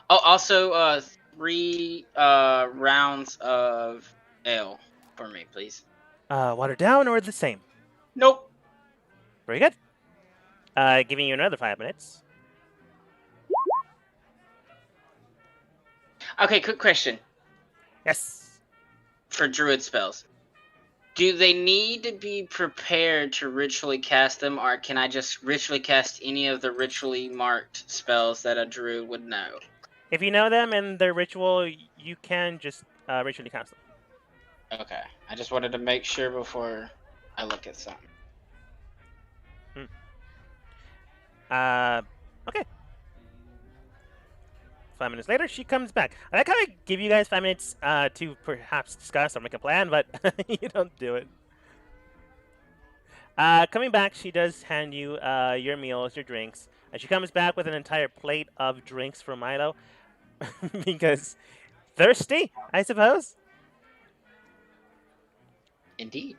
Oh, also, 3 rounds of ale for me, please. Watered down or the same? Nope. Very good. Giving you another 5 minutes. Okay, quick question. Yes. For druid spells, do they need to be prepared to ritually cast them, or can I just ritually cast any of the ritually marked spells that a druid would know? If you know them and their ritual, you can just ritually cast them. Okay, I just wanted to make sure before I look at something. Okay. 5 minutes later, she comes back. I like how I give you guys 5 minutes to perhaps discuss or make a plan, but you don't do it. Coming back, she does hand you your meals, your drinks. And she comes back with an entire plate of drinks for Milo. Because thirsty, I suppose. Indeed.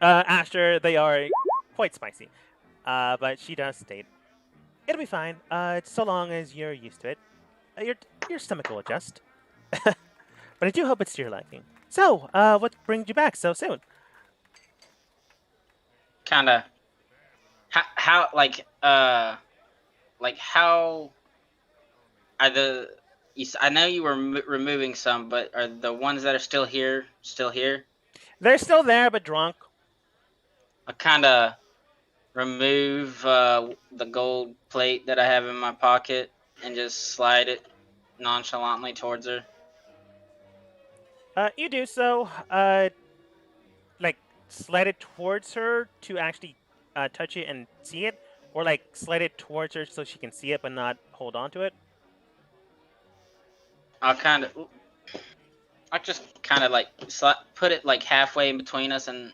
After they are quite spicy. But she does state, it'll be fine. It's so long as you're used to it. Your stomach will adjust. But I do hope it's to your liking. So, what brings you back so soon? Kinda. How how are the? I know you were removing some, but are the ones that are still here still here? They're still there, but drunk. I kind of remove the gold plate that I have in my pocket and just slide it nonchalantly towards her. You do so. Like slide it towards her to actually touch it and see it, or like slide it towards her so she can see it but not hold on to it. I'll just kind of like put it like halfway in between us and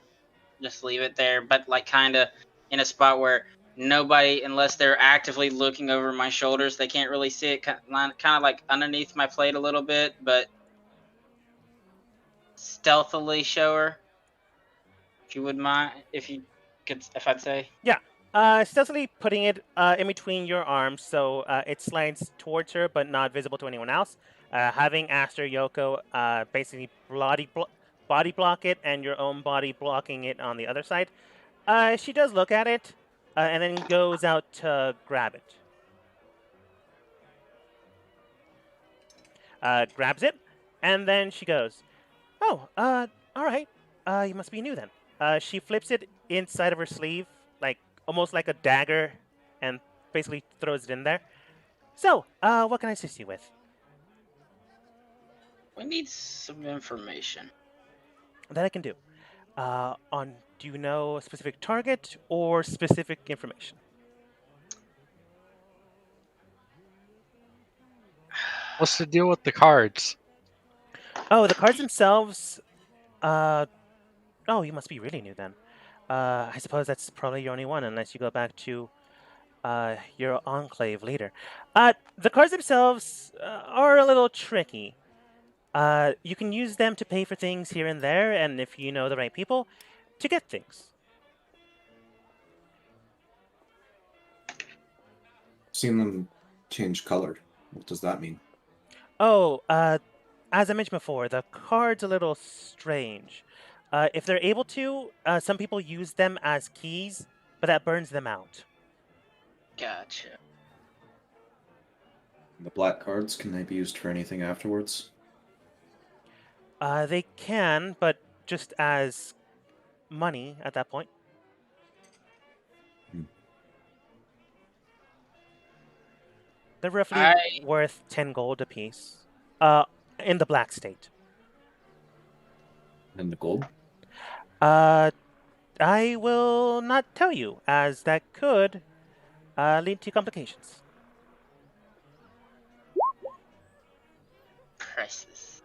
just leave it there, but like kind of in a spot where nobody, unless they're actively looking over my shoulders, they can't really see it. Kind of like underneath my plate a little bit, but stealthily show her. If you would mind, if I'd say. Yeah. Stealthily putting it in between your arms so it slides towards her but not visible to anyone else. Having Aster Yoko basically body block it and your own body blocking it on the other side. She does look at it and then goes out to grab it. Grabs it, and then she goes, "Oh, all right. You must be new then." She flips it inside of her sleeve, like almost like a dagger, and basically throws it in there. So, what can I assist you with? We need some information. That I can do. Do you know a specific target or specific information? What's the deal with the cards? Oh, the cards themselves. Oh, you must be really new then. I suppose that's probably your only one, unless you go back to your enclave later. The cards themselves are a little tricky. You can use them to pay for things here and there, and if you know the right people, to get things. Seen them change color. What does that mean? Oh, as I mentioned before, the card's a little strange. If they're able to, some people use them as keys, but that burns them out. Gotcha. The black cards, can they be used for anything afterwards? They can, but just as money at that point. They're roughly worth 10 gold apiece. In the black state. And the gold? I will not tell you, as that could lead to complications. Priceless.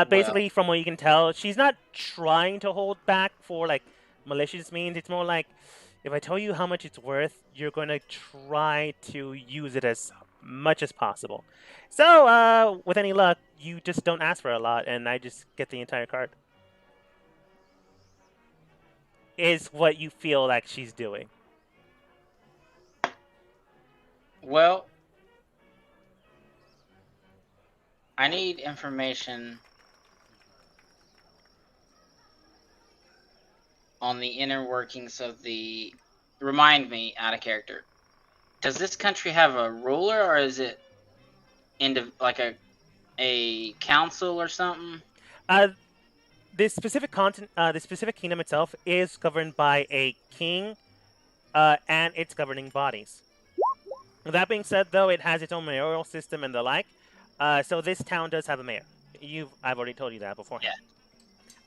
Basically, from what you can tell, she's not trying to hold back for like malicious means. It's more like, if I tell you how much it's worth, you're going to try to use it as much as possible. So, with any luck, you just don't ask for a lot, and I just get the entire card. Is what you feel like she's doing. Well, I need information on the inner workings of the. Remind me, out of character. Does this country have a ruler, or is it like a council or something? This specific kingdom itself is governed by a king, and its governing bodies. That being said, though, it has its own mayoral system and the like. So this town does have a mayor. I've already told you that beforehand.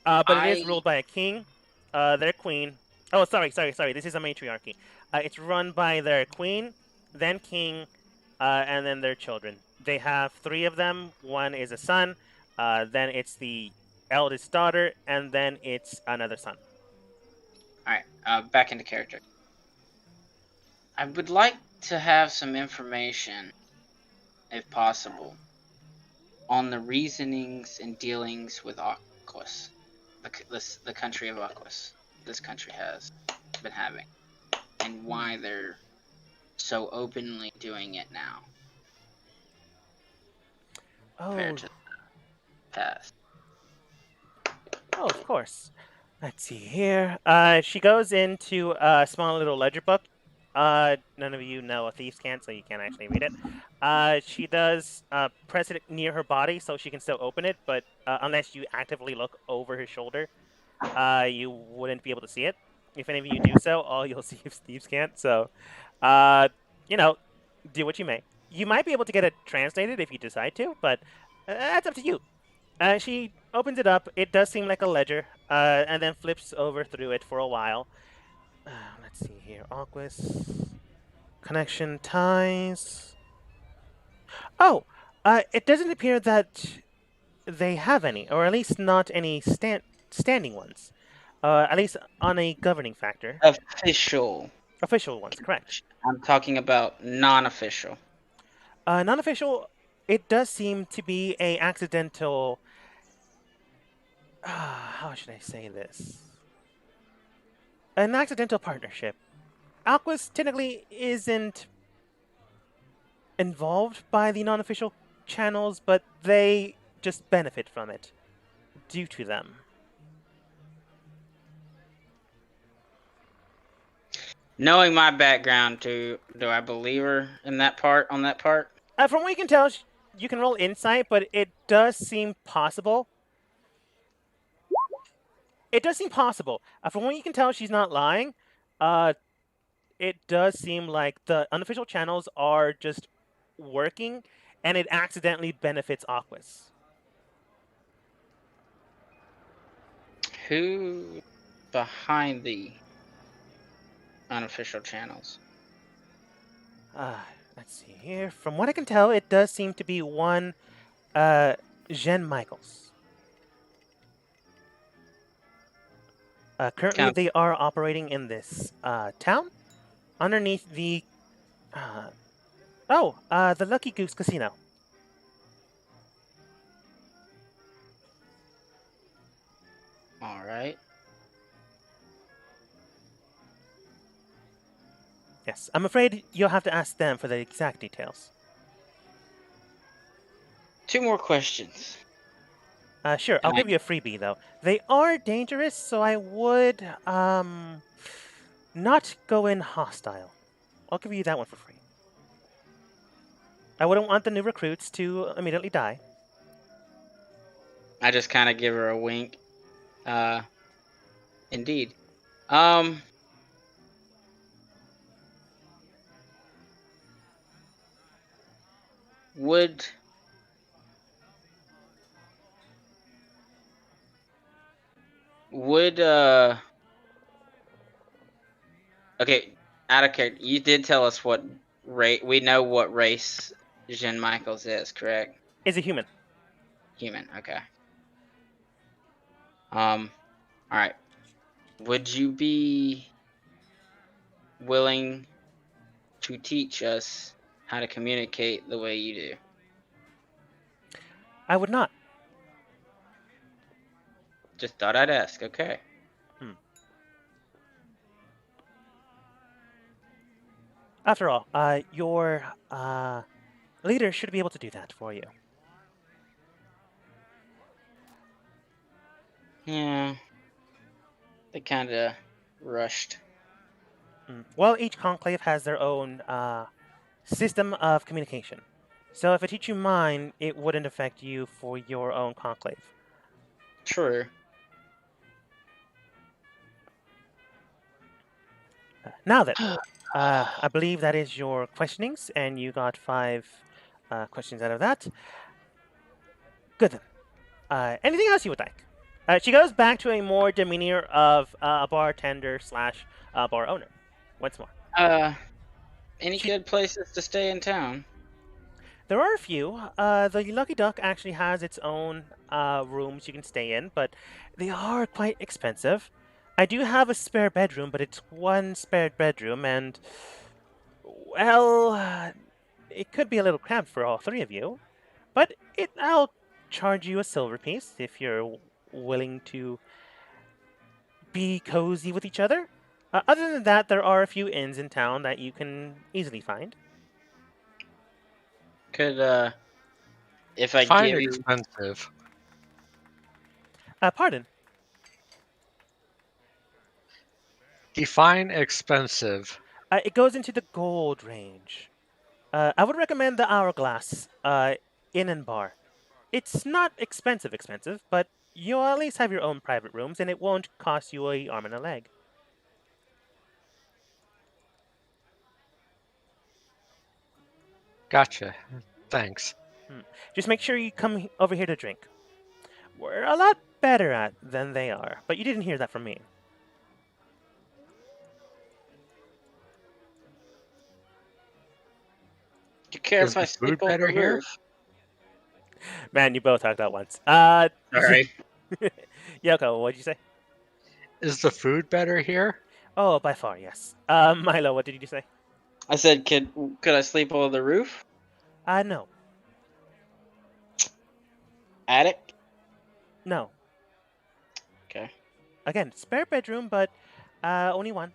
Yeah. But it is ruled by a king, their queen. Oh, sorry. This is a matriarchy. It's run by their queen, then king, and then their children. They have 3 of them. One is a son, then it's the eldest daughter, and then it's another son. Alright, back into character. I would like to have some information, if possible, on the reasonings and dealings with Aquas. The country of Aquas. This country has been having. And why they're so openly doing it now. Compared to the past. Oh, of course. Let's see here. She goes into a small little ledger book. None of you know a thief's can't, so you can't actually read it. She does press it near her body so she can still open it, but unless you actively look over her shoulder, you wouldn't be able to see it. If any of you do so, all you'll see is thieves can't. So, do what you may. You might be able to get it translated if you decide to, but that's up to you. She opens it up. It does seem like a ledger, and then flips over through it for a while. Let's see here. Aquas. Connection ties. Oh! It doesn't appear that they have any, or at least not any standing ones. At least on a governing factor. Official. Official ones, correct. I'm talking about non-official. Non-official, it does seem to be a accidental... how should I say this? An accidental partnership. Aquas technically isn't involved by the non-official channels, but they just benefit from it due to them. Knowing my background, do I believe her in that part? On that part? From what you can tell, you can roll insight, but it does seem possible. It does seem possible. From what you can tell, she's not lying. It does seem like the unofficial channels are just working, and it accidentally benefits Aquas. Who behind the unofficial channels? Let's see here. From what I can tell, it does seem to be one Jen Michaels. Currently, they are operating in this town underneath the the Lucky Goose Casino. All right. Yes, I'm afraid you'll have to ask them for the exact details. 2 more questions. Sure, I'll give you a freebie, though. They are dangerous, so I would, not go in hostile. I'll give you that one for free. I wouldn't want the new recruits to immediately die. I just kind of give her a wink. Indeed. Would okay, out of character, you did tell us what race, we know what race Jen Michaels is, correct? Is a human. Human, okay. Alright. Would you be willing to teach us how to communicate the way you do? I would not. Just thought I'd ask, okay. After all, your leader should be able to do that for you. Yeah. They kind of rushed. Well, each conclave has their own system of communication. So if I teach you mine, it wouldn't affect you for your own conclave. True. Now then, I believe that is your questionings, and you got 5 questions out of that. Good then. Anything else you would like? She goes back to a more demeanor of a bartender slash bar owner. Once more. Any good places to stay in town? There are a few. The Lucky Duck actually has its own rooms you can stay in, but they are quite expensive. I do have a spare bedroom, but it's one spare bedroom, and, well, it could be a little cramped for all 3 of you. But I'll charge you a silver piece if you're willing to be cozy with each other. Other than that, there are a few inns in town that you can easily find. Could, if I Fine give you... expensive. Pardon? Define expensive. It goes into the gold range. I would recommend the Hourglass Inn and Bar. It's not expensive, but you'll at least have your own private rooms, and it won't cost you an arm and a leg. Gotcha. Thanks. Just make sure you come over here to drink. We're a lot better at than they are, but you didn't hear that from me. Do you care Is if I the food sleep on better the here? roof? Man, you both talked at once. Sorry. Yoko, what'd you say? Is the food better here? Oh, by far, yes. Milo, what did you say? I said, could I sleep on the roof? No. Attic? No. Okay. Again, spare bedroom, but only one.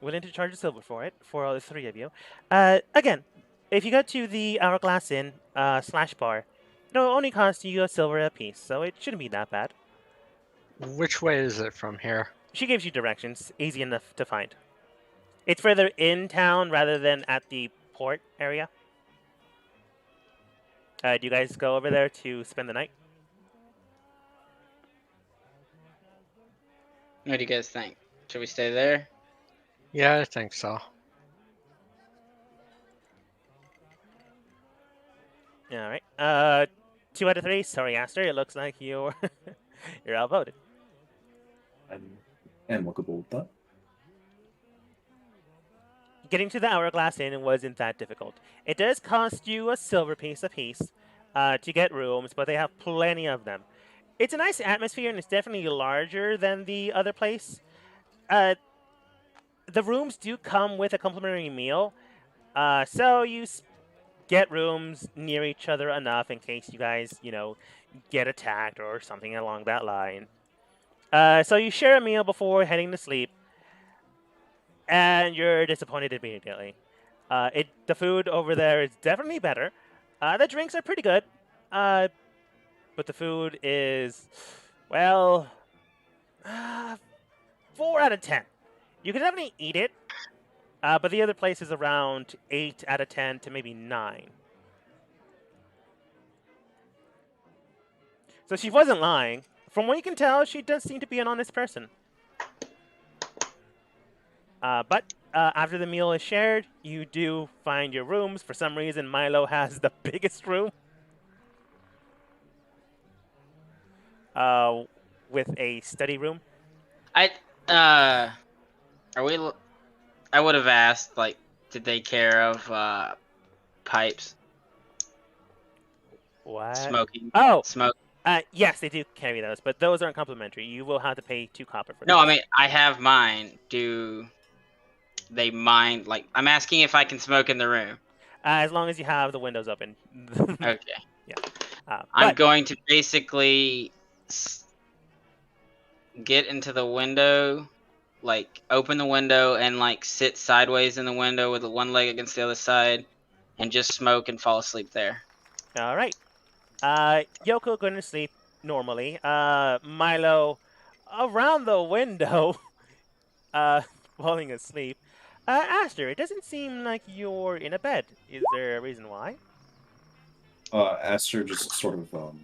Willing to charge a silver for it, for all the 3 of you. Again, if you go to the Hourglass Inn / bar, it'll only cost you a silver a piece, so it shouldn't be that bad. Which way is it from here? She gives you directions, easy enough to find. It's further in town rather than at the port area. Do you guys go over there to spend the night? What do you guys think? Should we stay there? Yeah, I think so. All right. 2 out of 3. Sorry, Aster. It looks like you're outvoted. I'm amicable with that. Getting to the Hourglass Inn wasn't that difficult. It does cost you a silver piece apiece to get rooms, but they have plenty of them. It's a nice atmosphere, and it's definitely larger than the other place. The rooms do come with a complimentary meal, so you get rooms near each other enough in case you guys, get attacked or something along that line. So you share a meal before heading to sleep, and you're disappointed immediately. The food over there is definitely better. The drinks are pretty good, but the food is, well, 4 out of 10. You can definitely eat it, but the other place is around 8 out of 10 to maybe 9. So she wasn't lying. From what you can tell, she does seem to be an honest person. But after the meal is shared, you do find your rooms. For some reason, Milo has the biggest room. With a study room. I would have asked, like, did they care of pipes? What? Smoking. Oh! Smoke. Yes, they do carry those, but those aren't complimentary. You will have to pay 2 copper for No, those. I mean, I have mine. Do they mind? Like, I'm asking if I can smoke in the room. As long as you have the windows open. Okay. Yeah. I'm going to basically get into the window, like, open the window and, like, sit sideways in the window with one leg against the other side and just smoke and fall asleep there. All right. Yoko going to sleep normally. Milo around the window, falling asleep. Aster, it doesn't seem like you're in a bed. Is there a reason why? Aster just sort of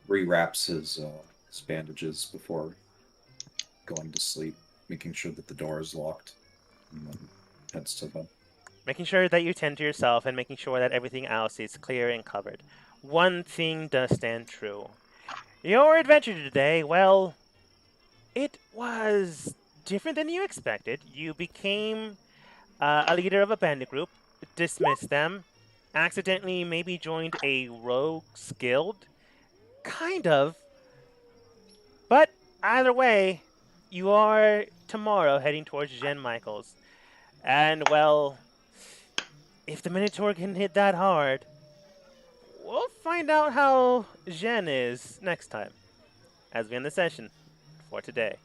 rewraps his bandages before going to sleep, making sure that the door is locked, and then heads to bed. Making sure that you tend to yourself and making sure that everything else is clear and covered. One thing does stand true. Your adventure today, well, it was different than you expected. You became a leader of a bandit group, dismissed them, accidentally maybe joined a rogues guild. Kind of. But either way, you are tomorrow heading towards Jen Michaels. And, well, if the Minotaur can hit that hard, we'll find out how Jen is next time as we end the session for today.